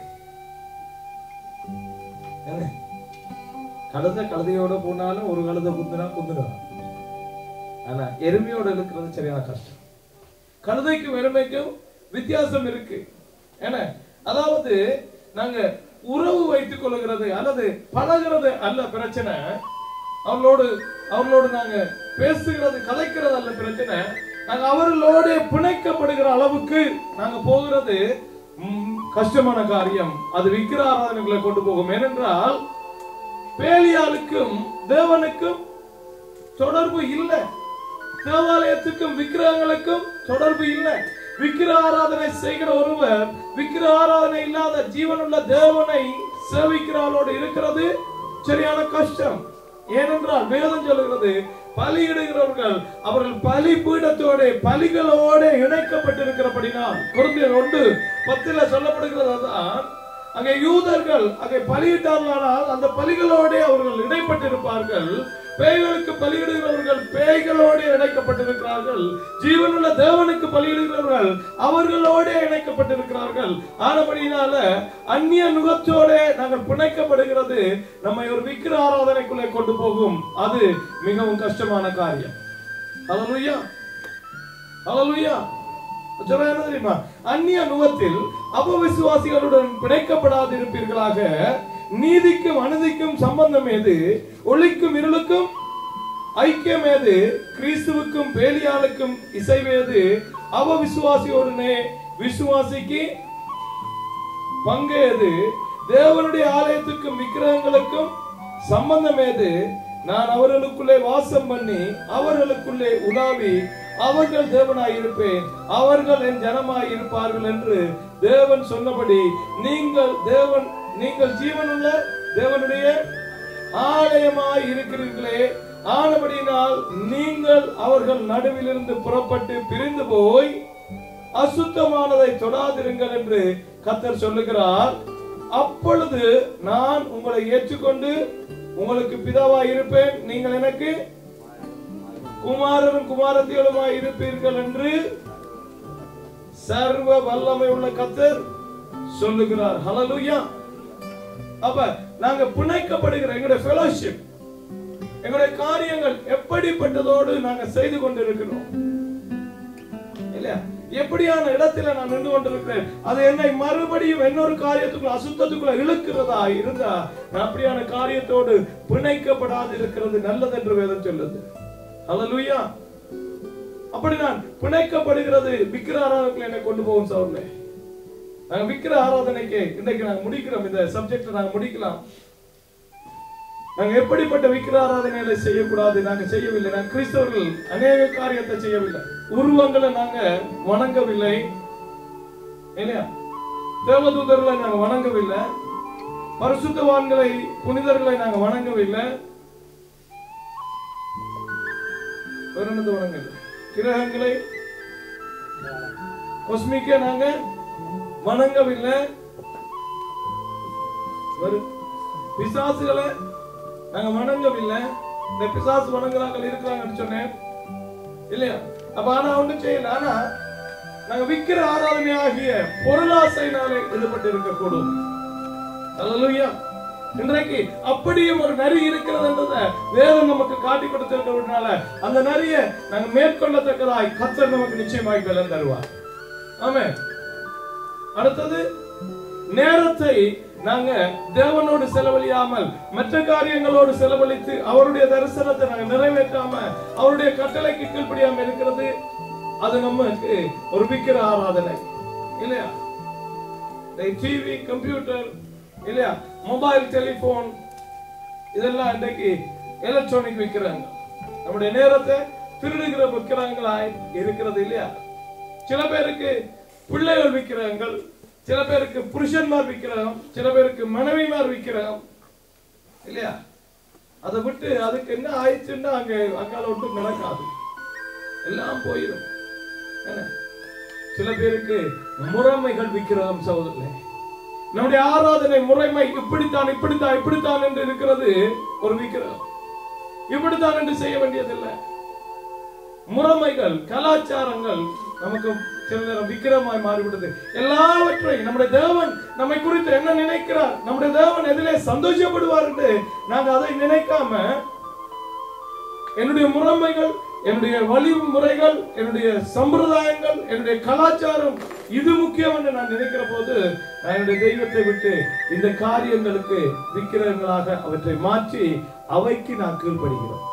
கழுதையோட போனாலும் ஒரு கழுதை குந்துடும். ஆனா எருமையோட இருக்கிறது சரியான கஷ்டம். கழுதைக்கும் எருமைக்கும் வித்தியாசம் இருக்கு. அதாவது நாங்க உறவு வைத்துக் கொள்கிறது அல்லது பழகிறது அல்ல பிரச்சனை. அவர்களோடு நாங்க பேசுகிறது கலைக்கிறது அல்ல பிரச்சனை. நாங்க அவர்களோட பிணைக்கப்படுகிற அளவுக்கு நாங்க போகிறது கஷ்டமான காரியம். அது விக்கிர ஆராதனைகளை கொண்டு போகும். ஏனென்றால் பேலியாளுக்கும் தேவனுக்கும் தொடர்பு இல்லை, தேவாலயத்துக்கும் விக்கிரகங்களுக்கும் தொடர்பு இல்லை. விக்கிர ஆராதனை செய்கிற ஒருவர் விக்கிர ஆராதனை இல்லாத ஜீவனுள்ள தேவனை சேவிக்கிறாளோடு இருக்கிறது சரியான கஷ்டம். ஏனென்றால் வேதம் சொல்லுகிறது, பலியிடுகிறவர்கள் அவர்கள் பலி பீடத்தோட பலிகளோட இணைக்கப்பட்டிருக்கிறபடினால் கொரிந்தியர் 1:10 சொல்லப்படுகிறது. அங்கே யூதர்கள் அங்கே பலியிட்டார்களானால் அந்த பலிகளோட அவர்கள் இணைப்பட்டிருப்பார்கள். பேய்களுக்கு பலியிடுகிறவர்கள் பேய்களோட இணைக்கப்பட்டிருக்கிறார்கள். ஜீவனுள்ள தேவனுக்கு பலியிடுகிறவர்கள் அவர்களோட இணைக்கப்பட்டிருக்கிறார்கள். ஆனபடியினால அந்நிய நுகத்தோட நாங்கள் பிணைக்கப்படுகிறது நம்மை ஒரு விக்கிர ஆராதனைக்குள்ளே கொண்டு போகும். அது மிகவும் கஷ்டமான காரியம். ஹல்லேலூயா, ஹல்லேலூயா. தெரியுமா? அந்நிய நுகத்தில் அபவிசுவாசிகளுடன் பிணைக்கப்படாது இருப்பீர்களாக. நீதிக்கும் அநீதிக்கும் சம்பந்தம் ஏது? ஒளிக்கும் இருளுக்கும் ஐக்கியம் ஏது? கிறிஸ்துவுக்கும் பேலியாளுக்கும் இசைவேது? அபவிசுவாசியோடனே விசுவாசிக்கு பங்கேது? தேவனுடைய ஆலயத்துக்கும் விக்கிரகங்களுக்கும் சம்பந்தம் ஏது? நான் அவர்களுக்குள்ளே வாசம் பண்ணி அவர்களுக்குள்ளே உலாவி அவர்கள் தேவனாய் இருப்பேன், அவர்கள் என் ஜனமாய் இருப்பார்கள் என்று தேவன் சொன்னபடி நீங்கள் ஜீவனுள்ள தேவனுடைய ஆலயமாய் இருக்கிறீர்களே. ஆனபடியினால் நீங்கள் அவர்கள் நடுவிலிருந்து புறப்பட்டு பிரிந்து போய் அசுத்தமானதை தொடாதிருங்கள் என்று கர்த்தர் சொல்லுகிறார். அப்பொழுது நான் உங்களை ஏற்றுக்கொண்டு உங்களுக்கு பிதாவாய் இருப்பேன், நீங்கள் எனக்கு குமாரரும் குமாரத்திகளுமாய் இருப்பீர்கள் என்று சர்வ வல்லமை உள்ள கர்த்தர் சொல்லுகிறார். ஹல்லேலூயா. அப்ப நாங்க பிணைக்கப்படுகிற எங்களுடைய ஃபெலோஷிப், எங்களுடைய காரியங்கள் எப்படிப்பட்டதோடு நாங்க செய்து கொண்டிருக்கிறோம் இல்லையா? எப்படியான இடத்துல நான் நின்று கொண்டிருக்கிறேன், அது என்னை மறுபடியும் இன்னொரு காரியத்துக்குள்ள அசுத்தத்துக்குள்ள இழுக்கிறதா இருந்தா நான் அப்படியான காரியத்தோடு பிணைக்கப்படாது இருக்கிறது நல்லது என்று வேதம் சொல்லுது. ஹல்லேலூயா. அப்படி நான் பிணைக்கப்படுகிறது விக்கிர ஆராதனைக்கு என்னை கொண்டு போகும். சவுலே நாங்க விக்கிர ஆராதனைக்கு இன்றைக்கு நாங்க முடிக்கிறோம். இந்த சப்ஜெக்ட் நாங்க முடிக்கலாம். நாங்க எப்படிப்பட்ட விக்கிர ஆராதனைகளை செய்யக்கூடாது நாங்க செய்யவில்லை. நாங்க கிறிஸ்தவர்கள் அநேக காரியத்தை செய்யவில்லை. உருவங்களை நாங்க வணங்கவில்லை இல்லையா? தேவதூதர்களை நாங்க வணங்கவில்லை. பரிசுத்தவான்களை புனிதர்களை நாங்க வணங்கவில்லை. வணங்கவில்லை. கிரகங்களை கொஸ்மிக்க நாங்க வணங்கவில்லை. பிசாசுகளை நாங்க வணங்கவில்லை. இந்த பிசாசு வணங்குறாங்க இருக்கிறாங்கன்னு சொன்னேன் இல்லையா? அப்ப ஆனா ஒண்ணும் செய்யல. ஆனா நாங்க விக்கிர ஆராதனை ஆகிய பொருளாசையினாலே ஈடுபட்டு இருக்கக்கூடும். அல்லேலூயா. இன்றைக்கு அப்படியும் ஒரு நரி இருக்கிறது என்றதை வேதம் நமக்கு காட்டி கொடுத்திருக்கிறதுனால அந்த நரியை நாங்க மேற்கொள்ளத்தக்கதாய் கர்த்தர் நமக்கு நிச்சயமாய் பலன் தருவார். ஆமென். அடுத்தது, நேரத்தை நாங்க தேவனோடு செலவழியாமல் மற்ற காரியங்களோடு செலவழித்து அவருடைய தரிசனத்தை நாங்க நிறைவேற்றாம அவருடைய கட்டளைக்கு கீழ்ப்படியாம இருக்கிறது, அது நமக்கு ஒரு விக்கிர ஆராதனை இல்லையா? டிவி, கம்ப்யூட்டர் இல்லையா, மொபைல், டெலிபோன், இதெல்லாம் இன்றைக்கு எலக்ட்ரானிக் விக்கிறாங்க. நம்முடைய நேரத்தை திருடுகிற விக்கிறாங்களாய் இருக்கிறது இல்லையா? சில பேருக்கு பிள்ளைகள் விக்கிறாங்க, சில பேருக்கு புருஷன்மார் விக்கிறாங்க, சில பேருக்கு மனைவிமார் விக்கிறாங்க இல்லையா? அதை விட்டு அதுக்கு என்ன ஆயிடுச்சுன்னா அங்க அக்கால விட்டு நடக்காது, எல்லாம் போயிடும். சில பேருக்கு முறைமைகள் விக்கிரகம் சகோதரர்களே. நம்முடைய ஆராதனை முறைமை இப்படித்தான் இப்படித்தான் இப்படித்தான் என்று இருக்கிறது ஒரு விக்கிரகம். இப்படித்தான் என்று செய்ய வேண்டியதில்லை. முறைமைகள், கலாச்சாரங்கள் நமக்கு சில நேரம் விக்கிரமாய் மாறிவிட்டது. எல்லாவற்றையும் நம்முடைய தேவன் நம்மை குறித்து என்ன நினைக்கிறார், நம்முடைய தேவன் எதிலே சந்தோஷப்படுவார் என்று நாங்க அதை நினைக்காம என்னுடைய முறைமைகள், என்னுடைய வழிமுறைகள், என்னுடைய சம்பிரதாயங்கள், என்னுடைய கலாச்சாரம் இது முக்கியம் என்று நான் நினைக்கிற போது நான் என்னுடைய தெய்வத்தை விட்டு இந்த காரியங்களுக்கு விக்கிரகங்களாக அவற்றை மாற்றி அவைக்கு நான் கீழ்ப்படுகிறோம்.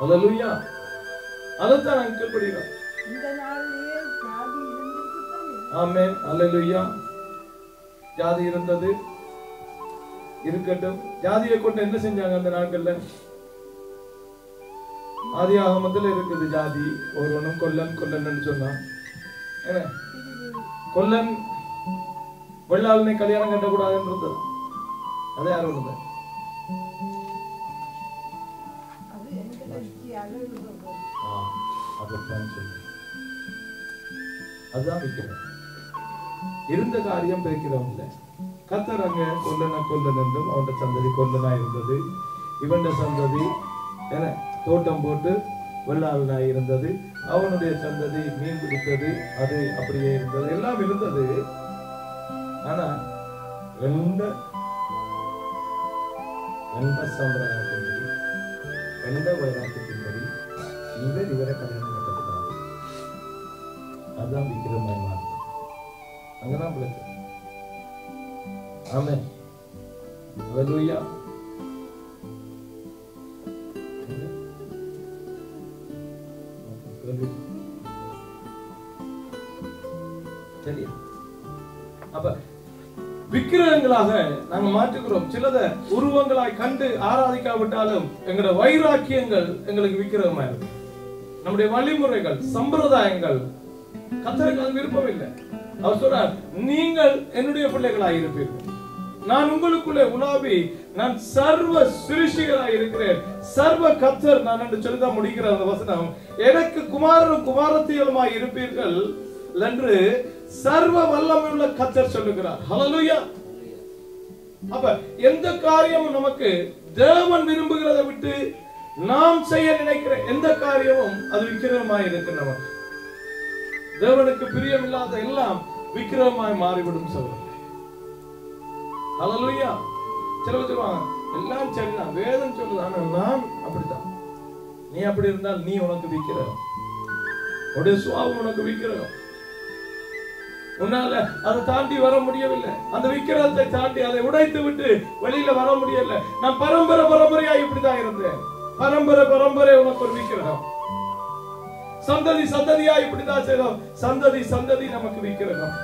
அல்லேலூயா. அதைத்தான் நான் கீழ்ப்படுகிறோம். ஆமென். அல்லேலூயா. ஜாதி இருந்தது, இருக்கட்டும். ஜாதியை கொண்டு என்ன செஞ்சாங்க அந்த நாட்கள்ல? ஆதியாகமத்தில் இருக்குது ஜாதி. ஒருவனும் கொல்லன் கொல்லன் சொன்னான். என்ன கொல்லன் வெள்ளாளனை கல்யாணம் கட்டக்கூடாதுன்றது அது யாரும் இல்லை. அதுதான் விக்கிறோம். இருந்த காரியம் பிரிக்கிறோம் இல்ல. கர்த்தர் அங்க கொல்லன கொல்லன் என்றும் அவனுடைய சந்ததி கொல்லனா இருந்தது, இவனுடைய சந்ததி என தோட்டம் போட்டு வெள்ளாளனாய் இருந்தது, அவனுடைய சந்ததி மீன் பிடித்தது, அது அப்படியே இருந்தது, எல்லாம் இருந்தது. ஆனா ரெண்ட சம்பிரதாயத்தின்படி, ரெண்ட வைராக்கியத்தின்படி இவரை கல்யாணம் கட்டக்கூடாது. அதுதான் விக்கிரமாய் மாறுது. அங்கதான் பிரச்சனை. ஆமென். அல்லேலூயா. சரியா? அப்ப விக்கிரகங்களாக நாங்க மாற்றுகிறோம். சிலத உருவங்களாய் கண்டு ஆராதிக்காவிட்டாலும் எங்களுடைய வைராக்கியங்கள் எங்களுக்கு விக்கிரகமாயிருக்கு. நம்முடைய வழிமுறைகள், சம்பிரதாயங்கள் கர்த்தருக்கு அது விருப்பம் இல்லை. அவர் சொல்றார், நீங்கள் என்னுடைய பிள்ளைகளாய் இருப்பீர்கள், நான் உங்களுக்குள்ளே உலாவி, நான் சர்வ சிருஷ்டிகளாய் இருக்கிறேன், சர்வ கர்த்தர் நான் என்று சொல்லிதான் முடிக்கிற அந்த வசனம். எனக்கு குமாரரும் குமாரத்திகளுமாய் இருப்பீர்கள் என்று சர்வ வல்லமையுள்ள கர்த்தர் சொல்லுகிறார். ஹல்லேலூயா. அப்ப எந்த காரியமும் நமக்கு தேவன் விரும்புகிறதை விட்டு நாம் செய்ய நினைக்கிற எந்த காரியமும் அது விக்கிரகமாய் இருக்கு. நமக்கு தேவனுக்கு பிரியமில்லாத எல்லாம் விக்கிரகமாய் மாறிவிடும் சொல்லுங்க. ஹல்லேலூயா. சிலர் சொல்லுவாங்க எல்லாம் சரிதான், வேதம் சொல்லுது, ஆனா நான் அப்படித்தான். நீ அப்படி இருந்தால் நீ உனக்கு விக்கிரகம், உடைய சுவாபம் உனக்கு விக்கிரகம். உன்னால அதை தாண்டி வர முடியவில்லை. அந்த விக்கிரகத்தை தாண்டி அதை உடைத்து விட்டு வெளியில வர முடியல. நான் பரம்பரை பரம்பரையா இப்படிதான் இருந்தேன். பரம்பரை பரம்பரை உனக்கு ஒரு விக்கிரகம். சந்ததி சந்ததியா இப்படிதான் செய்தோம். சந்ததி சந்ததி நமக்கு விக்கிரகம்.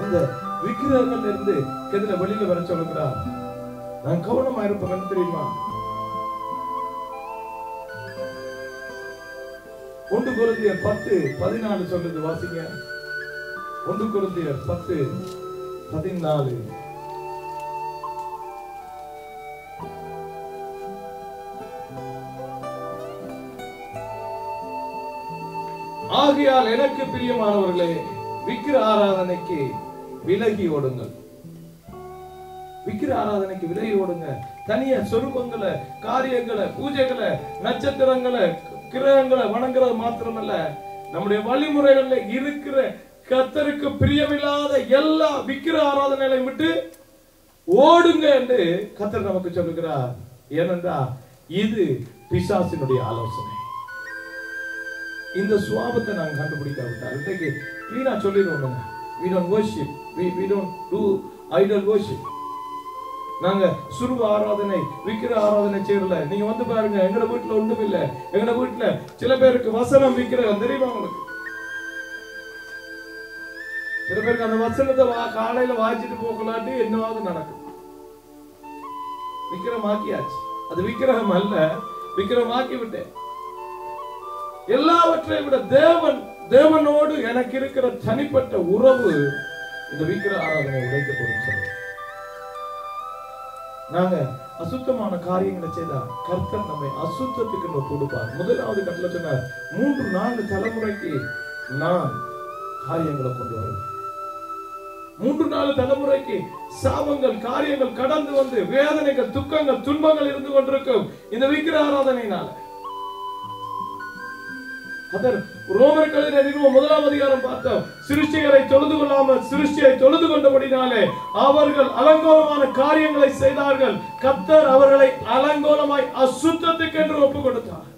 அந்த விக்கிரகங்கள் இருந்து எதுல வெளியில வர சொல்லுகிறார். நான் கவனமா இருப்பேன் தெரியுமா? 1 கொரிந்தியர் 10:14 சொல்றது வாசிங்க. 1 கொரிந்தியர் 10:14. ஆகையால் எனக்கு பிரியமானவர்களே, விக்கிர ஆராதனைக்கு விலகி ஓடுங்கள். விக்கிர ஆராதனைக்கு விலகி ஓடுங்க. தனிய சொரூபங்களை, காரியங்களை, பூஜைகளை, நட்சத்திரங்களை, கிரகங்களை வணங்குறது மாத்திரமல்ல, நம்முடைய வழிமுறைகள்ல இருக்கிற கர்த்தருக்கு பிரியமில்லாத எல்லா விக்கிரக ஆராதனைகளையும் விட்டு ஓடுங்க என்று கர்த்தர் நமக்கு சொல்லுகிறார். ஏனென்றால் இது பிசாசினுடைய ஆலோசனை. இந்த சுவாபத்தை நாங்க கண்டுபிடிக்காவிட்டால் இன்றைக்கு கிளீனா சொல்லிடுவோம், we don't worship, we don't do idol worship. நாங்க சுருவ ஆராதனை விக்கிர ஆராதனை செய்யல. நீங்க வந்து பாருங்க, எங்கட வீட்டுல ஒண்ணும் இல்ல. எங்கட வீட்டுல சில பேருக்கு வசனம் விக்கிரகம் தெரியுமா உங்களுக்கு? சில பேருக்கு அந்த வசனத்தை காலையில வாய்ச்சிட்டு போகலாட்டி என்னவாவது நடக்கும். விக்கிரமாக்கியாச்சு. அது விக்கிரகம் அல்ல, விக்கிரமாக்கி விட்டேன். எல்லாவற்றையும் விட தேவனோடு எனக்கு இருக்கிற தனிப்பட்ட உறவு இந்த விக்கிர ஆராதனை உடைக்க போறோம். நாங்க அசுத்தமான காரியங்களை செய்தா கர்த்தர் நம்மை அசுத்தத்துக்கு கொடுப்பார். முதலாவது கட்டளை சொன்னார், 3-4 தலைமுறைக்கு நான் காரியங்களை கொண்டு வருவேன். 3-4 தலைமுறைக்கு சாபங்கள் காரியங்கள் கடந்து வந்து வேதனைகள் துக்கங்கள் துன்பங்கள் இருந்து கொண்டிருக்கும் இந்த விக்கிர ஆராதனையினால. ரோமர்களின் 1ஆம் அதிகாரம் பார்த்தோம். சிருஷ்டிகரை தொழுது கொள்ளாமல் சிருஷ்டியை தொழுது கொண்டபடினாலே அவர்கள் அலங்கோலமான காரியங்களை செய்தார்கள். கர்த்தர் அவர்களை அலங்கோலமாய் அசுத்தத்துக்கு என்று ஒப்பு கொடுத்தார்.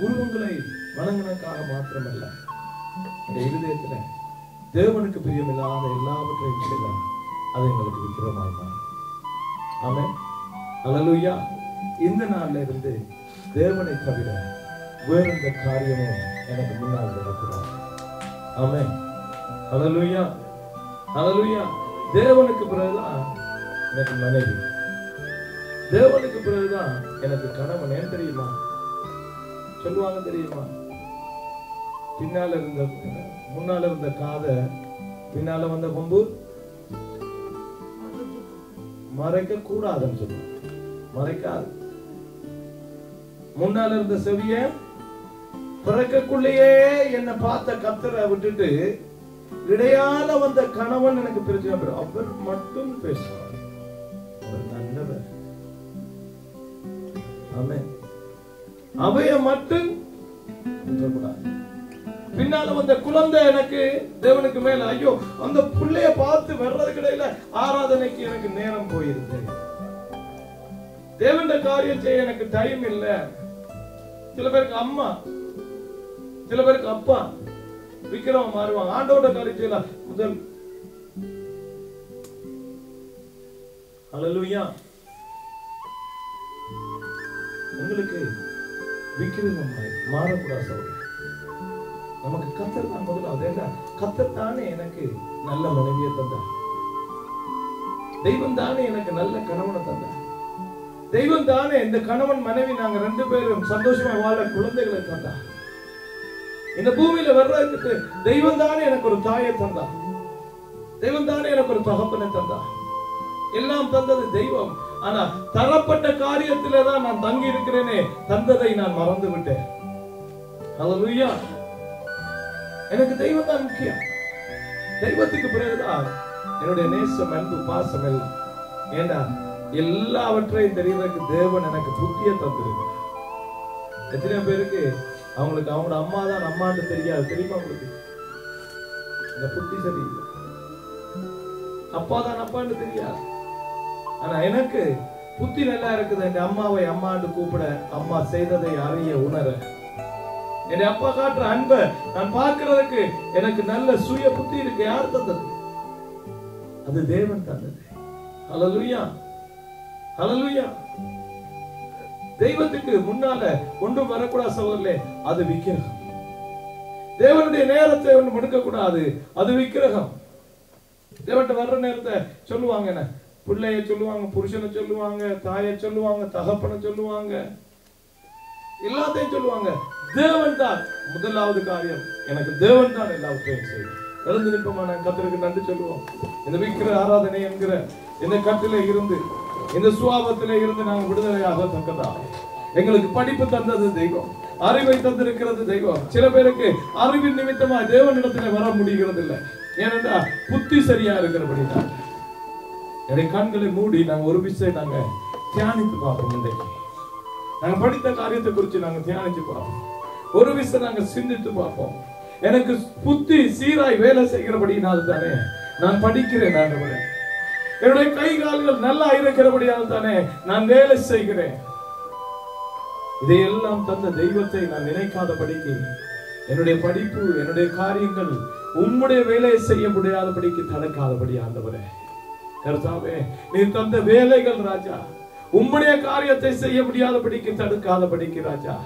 உருவங்களை வணங்கினதுக்காக மாத்திரமல்ல, இந்த இருதயத்துல தேவனுக்கு பிரியமில்லாத எல்லாவற்றையும் செய்தார். அது எங்களுக்கு விக்கிரமாய் மாறும். ஆமென், அல்லேலூயா. இந்த நாள்ல இருந்து தேவனை தவிர வேற எந்த காரியமும் எனக்கு முன்னால் நடக்கிறார். ஆமென், அல்லேலூயா, அல்லேலூயா. தேவனுக்கு பிறகுதான் எனக்கு மனைவி, தேவனுக்கு பிறகுதான் எனக்கு கணவன். ஏன் தெரியுமா சொல்லுவாங்க தெரியுமா? முன்னால இருந்த காதை பின்னால வந்த கொம்பு மறைக்க கூடாதுன்னு சொல்லுவாங்க. மறைக்காது. முன்னால இருந்த செவிய பிறக்கக்குள்ளேயே என்ன பார்த்த கர்த்தரை விட்டுட்டு இடையால வந்த கணவன் எனக்கு பிரச்சனை. அவர் மட்டும் பேசுவார். அவர் நல்லவர். ஆமென். அவைய மட்டும் கூடாது. பின்னால வந்த குழந்தை எனக்கு தேவனுக்கு மேல ஐயோ அந்த பிள்ளைய பார்த்து வர்றதுக்கு இடையில ஆராதனைக்கு எனக்கு நேரம் போயிருது. தேவனுடைய காரியம் செய்ய எனக்கு டைம் இல்ல. சில பேருக்கு அம்மா, சில பேருக்கு அப்பா விக்கிரமா மாறுவாங்க. ஆண்டோட காரியம் செய்யலாம் முதல். அல்லேலூயா. உங்களுக்கு விக்கிரகம் மாறக்கூடாது. நமக்கு கர்த்தர் தான் முதலாவது. கர்த்தர் தானே எனக்கு நல்ல மனைவியை தந்தார். தெய்வம் தானே எனக்கு நல்ல கணவனை தந்தார். தெய்வம் தானே இந்த கணவன் மனைவி நாங்க 2 பேரும் சந்தோஷமா வாழ குழந்தைகளை தந்தார். இந்த பூமியில வர்றதுக்கு தெய்வம் தானே எனக்கு ஒரு தாயை தந்தார். தெய்வம் தானே எனக்கு ஒரு தகப்பனை தந்தார். எல்லாம் தந்தது தெய்வம். ஆனா தரப்பட்ட காரியத்திலே தான் நான் தங்கி இருக்கிறேனே, தந்ததை நான் மறந்து விட்டேன். அல்லேலூயா. எனக்கு தெய்வம் தான் முக்கியம். தெய்வத்துக்கு பிறகுதான் என்னுடைய நேசம், அன்பு, பாசம் எல்லாம். ஏண்டா எல்லாவற்றையும் தெரியறதுக்கு தேவன் எனக்கு புத்திய தந்திருக்கிறார். எத்தனை பேருக்கு அவங்களுக்கு அவங்களோட அம்மா தான் அம்மான்னு தெரியாது தெரியுமா? உங்களுக்கு இந்த புத்தி சரியில்லை. அப்பா தான் அப்பான்னு தெரியாது. ஆனா எனக்கு புத்தி நல்லா இருக்குது. என் அம்மாவை அம்மான்னு கூப்பிட, அம்மா செய்ததை அறிய உணர, என் அப்பா காட்டுற அன்பை நான் பார்க்கிறதுக்கு எனக்கு நல்ல சுய புத்தி இருக்கு. யார் தந்தது? அது தேவன் தந்தது. அல்லேலூயா, அல்லேலூயா. தெய்வத்துக்கு முன்னால ஒன்றும் வரக்கூடாது சகோதரர்களே, அது விக்கிரகம். தேவனுடைய நேரத்தை ஒன்று முடுக்க கூடாது, அது விக்கிரகம். தேவன்கிட்ட வர்ற நேரத்தை சொல்லுவாங்க, என்ன பிள்ளைய சொல்லுவாங்க, புருஷனை சொல்லுவாங்க, தாயை சொல்லுவாங்க, தகப்பனை சொல்லுவாங்க, எல்லாத்தையும் சொல்லுவாங்க. தேவன் தான் முதலாவது காரியம். எனக்கு தேவன் தான் எல்லாவற்றையும் செய்யும். எழுந்து நிற்போமா? நான் கர்த்தருக்கு நன்றி சொல்லுவோம். இந்த விக்கிர ஆராதனை என்கிற இந்த கட்டில இருந்து, இந்த சுவாபத்திலே இருந்து நாங்கள் விடுதலையாக தக்கதா. எங்களுக்கு படிப்பு தந்தது தெய்வம், அறிவை தந்திருக்கிறது தெய்வம். சில பேருக்கு அறிவின் நிமித்தமா தேவனிடத்திலே வர முடிகிறது இல்லை. ஏனென்றால் புத்தி சரியா இருக்கிறபடிதான். என்னுடைய கண்களை மூடி நாங்க ஒரு விஷயம் நாங்க தியானித்து பார்ப்போம். இன்றைக்கு நாங்க படித்த காரியத்தை குறித்து நாங்க தியானிச்சு பார்ப்போம். ஒரு விஷயம் நாங்க சிந்தித்து பார்ப்போம். எனக்கு புத்தி சீராய் வேலை செய்கிறபடினால் தானே நான் படிக்கிறேன் ஆண்டவரே. என்னுடைய கை கால்கள் நல்லா இருக்கிறபடியால் தானே நான் வேலை செய்கிறேன். இதையெல்லாம் தந்த தெய்வத்தை நான் நினைக்காதபடிக்கு என்னுடைய படிப்பு, என்னுடைய காரியங்கள் உம்முடைய வேலையை செய்ய முடியாதபடிக்கு தடுக்காதபடி ஆண்டவரே. கர்த்தாவே, நீ தந்த வேலைகள் ராஜா உம்முடைய காரியத்தை செய்ய முடியாதபடிக்கு தடுக்காதபடிக்கு ராஜா.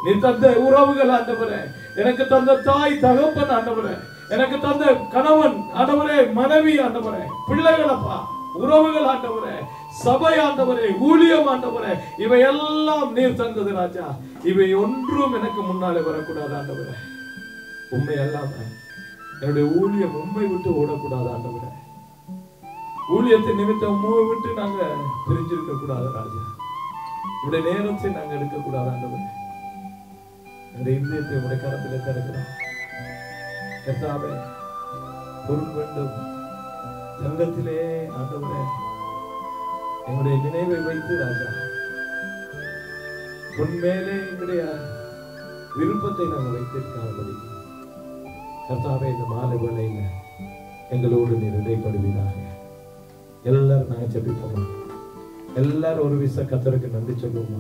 நீ தந்த உறவுகள் ஆண்டவரே, எனக்கு தந்த தாய் தகப்பன் ஆண்டவரே, எனக்கு தந்த கணவன் ஆண்டவரே, மனைவி ஆண்டவரே, பிள்ளைகள் அப்பா, உறவுகள் ஆண்டவரே, சபை ஆண்டவரே, ஊழியம் ஆண்டவரே, இவை எல்லாம் நீர் தந்தது ராஜா. இவை ஒன்றும் எனக்கு முன்னாலே வரக்கூடாது ஆண்டவரே. உண்மை அல்லாம என்னுடைய ஊழியம் உண்மை விட்டு ஓடக்கூடாது ஆண்டவரே. ஊழியத்தை நிமித்தம் உண்மை விட்டு நாங்க பிரிஞ்சிருக்க கூடாது ராஜா. உடைய நேரத்தை நாங்க எடுக்க கூடாது ஆண்டவரே. என்னுடைய இதயத்தை உடைய கரத்திலே தருகிறோம் கர்த்தாவே. பொருள் வேண்டும் சங்கத்திலே ஆண்டவரே எங்களுடைய நினைவை வைத்து ராஜா உன்மேலே எங்களுடைய விருப்பத்தை நாங்கள் வைத்திருக்காதபடி கர்த்தாவே இந்த மாலை வேளையில எங்களோடு நீர் இடைப்படுவீராக. எல்லாரும் நாங்க ஜெபிப்போமா? எல்லாரும் ஒரு விச கர்த்தருக்கு நன்றி சொல்லுவோமா?